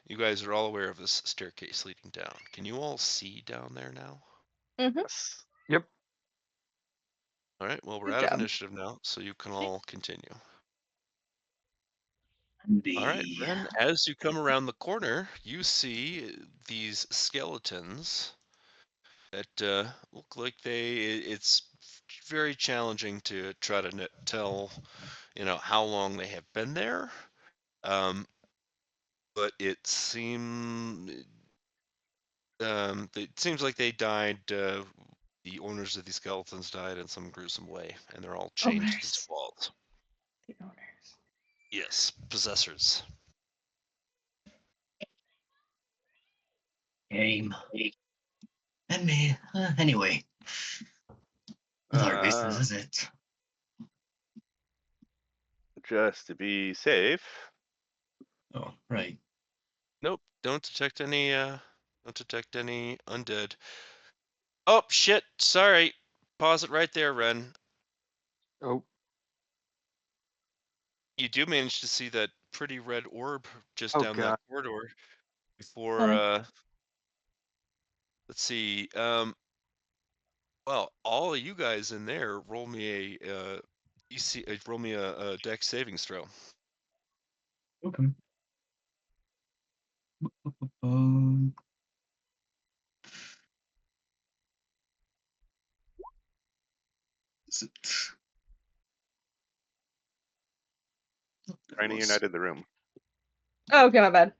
You guys are all aware of this staircase leading down. Can you all see down there now? Mm-hmm. Yes. Yep. All right, well, we're Good out of job. initiative now, so you can all continue. All right, The Ren, as you come around the corner, you see these skeletons that look like it's very challenging to try to tell, how long they have been there. Um, but it seems like they died. The owners of these skeletons died in some gruesome way, and they're all chained to these Owners. walls. The owners. Yes, possessors. game. And me. Anyway. Other reasons, Uh, is it? just to be safe. Oh, right. Nope, don't detect any undead. Oh shit, sorry. Pause it right there, Ren. Oh, You do manage to see that pretty red orb just oh down that god. corridor before Funny. let's see. Well, all of you guys in there roll me roll me a dex savings throw. Okay. Um, is it? There it Tiny, you're was. not in the room. Oh, okay, my bad.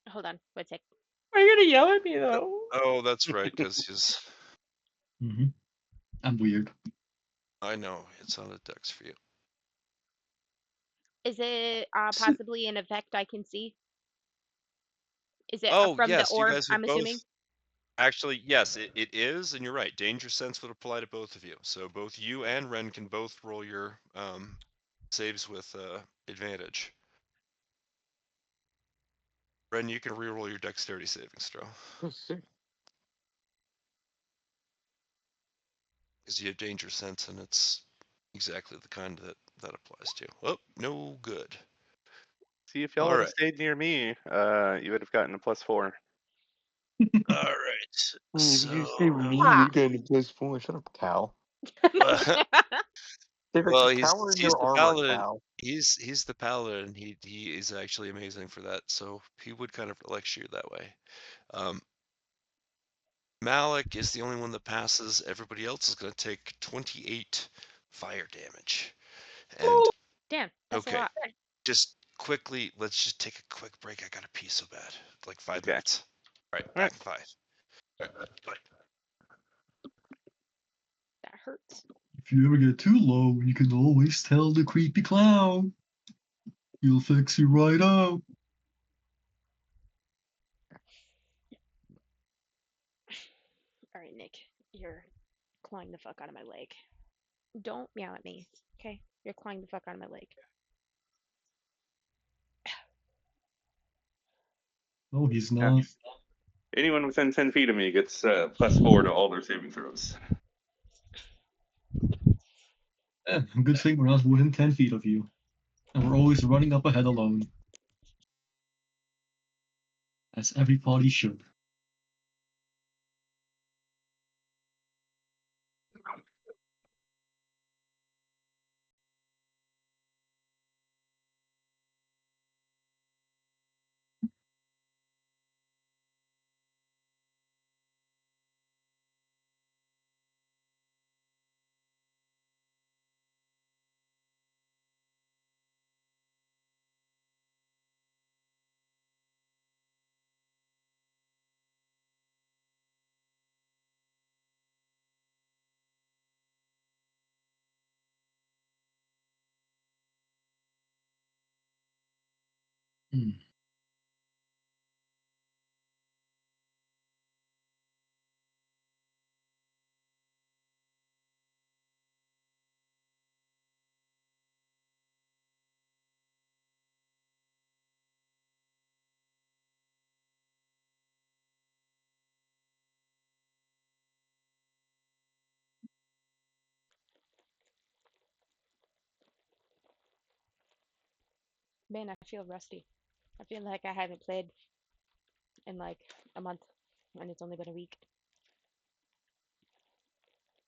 Hold on, wait a sec. Are you gonna yell at me though? Oh, that's right, because he's. Mm-hmm. I'm weird. I know it's on a dex for you. Is it Is it? possibly an effect I can see? Is it Oh from the yes, you orb, guys are I'm both. assuming? Actually, yes, it is, and you're right. Danger sense would apply to both of you. So both you and Ren can both roll your saves with advantage. Ren, you can reroll your dexterity savings throw Oh, sick. because you have danger sense, and it's exactly the kind that applies to. Oh, no good. See, if y'all All would right. have stayed near me, you would have gotten a +4. All right. If you So, stay with me, Ah. you're getting a +4. Shut up, Cal. well, Power in he's your the armor, paladin. Cal. He's the paladin. He is actually amazing for that. So he would kind of lecture you that way. Malik is the only one that passes. Everybody else is going to take 28 fire damage. And Damn, that's a okay, lot. just quickly, let's just take a quick break. I got to pee so bad. Like 5 Okay. minutes. All right, All right. back in 5. Bye. That hurts. If you ever get too low, you can always tell the creepy clown. He'll fix you right up. All right, Nick, you're clawing the fuck out of my leg. Don't meow at me, okay? You're clawing the fuck out of my leg. Oh, he's Yeah. not. Anyone within 10 feet of me gets +4 to all their saving throws. Good thing we're not within 10 feet of you. And we're always running up ahead alone. As every party should. Hmm. Man, I feel rusty. I feel like I haven't played in like a month, and it's only been a week.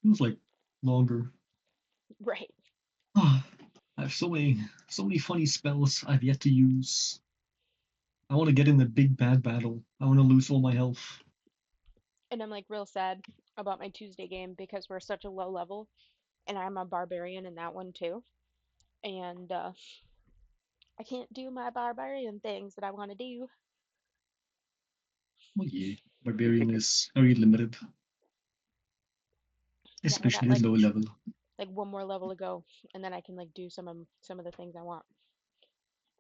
Feels like longer. Right. I have so many funny spells I've yet to use. I want to get in the big bad battle. I want to lose all my health. And I'm like real sad about my Tuesday game because we're such a low level, and I'm a barbarian in that one too. And I can't do my barbarian things that I want to do. Oh yeah, Barbarian is very limited. Yeah, I got Especially at low level. like one more level to go, and then I can like do some of the things I want.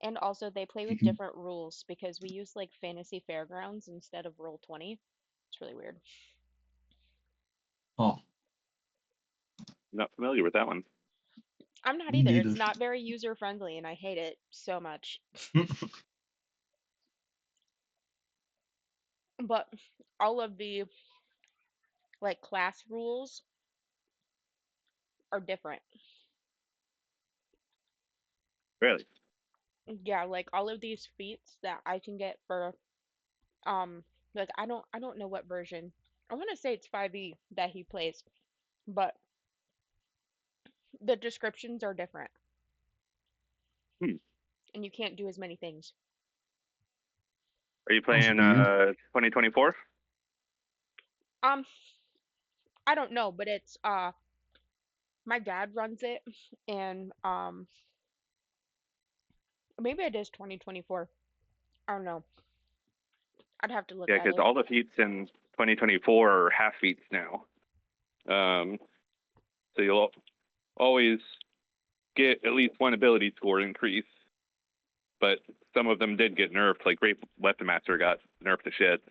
And also, they play with different rules because we use like Fantasy Fairgrounds instead of Roll20. It's really weird. Oh, Not familiar with that one. I'm not me either. neither. It's not very user friendly, and I hate it so much. But all of the like class rules are different. Really? Yeah, like all of these feats that I can get for like I don't know what version. I want to say it's 5e that he plays, but the descriptions are different Hmm. and you can't do as many things. Are you Sounds playing weird. 2024? Um I don't know, but it's my dad runs it and maybe it is 2024. I don't know. I'd have to look Yeah, at because it. all the feats in 2024 are half feats now. So you'll always get at least one ability score increase, but some of them did get nerfed. Like Great Weapon Master got nerfed to shit.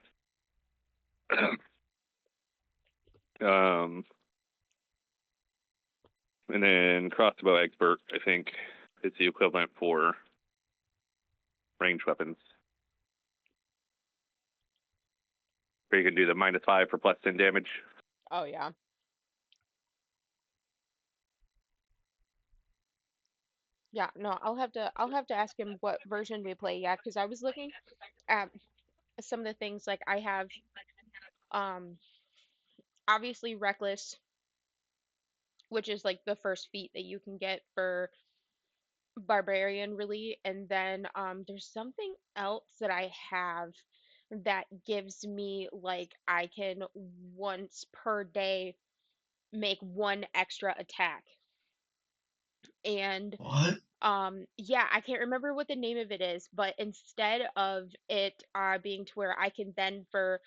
And then Crossbow Expert, I think, is the equivalent for ranged weapons. Where you can do the -5 for +10 damage. Oh yeah. Yeah, no, I'll have to ask him what version we play. Yeah, because I was looking at some of the things like I have um obviously reckless, which is like the first feat that you can get for barbarian really, and then there's something else that I have that gives me like I can once per day make one extra attack. And What? yeah, I can't remember what the name of it is, but instead of it being to where I can then for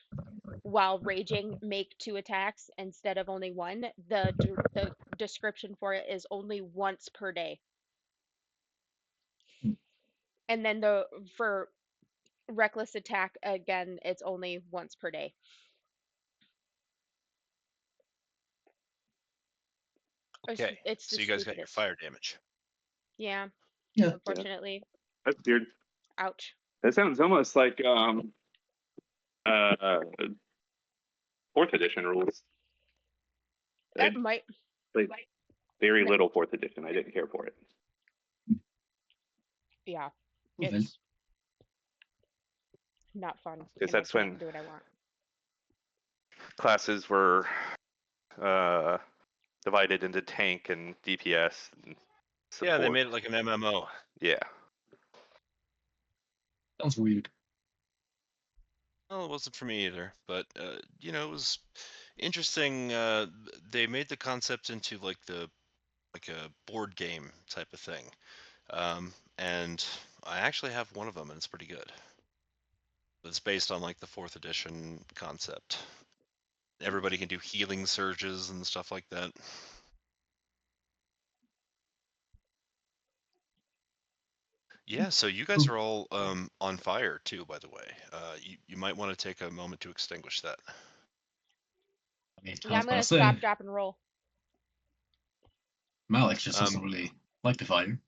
while raging make two attacks instead of only one, the description for it is only once per day. And then the for reckless attack again, it's only once per day. Okay, It's the so you guys got your stupidest. fire damage. Yeah, Yeah. unfortunately. That's weird. Ouch. That sounds almost like uh fourth edition rules. I That might played very n- little fourth edition. I didn't care for it. yeah, Okay. it's not fun Because and I that's can't when do what I want. classes were uh, divided into tank and DPS and Yeah, they support. made it like an MMO. Yeah. Sounds weird. Well, it wasn't for me either, but it was interesting. They made the concept into like a board game type of thing, and I actually have one of them, and it's pretty good. It's based on like the fourth edition concept. Everybody can do healing surges and stuff like that. Yeah, so you guys are all on fire too, by the way. You might want to take a moment to extinguish that. I mean, I Yeah, was I'm about gonna to say, stop, drop, and roll. Malik just doesn't really like the fire.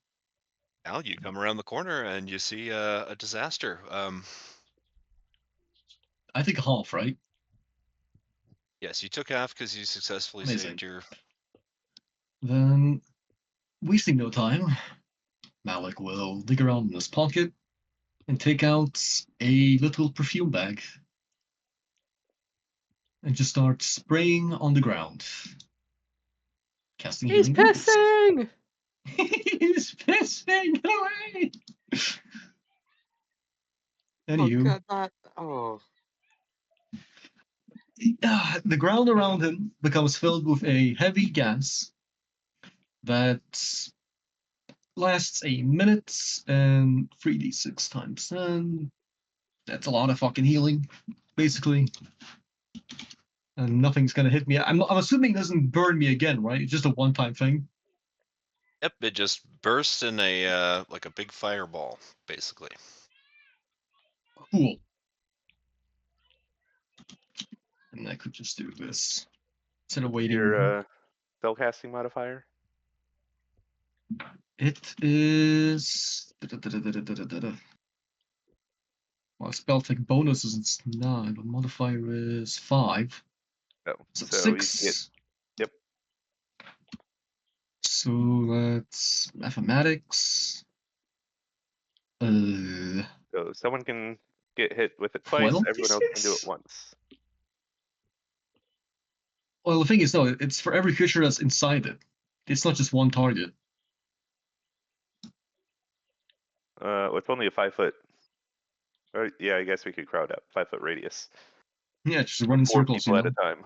Al, you come around the corner and you see a disaster. I think a half, right? Yes, you took half because you successfully Amazing. saved your. Then, wasting no time, Malik will dig around in his pocket and take out a little perfume bag and just start spraying on the ground. Casting He's healing windows. pissing. He's pissing! Get away! Oh Anywho, god, that. Oh. the ground around him becomes filled with a heavy gas that lasts a minute and 3d6 times 10. That's a lot of fucking healing, basically. And nothing's gonna hit me. I'm assuming it doesn't burn me again, right? It's just a one-time thing. Yep, it just burst in a like a big fireball, basically. Cool. And I could just do this instead of waiting. Your spellcasting modifier? It is. Well, spell tech bonus is 9, but modifier is 5. Oh, So so you 6. get. Yep. So that's mathematics. So someone can get hit with it twice, 12 everyone else can do it D6? once. Well, the thing is, no, it's for every creature that's inside it. It's not just one target. It's only a 5-foot. Or, yeah, I guess we could crowd up 5-foot radius. Yeah, just run in 4 circles, people you at a know? time.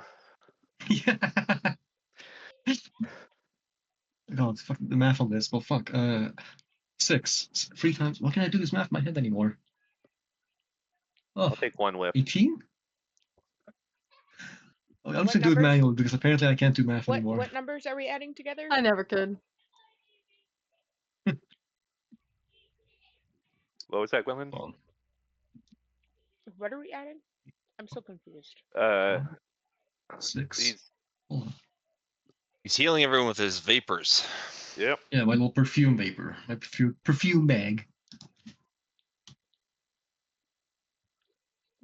Yeah. God, fuck the math on this. Well, fuck. 6. 3 times. Why can't I do this math in my head anymore? Oh, I'll take one whip. 18? I'm just What gonna do it numbers? manually because apparently I can't do math anymore. What numbers are we adding together? I never could. What was that, Gwendolyn? Hold What are we adding? I'm so confused. on. 6. These. Hold on. He's healing everyone with his vapors. Yep. Yeah, my little perfume vapor. My perfume bag.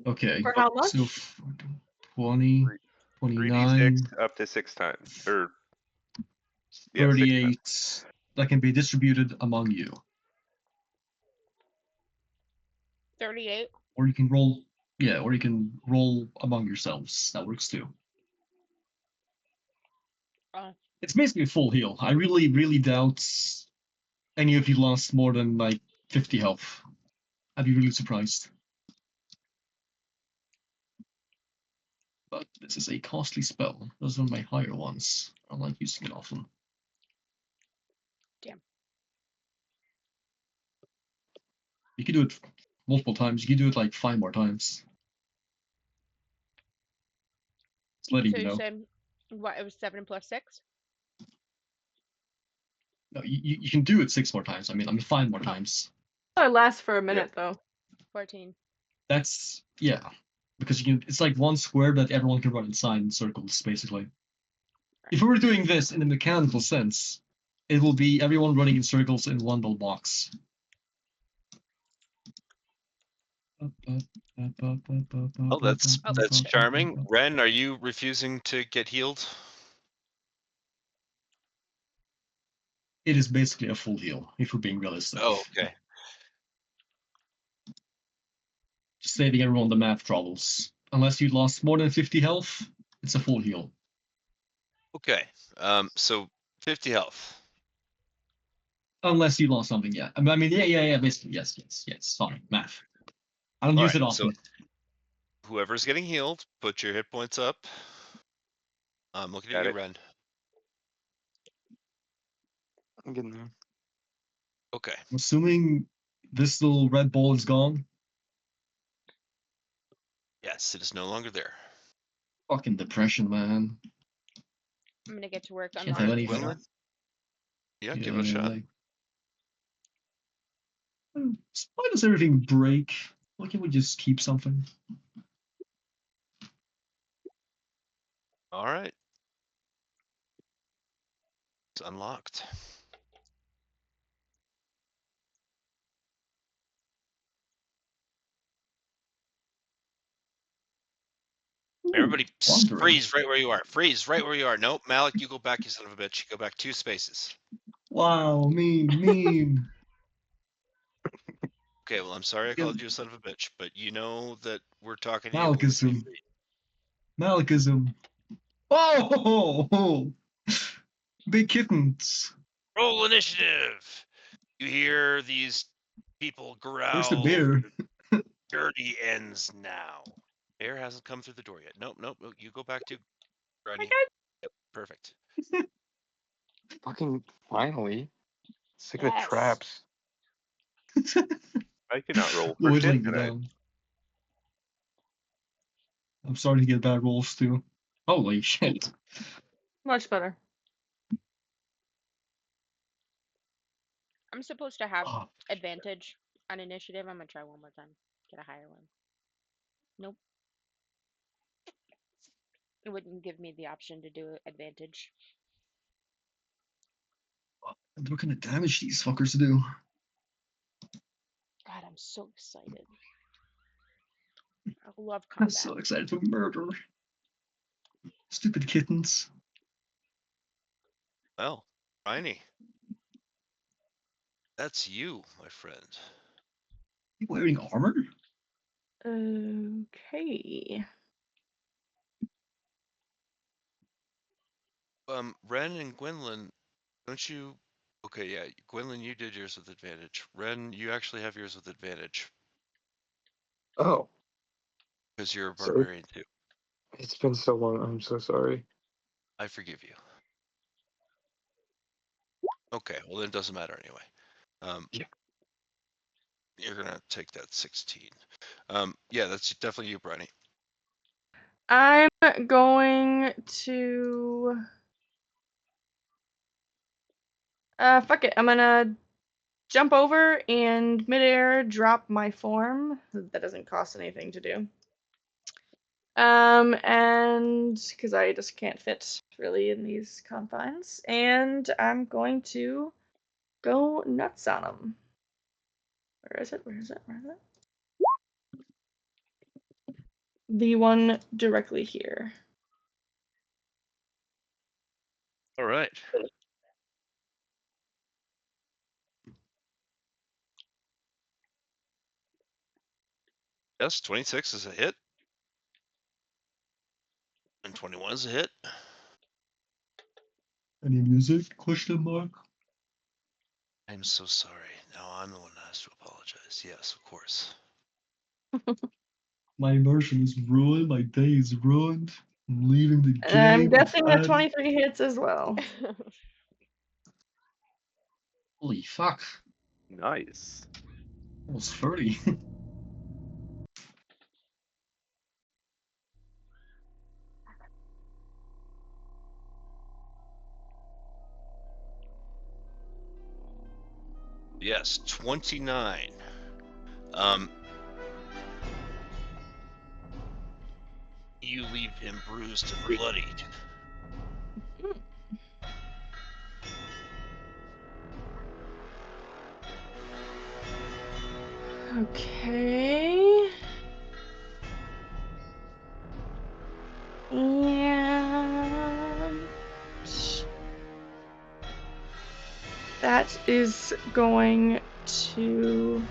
Okay. For how much? So 20, 29, 3d6 up to 6 times. Or yeah, 6 times. 38, that can be distributed among you. 38. Or you can roll, yeah, or you can roll among yourselves. That works too. Oh, It's basically a full heal. I really, really doubt any of you lost more than like 50 health. I'd be really surprised. But this is a costly spell. Those are my higher ones. I don't like using it often. damn. You can do it multiple times. You can do it like 5 more times. It's letting So you you know. said what? It was 7 plus 6. No, you can do it 6 more times. I mean 5 more times. It lasts for a minute though. 14. That's yeah, because you can. It's like one square that everyone can run inside in circles, basically. If we were doing this in a mechanical sense, it will be everyone running in circles in one little box. Oh, that's Oh, that's shit. charming. Ren, are you refusing to get healed? It is basically a full heal, if we're being realistic. Oh, okay. Just saving everyone the math troubles. Unless you lost more than 50 health, it's a full heal. Okay. So 50 health. Unless you lost something, yeah. I mean, yeah. Basically, yes. Sorry, math. I don't All use right, it so often. whoever's getting healed, put your hit points up. I'm looking at Got you, it. Ren. I'm getting there. Okay. I'm assuming this little red ball is gone. Yes, it is no longer there. Fucking depression, man. I'm gonna get to work Can't All have right, unlocking anything. this. Gwendolyn? Yeah, give it a shot. Why does everything break? Why can't we just keep something? All right. It's unlocked. Everybody Wandering. freeze right where you are. Freeze right where you are. Nope, Malik, you go back, you son of a bitch. You go back 2 spaces. Wow, mean. Okay, well, I'm sorry I Yeah. called you a son of a bitch, but you know that we're talking to you when we say Malikism. freeze. Malikism. Oh! Big kittens. Roll initiative! You hear these people Where's the growl. bear? Dirty ends now. Bear hasn't come through the door yet. Nope. You go back to Granny. Yep, perfect. Fucking finally. Sick of the Yes. traps. I cannot roll for Whittling shit me tonight. down. I'm starting to get bad rolls too. Holy shit. Much better. I'm supposed to have Oh, advantage on initiative. I'm gonna try one more time. Get a higher one. Nope. It wouldn't give me the option to do advantage. what kind of damage these fuckers do? God, I'm so excited. I love I'm combat. so excited to murder. Stupid kittens. Well, Briny. That's you, my friend. You wearing armor? Okay. Ren and Gwendolyn, don't you? Okay, yeah, Gwendolyn, you did yours with advantage. Ren, you actually have yours with advantage Oh, because you're a so barbarian too. it's been so long. I'm so sorry. I forgive you. Okay, well then it doesn't matter anyway. Yeah. You're gonna take that 16. Yeah, that's definitely you, Briny. I'm going to fuck it. I'm gonna jump over and midair drop my form. That doesn't cost anything to do. And because I just can't fit really in these confines, and I'm going to go nuts on them. Where is it? The one directly here. All right. Yes, 26 is a hit. And 21 is a hit. Any music? Question mark. I'm so sorry. Now I'm the one that has to apologize. Yes, of course. My immersion is ruined. My day is ruined. I'm leaving the game. And I'm guessing that bad. 23 hits as well. Holy fuck. Nice. Almost 30. Yes, 29. You leave him bruised and bloodied. Okay. And that is going to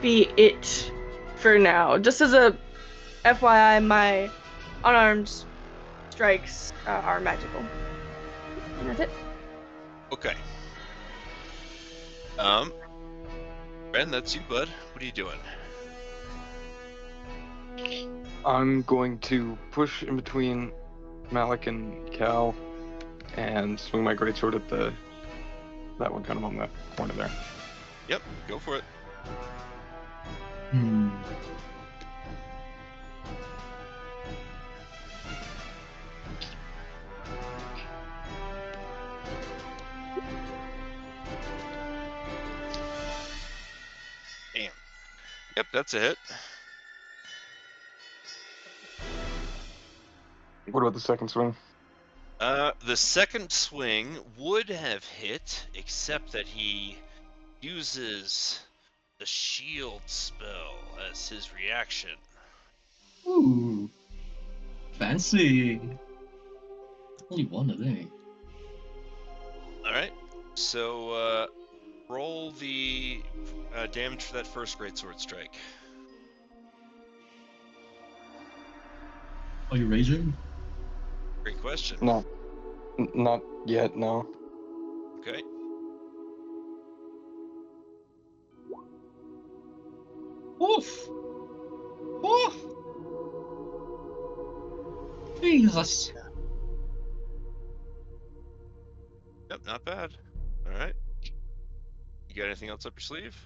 be it for now. Just as a FYI, my unarmed strikes are magical. And that's it. Okay. Ben, that's you, bud. What are you doing? I'm going to push in between Malik and Cal and swing my greatsword at that one kind of on the corner there. Yep, go for it. Damn. Yep, that's a hit. What about the second swing? The second swing would have hit, except that he uses the shield spell as his reaction. Ooh. Fancy. Only one of them. Alright, so roll the damage for that first greatsword strike. Are you raging? Great question. No. Not yet, no. Okay. Oof. Oof. Jesus. Yep, not bad. Alright. You got anything else up your sleeve?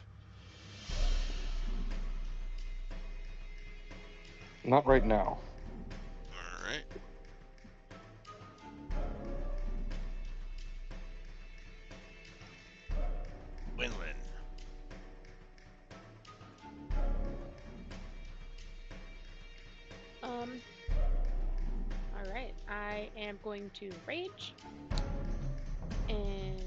Not right now. Alright. Winlin. All right. I am going to rage, and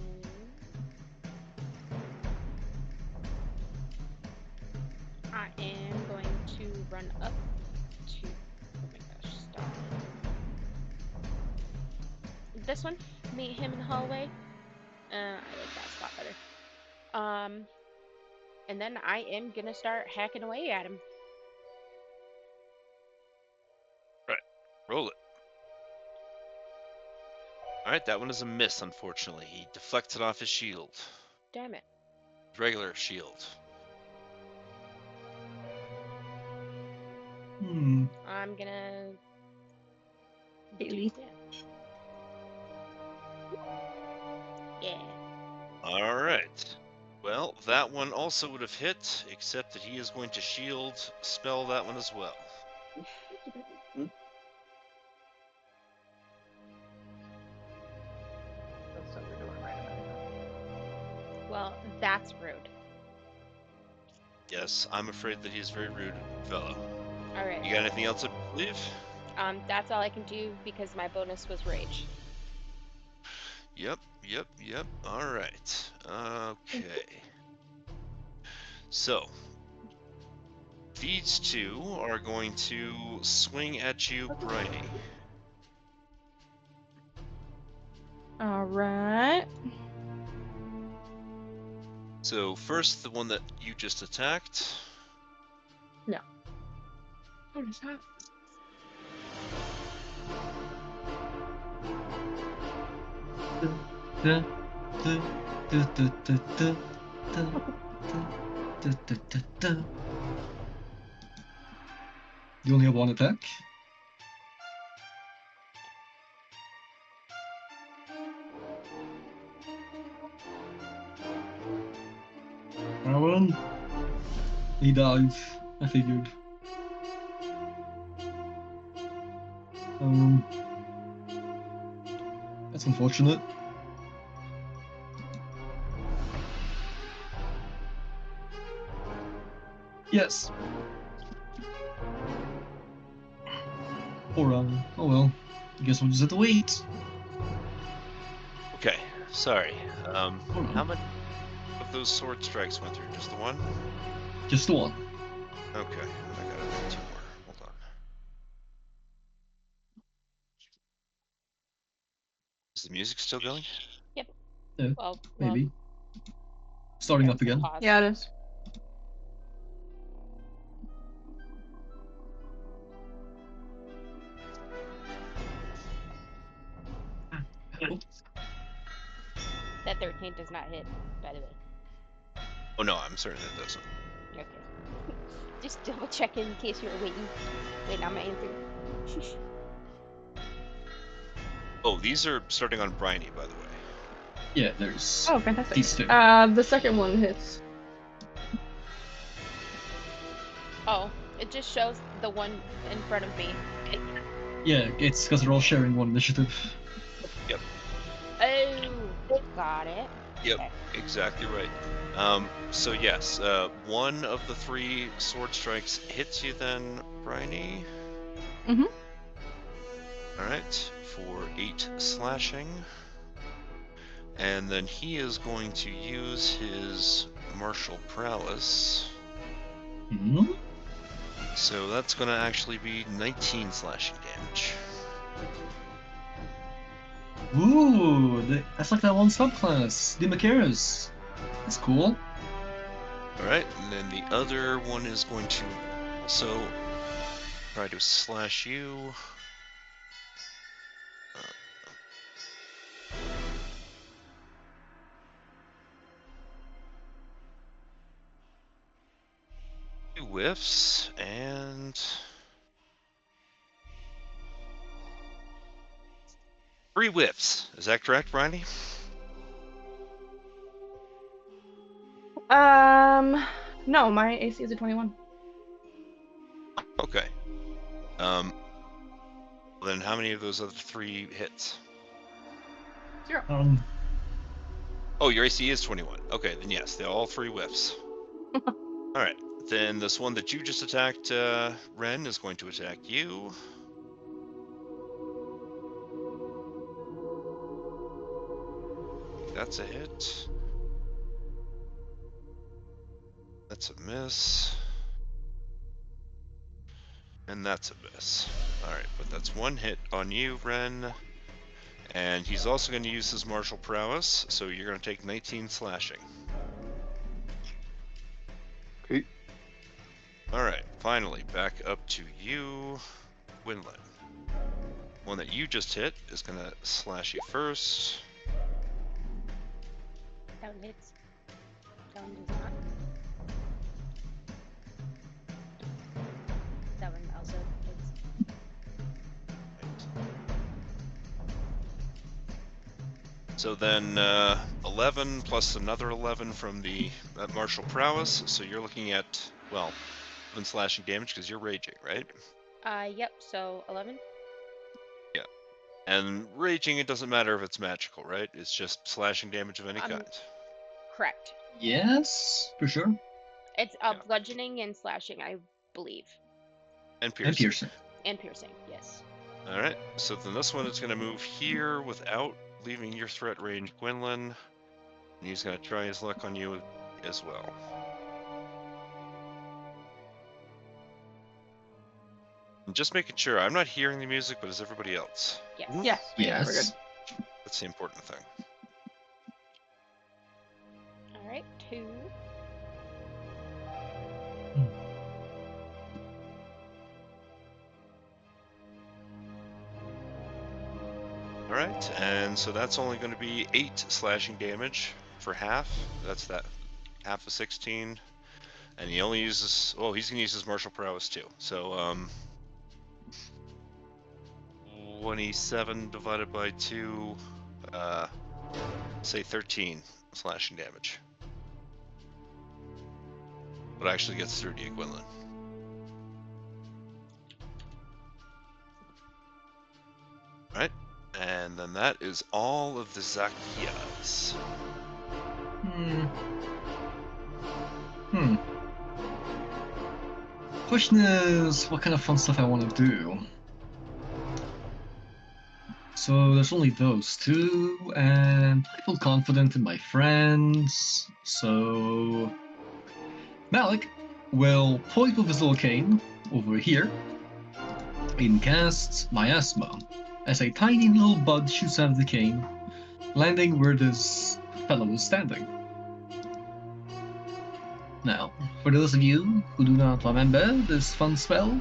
I am going to run up to. Oh my gosh! Stop. This one. Meet him in the hallway. I like that spot better. And then I am gonna start hacking away at him. Right. Roll it. Alright, that one is a miss, unfortunately. He deflects it off his shield. Damn it. Regular shield. I'm gonna. Daily. Yeah. Alright. Well, that one also would have hit, except that he is going to shield spell that one as well. Well, that's rude. Yes, I'm afraid that he's a very rude fellow. All right. You got anything else up your sleeve? That's all I can do because my bonus was rage. Yep. Alright. Okay. So, these two are going to swing at you, Bridie. All right. So, first, the one that you just attacked. What is that? Da, da, da, da, da, da, da, da, da, da. You only have one attack. Well, he died. I figured. That's unfortunate. Yes. Poor Ryan. Oh well. I guess we'll just have to wait. Okay, sorry. Hold on. How many of those sword strikes went through? Just the one? Just the one. Okay, I gotta make 2 more. Hold on. Is the music still going? Well, Maybe. Starting up again. pause. Yeah, it is. That 13 does not hit, by the way. Oh no, I'm certain it doesn't. Okay. Just double checking in case you were waiting on my answer. Oh, these are starting on Briny, by the way. Yeah, there's Oh, fantastic. these two. The second one hits. Oh, it just shows the one in front of me. Yeah, it's because they're all sharing one initiative. Oh, got it. Yep, Okay. exactly right. So yes, one of the 3 sword strikes hits you then, Briny. Mhm. Alright, for 8 slashing. And then he is going to use his martial prowess. Hmm? So that's going to actually be 19 slashing damage. Ooh, that's like that one subclass, the Macaros. That's cool. Alright, and then the other one is going to also try to slash you. Two whiffs, and 3 whiffs. Is that correct, Briney? No, my AC is a 21. Okay. Then how many of those other 3 hits? 0. Oh, your AC is 21. Okay, then yes, they're all 3 whiffs. Alright, then this one that you just attacked, Ren, is going to attack you. That's a hit. That's a miss. And that's a miss. Alright, but that's 1 hit on you, Ren. And he's also going to use his martial prowess, so you're going to take 19 slashing. Okay. Alright, finally, back up to you, Winlet. One that you just hit is going to slash you first. That one hits. That one does not. That one also hits. So then 11 plus another 11 from the martial prowess, so you're looking at, well, 11 slashing damage because you're raging, right? Yep, so 11. Yeah. And raging, it doesn't matter if it's magical, right? It's just slashing damage of any kind. Correct. Yes, for sure. It's Yeah. bludgeoning and slashing, I believe. And And piercing. piercing. And piercing, yes. Alright, so then this one is going to move here without leaving your threat range, Gwynlyn. And he's going to try his luck on you as well. And just making sure, I'm not hearing the music, but is everybody else? Yes. Yes. Yes. We're good. That's the important thing. Alright, 2. right, and so that's only going to be 8 slashing damage for half. That's that half of 16, and he only uses. Oh, he's going to use his martial prowess too. So 27 divided by 2, say 13 slashing damage. But actually gets through to you, Gwendolyn. Right, and then that is all of the Zakias. Question is, what kind of fun stuff I want to do? So there's only those two, and I feel confident in my friends. So Malik will point with his little cane over here and cast Miasma as a tiny little bud shoots out of the cane, landing where this fellow is standing. Now, for those of you who do not remember this fun spell,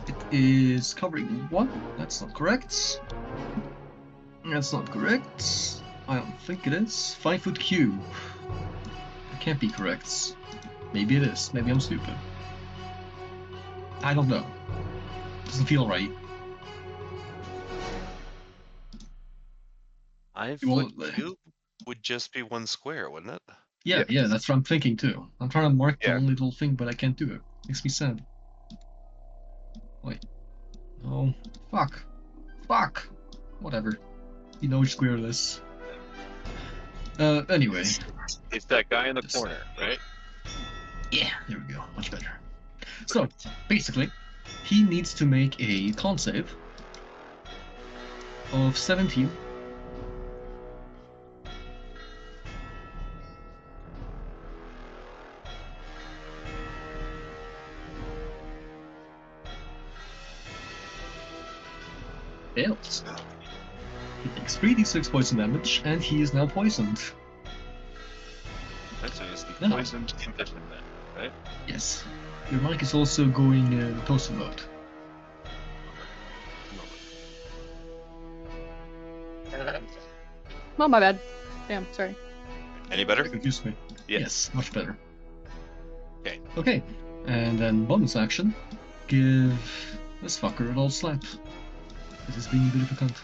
it is covering 1. That's not correct. That's not correct. I don't think it is. 5-foot cube. It can't be correct. Maybe it is. Maybe I'm stupid. I don't know. Doesn't feel right. 5-foot cube would just be 1 square, wouldn't it? Yeah, that's what I'm thinking too. I'm trying to mark the Yeah. only little thing, but I can't do it. Makes me sad. Wait. No. Fuck. Whatever. You know which square it is. Anyway. It's that guy in the corner, right? Yeah, there we go. Much better. So, basically, he needs to make a con save of 17. Fails. He takes 3d6 poison damage, and he is now poisoned. Right, so he's the No. poisoned condition then, right? Yes. Your mic is also going toaster mode. Oh, my bad. Damn, sorry. Any better? Confused me. Yes, much better. Okay. Okay, and then bonus action, give this fucker a little slap. This is being a bit of a cunt.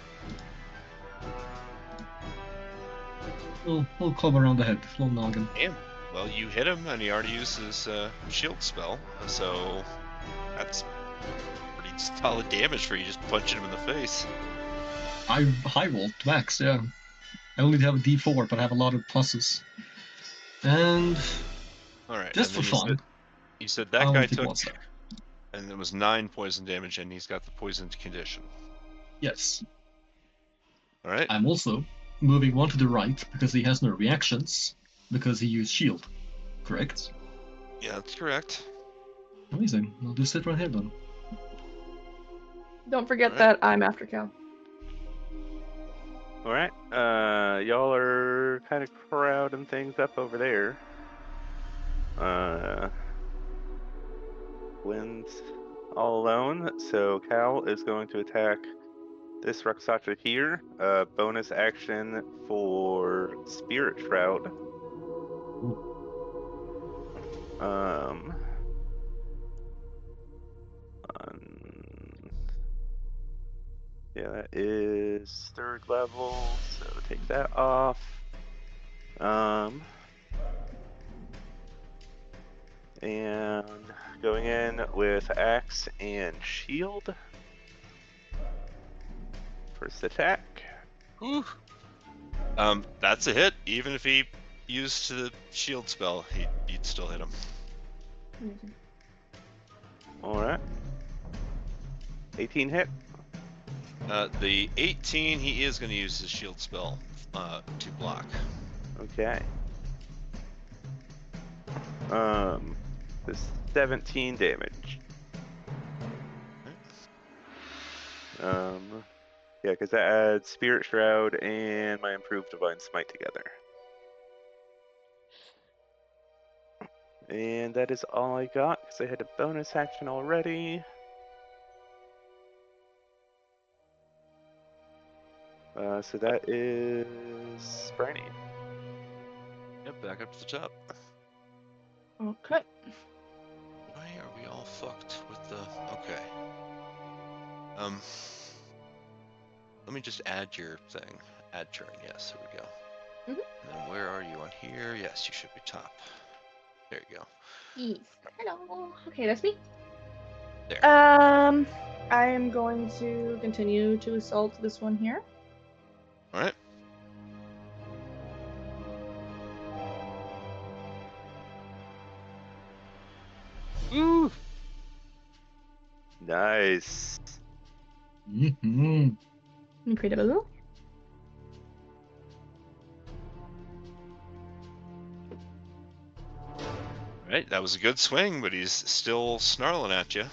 Little club around the head, little noggin. Damn. Well, you hit him, and he already used his shield spell, so that's pretty solid damage for you just punching him in the face. I high rolled max, yeah. I only have a d4, but I have a lot of pluses. And All right. just for and then fun, you said I that only guy take took, 1 step. and it was 9 poison damage, and he's got the poisoned condition. Yes. All right. I'm also moving 1 to the right because he has no reactions, because he used shield. Correct? Yeah, that's correct. Amazing. I'll just sit right here then. Don't forget Alright. that I'm after Cal. All right. Y'all are kind of crowding things up over there. Gwen's all alone, so Cal is going to attack this Rakshasa here. Bonus action for Spirit Shroud. Yeah, that is 3rd level, so take that off. And going in with axe and shield. First attack. Whew. That's a hit. Even if he used the shield spell, you'd still hit him. Amazing. All right. 18 hit. The 18, he is going to use his shield spell to block. Okay. This 17 damage. Yeah, because that adds Spirit Shroud and my improved Divine Smite together. And that is all I got, because I had a bonus action already. So that is Briny. Yep, back up to the top. Okay. Why are we all fucked with the... Okay. Let me just add your thing. Add turn, yes, there we go. Mhm. And then where are you on here? Yes, you should be top. There you go. Yes. Hello. Okay, that's me. There. I am going to continue to assault this one here. Alright. Ooh. Nice. Mm-hmm. Incredible. Right, that was a good swing, but he's still snarling at you.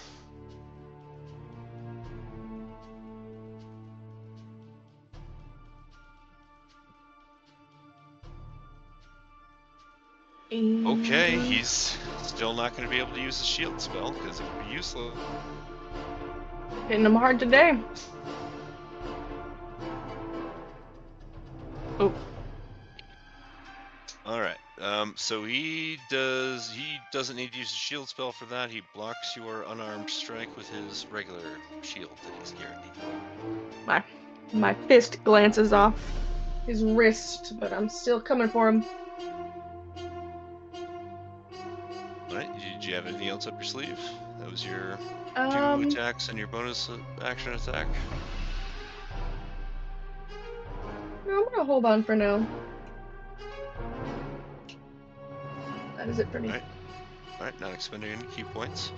Okay, he's still not going to be able to use the shield spell because it would be useless. Hitting him hard today. Oh. All right. So he doesn't need to use a shield spell for that. He blocks your unarmed strike with his regular shield that he's guaranteed. My fist glances off his wrist, but I'm still coming for him. All right. Did you have anything else up your sleeve? That was your 2 attacks and your bonus action attack. No, I'm gonna hold on for now. That is it for me. All right. Not expending any key points.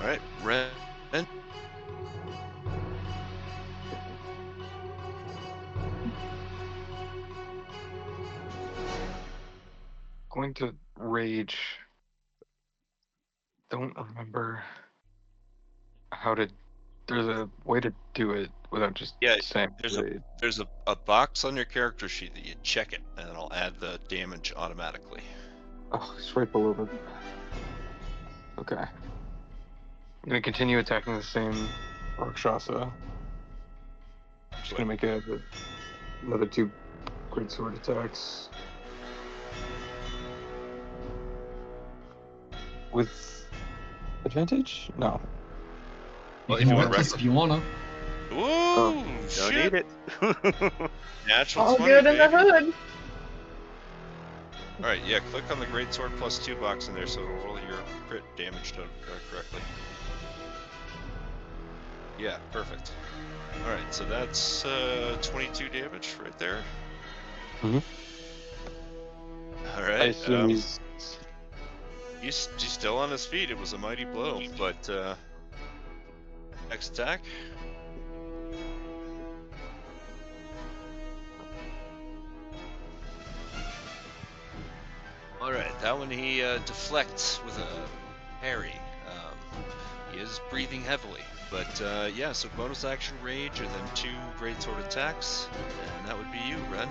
All right. Ren. Going to rage. Don't remember how to. There's a way to do it without just saying rage. There's a box on your character sheet that you check it, and it'll add the damage automatically. Oh, it's right below it. Okay. I'm gonna continue attacking the same Rakshasa. Just gonna make another 2 greatsword attacks. With advantage? No. Well, You can reckless if you wanna. Ooh, Don't shit. need it. Natural All 20, good in the baby. hood. All right, yeah. Click on the greatsword +2 box in there, so it'll roll your crit damage correctly. Yeah, perfect. All right, so that's 22 damage right there. Mhm. All right. I assume he's still on his feet. It was a mighty blow, but next attack. All right, that one he deflects with a parry. He is breathing heavily, but yeah. So bonus action rage, and then 2 greatsword attacks, and that would be you, Ren.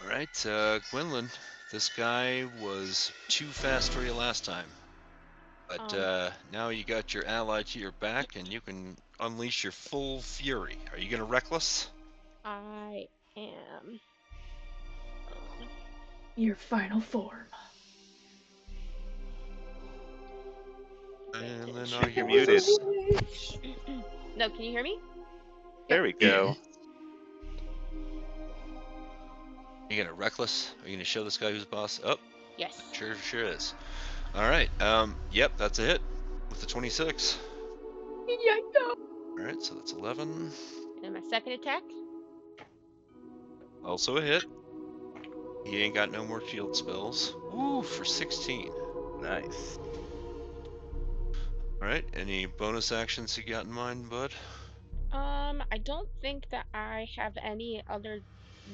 All right, Gwendolyn. This guy was too fast for you last time, but now you got your ally to your back, and you can unleash your full fury. Are you gonna reckless? I am. Your final form. And then Are you muted? No, can you hear me? There we go. You gonna reckless? Are you gonna show this guy who's boss? Oh, Yes. sure is. All right. Yep, that's a hit with the 26. Yeah, no. All right, so that's 11. And my second attack. Also a hit. He ain't got no more shield spells. Ooh, for 16. Nice. All right. Any bonus actions you got in mind, bud? I don't think that I have any other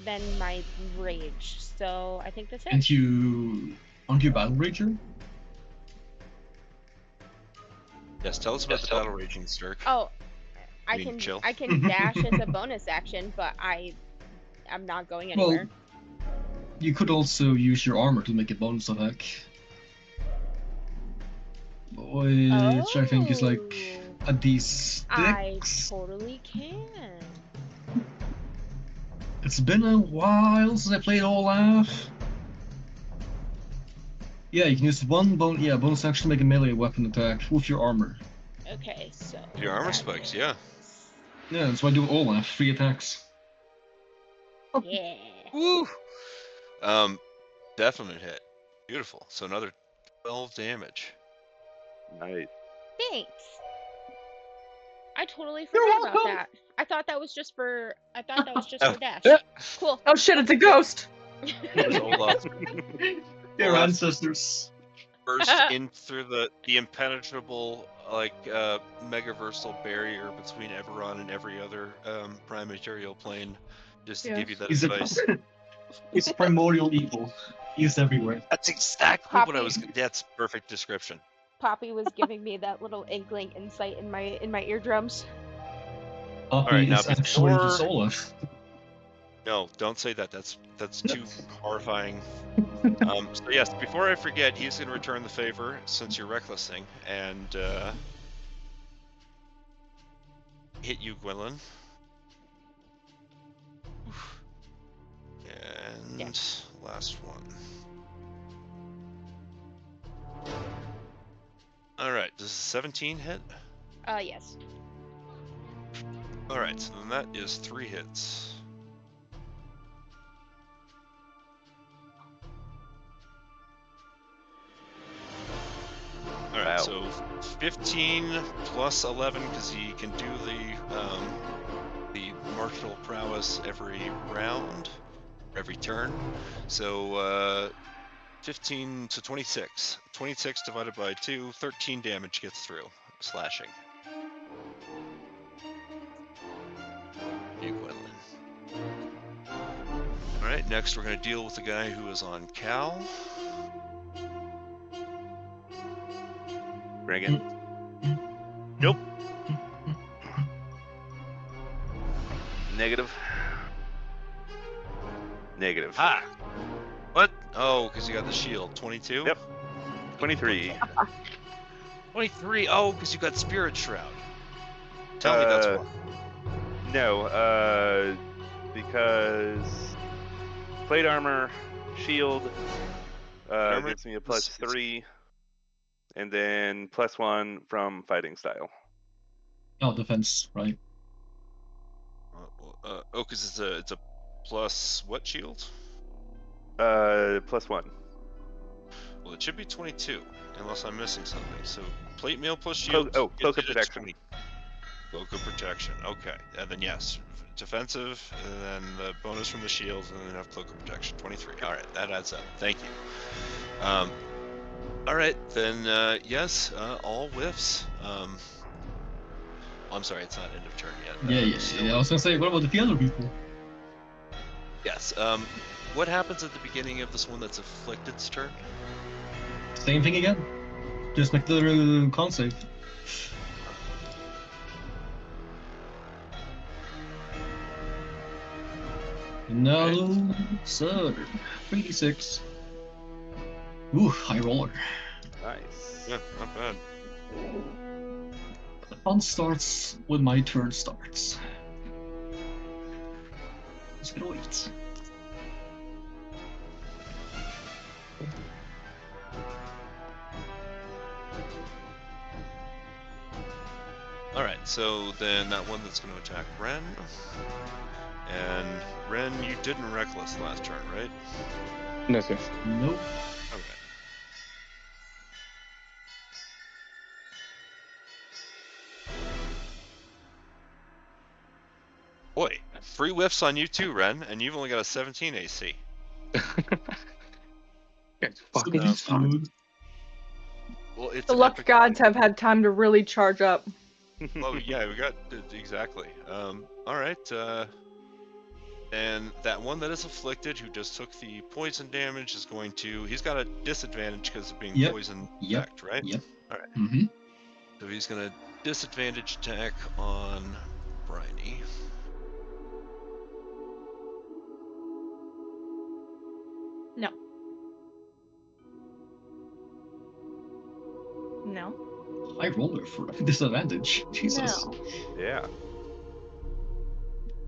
than my rage, so I think that's it. Aren't you Battle Rager? Yes. Tell us about the battle raging, Stirk. Oh, I mean, chill. I can dash as a bonus action, but I'm not going anywhere. Well, you could also use your armor to make a bonus attack. Which I think is like A D6. I totally can. It's been a while since I played Olaf. Yeah, you can use bonus action to make a melee weapon attack with your armor. Okay, so Your armor that spikes, yeah. Yeah, that's why I do Olaf. 3 attacks. Yeah. Woo! Definite hit. Beautiful. So another 12 damage. Nice. Thanks. I totally You're forgot about welcome. that. I thought that was just for Oh. Dash. Cool. Oh shit! It's a ghost. As Olaf Your Olaf ancestors. burst in through the impenetrable megaversal barrier between Eberron and every other prime material plane, just to give you that He's a, advice. he's a primordial evil. He's everywhere. That's exactly what I Poppy. was. That's perfect description. Poppy was giving me that little inkling insight in my eardrums. Poppy right, now is actually before- just Olaf. No, don't say that. That's too horrifying. So yes, before I forget, he's going to return the favor since you're recklessing and hit you, Gwendolyn. And Yeah. last one. All right, does 17 hit? Yes. All right, so then that is 3 hits. All right, Wow. so 15 plus 11 because he can do the martial prowess every round, every turn. So 15 to 26. 26 divided by 2, 13 damage gets through, slashing. You, Gwendolyn. All right, next we're going to deal with the guy who is on Cal. Bring it. Nope. Negative. Negative. Ah! What? Oh, because you got the shield. 22? Yep. 23. 23. Oh, because you got Spirit Shroud. Tell me that's why. No, because plate armor, shield, Armor gives me a is- plus is- 3, and then plus 1 from fighting style. Oh, defense, right? Oh, because it's a plus what shield? Plus 1. Well, it should be 22, unless I'm missing something. So plate mail plus shield. Cloak gets of it at protection. 20. Cloak of protection. Okay, and then yes, defensive, and then the bonus from the shield, and then have cloak of protection. 23. All right, that adds up. Thank you. All right, then yes, all whiffs. I'm sorry, it's not end of turn yet. Yeah. I was gonna say, what about the other people? Yes. What happens at the beginning of this one that's afflicted's turn? Same thing again. Just make the con save. No, sir. 3d6. Ooh, high roller. Nice. Yeah, not bad. The fun starts when my turn starts. Just gonna wait. All right, so then that one that's going to attack Ren. And Ren, you didn't reckless last turn, right? No, sir. Nope. Okay. Boy, 3 whiffs on you too, Ren, and you've only got a 17 AC. It's fucking Somebody fun. food. Well, it's The an luck epic gods have had time to really charge up. Oh yeah, we got exactly. All right. And that one that is afflicted, who just took the poison damage, is going to. He's got a disadvantage because of being Yep. poison Yep. effect, right? Yep. All right. Mm-hmm. So he's gonna disadvantage attack on Briny. No. I rolled for disadvantage. Jesus. No. Yeah.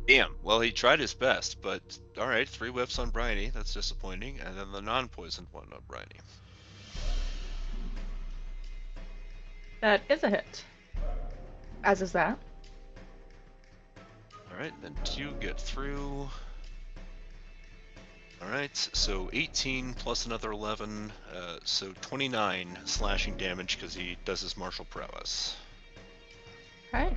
Damn. Well, he tried his best, but all right. 3 whiffs on Bryony. That's disappointing. And then the non-poisoned one on Bryony. That is a hit. As is that. All right. Then 2 get through. All right. So 18 plus another 11. So 29 slashing damage because he does his martial prowess. Okay.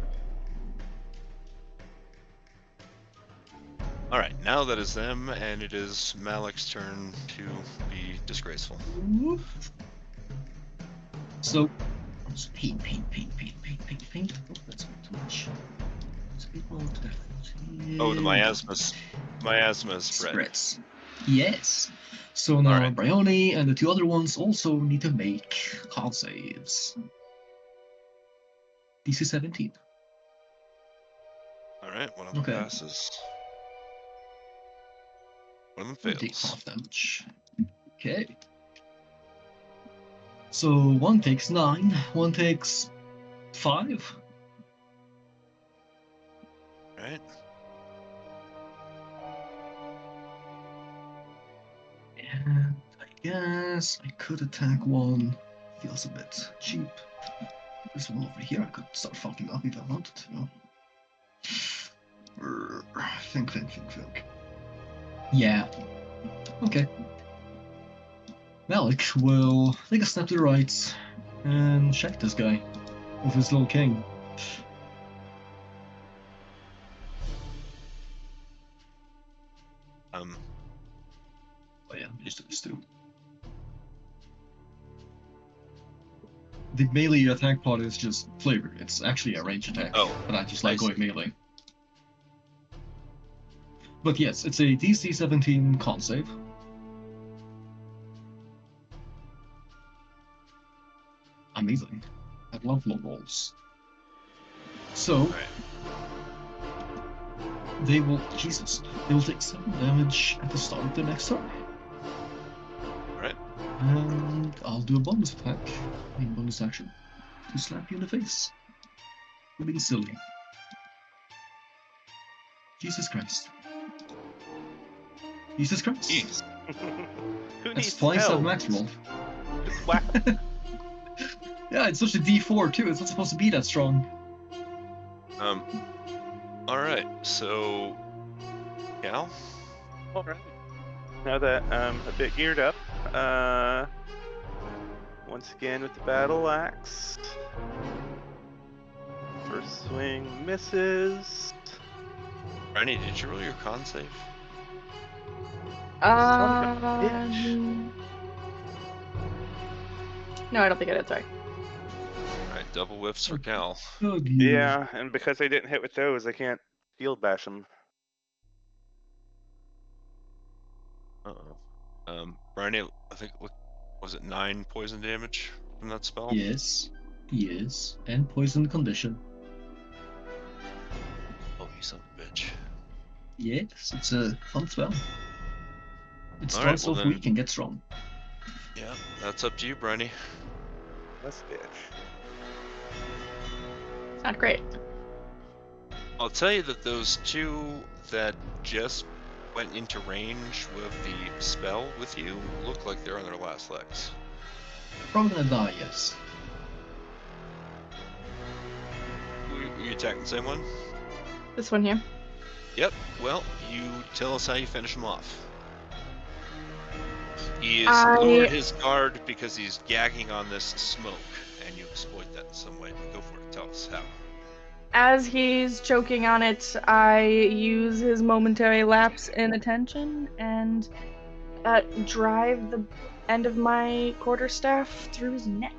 All right. Now that is them, and it is Malik's turn to be disgraceful. So, paint. Oh, that's not too much. It's a bit more to that. Oh, the miasma is spread. Spreads. Yes. So now Alright. Bryony and the 2 other ones also need to make con saves. DC 17. All right. One of them Okay. passes. One of them Take fails. half damage. Okay. So one takes 9, one takes 5. All right. And I guess I could attack one. Feels a bit cheap. There's one over here I could start fucking up if I wanted to. Think. Yeah. Okay. Malik will take a step to the right and check this guy with his little king. Oh yeah, just these 2. The melee attack part is just flavor. It's actually a range attack. Oh, but I just I like going see. melee. But yes, it's a DC 17 con save. Amazing. I love low rolls. So, All right. they will take 7 damage at the start of the next turn. All right. And I'll do a bonus attack, bonus action, to slap you in the face. For being silly. Jesus Christ. Jesus Christ. Jeez. Who That's needs twice that help? max roll. Just whack. Yeah, it's such a D4 too. It's not supposed to be that strong. All right. So, Cal. All right. Now that I'm a bit geared up, once again with the battle axe. First swing misses. Bryony, did you roll your con save? Son of a bitch. No, I don't think I did. Sorry. All right. Double whiffs for Cal. Good. Yeah, and because I didn't hit with those, I can't field bash them. Uh-oh. Bryony, I think, what was it, 9 poison damage from that spell? Yes. Yes. And poison condition. Oh, you son of a bitch. Yes, it's a fun spell. It All right, starts well off then- weak and gets strong. Yeah, that's up to you, Bryony. This bitch. It's not great. I'll tell you that those 2 that just went into range with the spell with you look like they're on their last legs. Probably gonna die, yes. You attacking the same one? This one here. Yep. Well, you tell us how you finish him off. He is lowered his guard because he's gagging on this smoke, and you exploit that in some way. Go for it. Tell us how. As he's choking on it, I use his momentary lapse in attention and drive the end of my quarterstaff through his neck.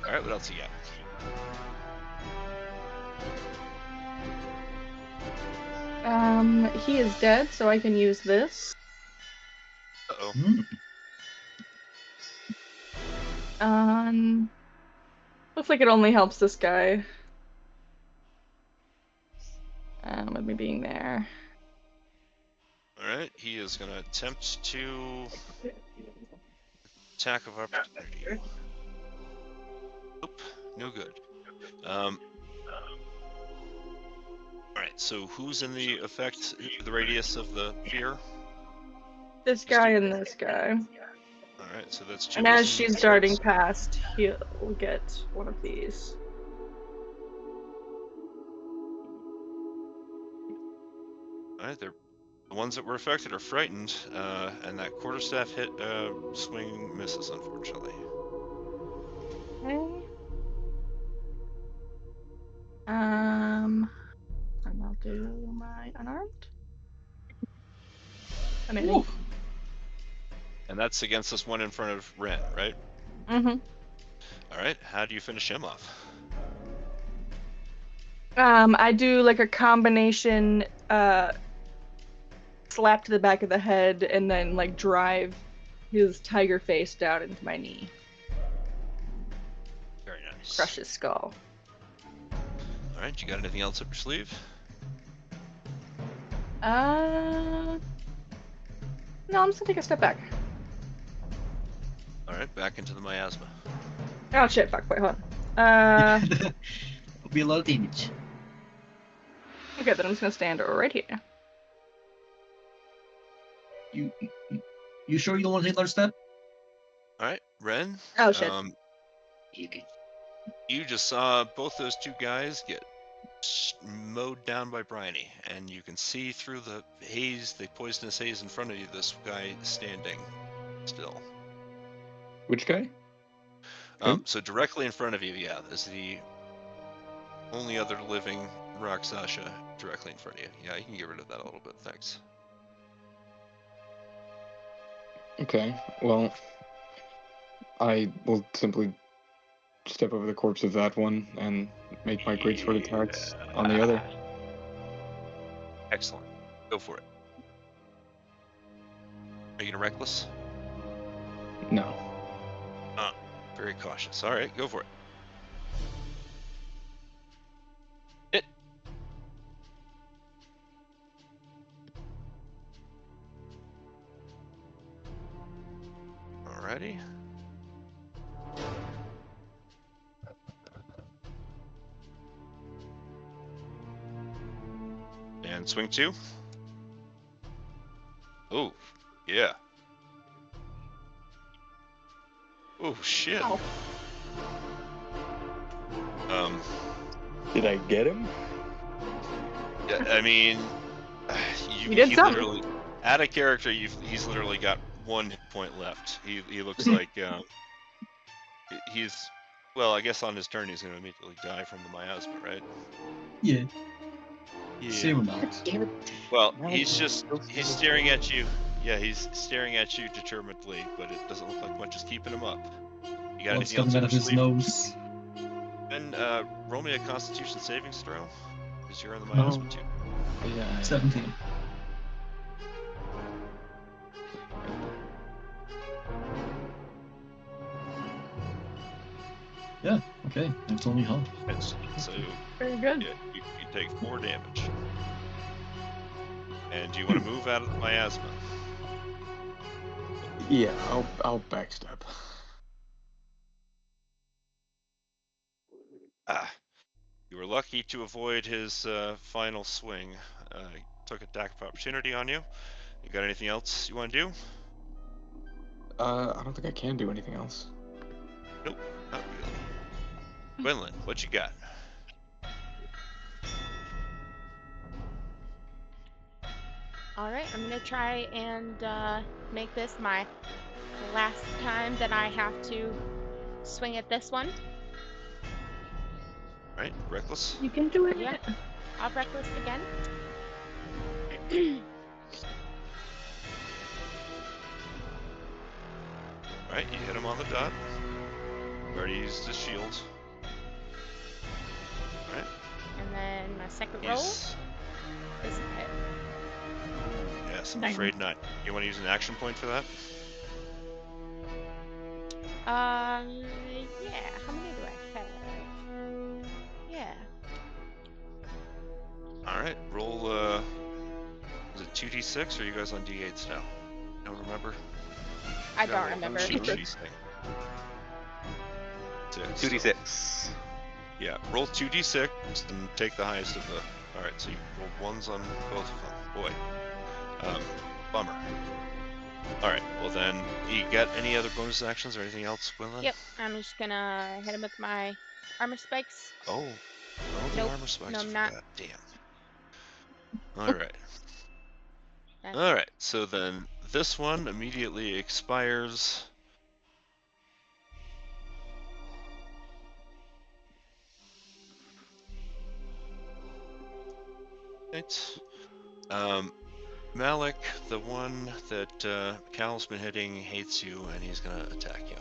All right. What else you got? He is dead, so I can use this. Uh-oh. Looks like it only helps this guy. With me being there. All right, he is going to attempt to attack of opportunity. Nope, no good. All right, so who's in the effect, the radius of the fear? This guy and this guy. All right, so that's And as Jameson she's darting past, he'll get one of these. All right, they're the ones that were affected are frightened, and that quarterstaff hit swing misses, unfortunately. Okay. And I'll do my unarmed. I mean, Ooh. And that's against this one in front of Ren, right? mm-hmm. All right, how do you finish him off? I do like a combination slap to the back of the head and then like drive his tiger face down into my knee. Very nice. Crush his skull. All right, you got anything else up your sleeve? No, I'm just gonna take a step back. All right, back into the miasma. Oh shit, fuck, wait, hold on. It'll be a lot of damage. Okay, then I'm just gonna stand right here. You sure you don't want to take another step? All right, Ren. Oh shit. You just saw both those two guys get mowed down by Bryony, and you can see through the haze, the poisonous haze in front of you, this guy standing still. Which guy? So directly in front of you, yeah, is the only other living Raksasha directly in front of you. Yeah, you can get rid of that a little bit, thanks. Okay, well, I will simply step over the corpse of that one and make my greatsword attacks on the other. Excellent. Go for it. Are you gonna reckless? No. Very cautious. All right, go for it. Hit. Alrighty. And swing 2. Oh, yeah. Oh shit. Oh. Did I get him? Yeah, I mean, You did he something. literally, out of character, he's literally got 1 hit point left. He looks like he's, well, I guess on his turn he's going to immediately die from the miasma, right? Yeah. Yeah. Same or not. Damn it. Well, No, he's he's staring at you. Yeah, he's staring at you determinedly, but it doesn't look like much is keeping him up. You got What's anything else coming out up of your his sleeve? nose? And roll me a Constitution savings throw, because you're on the miasma too. Yeah. 17. Yeah, okay. That's only half. So Very good. yeah, you take 4 damage. And do you want to move out of the miasma? Yeah, I'll backstep. You were lucky to avoid his final swing. He took attack of opportunity on you. You got anything else you want to do? I don't think I can do anything else. Nope, not really. Gwendolyn, what you got? Alright, I'm gonna try and make this my last time that I have to swing at this one. Right, reckless. You can do it. Yeah. I'll reckless again. Right, you hit him on the dot. Already used his shield. Right. And then my second roll He's... is a hit. Yes, I'm Nice. afraid not. You want to use an action point for that? Yeah. How many do I have? Yeah. Alright, roll, is it 2d6 or are you guys on d8s now? Don't remember? I Forgot don't what remember. sheet she's saying. 6. 2d6. Yeah, roll 2d6 and take the highest of the. Alright, so you rolled 1s on both of them. Boy. Bummer. Alright, well then, you got any other bonus actions or anything else, Gwynlyn? Yep, I'm just gonna hit him with my armor spikes. Oh, the Nope, armor spikes. no, I I'm not. forgot. Damn. Alright. That's Alright, so then this one immediately expires. Right. Malik, the one that Cal's been hitting, hates you and he's gonna attack you.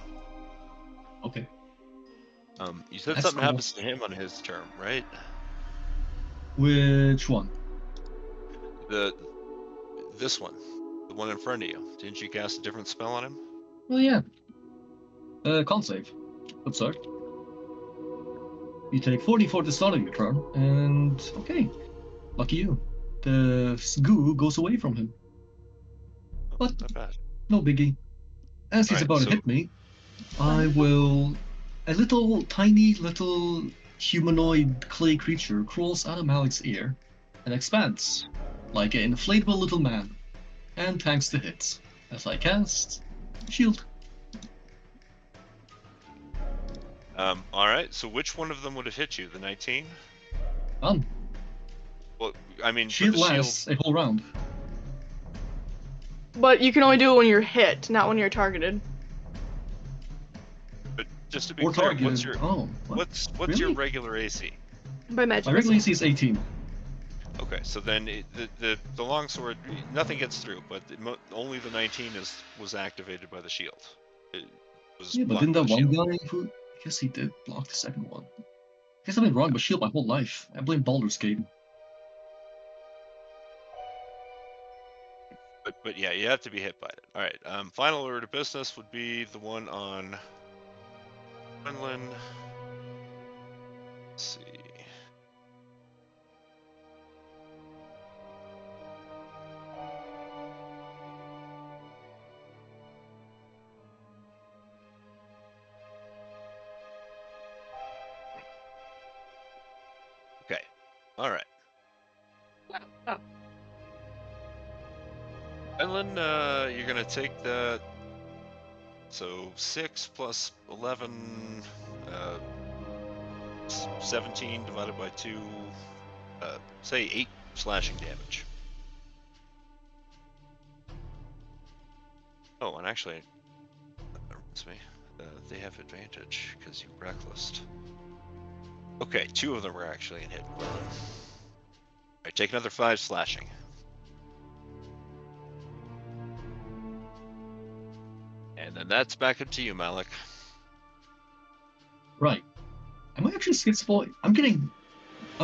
Okay. You said That's something cool. happens to him on his turn, right? Which one? This one. The one in front of you. Didn't you cast a different spell on him? Oh yeah. Con save. Absurd. You take 40 for the start of your turn, and okay. Lucky you. The goo goes away from him. Oh, But not bad. no biggie. As he's Alright, about so- to hit me, I will. A tiny little humanoid clay creature crawls out of Malik's ear and expands like an inflatable little man and tanks the hits as I cast Shield. Alright, so which one of them would have hit you? The 19? Done. Well, I mean, Shield but the shield. lasts a whole round. But you can only do it when you're hit, not when you're targeted. But just to be Or clear, targeted. what's your Oh, what? what's your Really? regular AC? By magic. My regular AC is 18. Okay, so then the longsword, nothing gets through, but only the 19 was activated by the shield. It was Yeah, but blocked didn't by that the one shield. guy who? I guess he did block the second one. I guess I've been wrong with Shield my whole life. I blame Baldur's Gate. But yeah, you have to be hit by it. All right. Final order of business would be the one on Quinlan. Let's see. Okay. All right. Oh. Quinlan, you're gonna take the. So 6 plus 11, 17 divided by 2, say 8 slashing damage. Oh, and actually, that reminds me, they have advantage because you reckless. Okay, 2 of them were actually in hit. Alright, take another 5 slashing. And then that's back up to you, Malik. Right. Am I actually skippable? I'm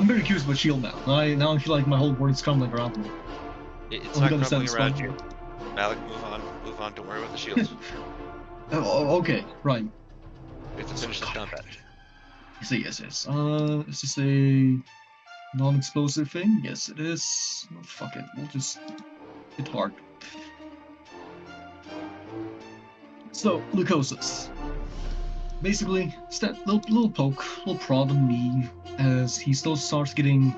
very curious about Shield now. Now I feel like my whole world's crumbling around me. It's Oh, not you gotta crumbling send around this you. one. Malik, move on, don't worry about the shield. Okay, right. We have to finish this combat. Yes. Is this a non-explosive thing? Yes, it is. Oh, fuck it. We'll just hit hard. So, Lucosis. Basically, little poke, little prod on me as he still starts getting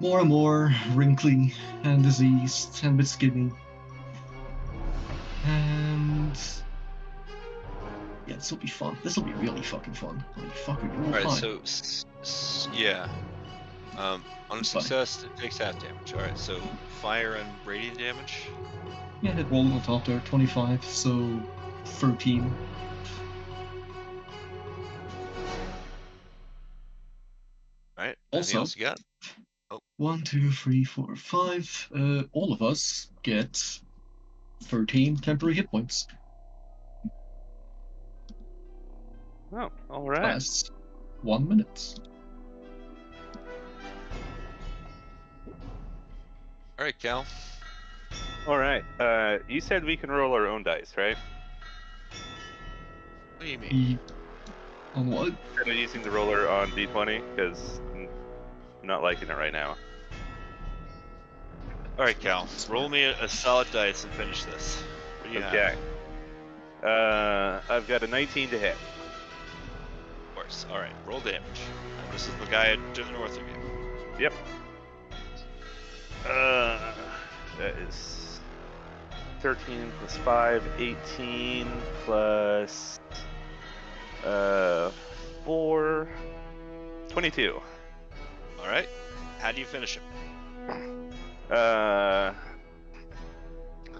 more and more wrinkly and diseased and a bit skinny. And yeah, this will be fun. This will be really fucking fun. Holy fuck, we roll Alright, high. so yeah. On a success, it takes half damage. Alright, so fire and radiant damage. Yeah, hit roll on top there, 25, so 13. Alright, Also, anything else you got? 1, 2, 3, 4, 5. All of us get 13 temporary hit points. Oh, all right. Lasts 1 minute. Alright, Cal. All right. You said we can roll our own dice, right? What do you mean? On what? Instead of using the roller on D20, because I'm not liking it right now. All right, Cal. Roll me a solid dice and finish this. What do you have? Okay. I've got a 19 to hit. Of course. All right. Roll damage. And this is the guy to the north of you. Yep. That is 13 plus 5, 18 plus 4, 22. All right. How do you finish him?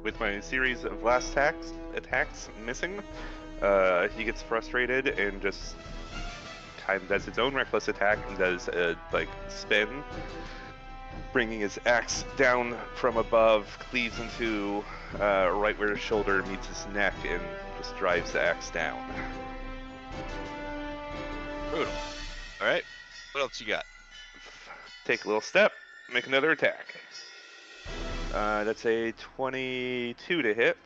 With my series of last attacks missing, he gets frustrated and just kind of does his own reckless attack and does a spin, bringing his axe down from above, cleaves into right where his shoulder meets his neck, and just drives the axe down. Brutal. All right. What else you got? Take a little step, make another attack. That's a 22 to hit.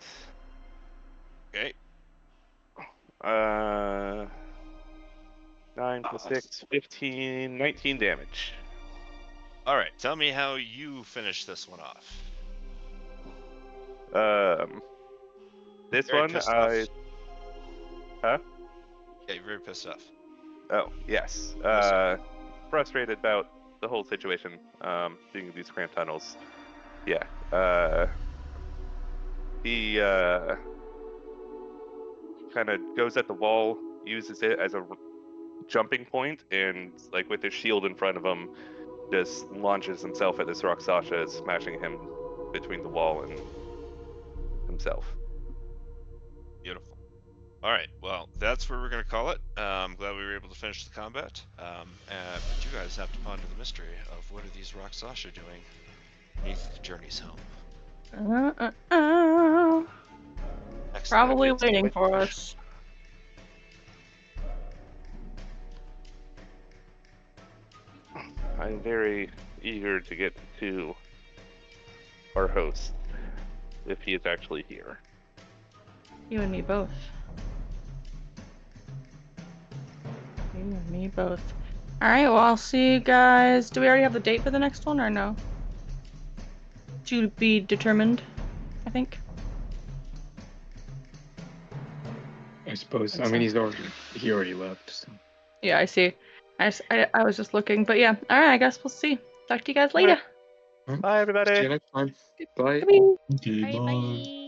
Okay. 9 plus 6, 15, 19 damage. All right. Tell me how you finish this one off. This Very one, pissed off. Huh? Yeah, you're very pissed off. Oh, yes. Frustrated about the whole situation, being in these cramped tunnels. Yeah. He kind of goes at the wall, uses it as a jumping point, and with his shield in front of him, just launches himself at this Rakshasa, smashing him between the wall and himself. Beautiful. All right. Well, that's where we're going to call it. I'm glad we were able to finish the combat. But you guys have to ponder the mystery of what are these Rakshasa doing beneath the journeys home. Next Probably Decades waiting Away for Mission. us. I'm very eager to get to our host, if he is actually here. You and me both. You and me both. Alright, well, I'll see you guys. Do we already have the date for the next one, or no? To be determined, I think. I suppose. Think I mean, so. he already left. So. Yeah, I see. I was just looking, but yeah. Alright, I guess we'll see. Talk to you guys later. Bye, everybody. See you next time. Bye. Bye. Okay, Bye bye. bye.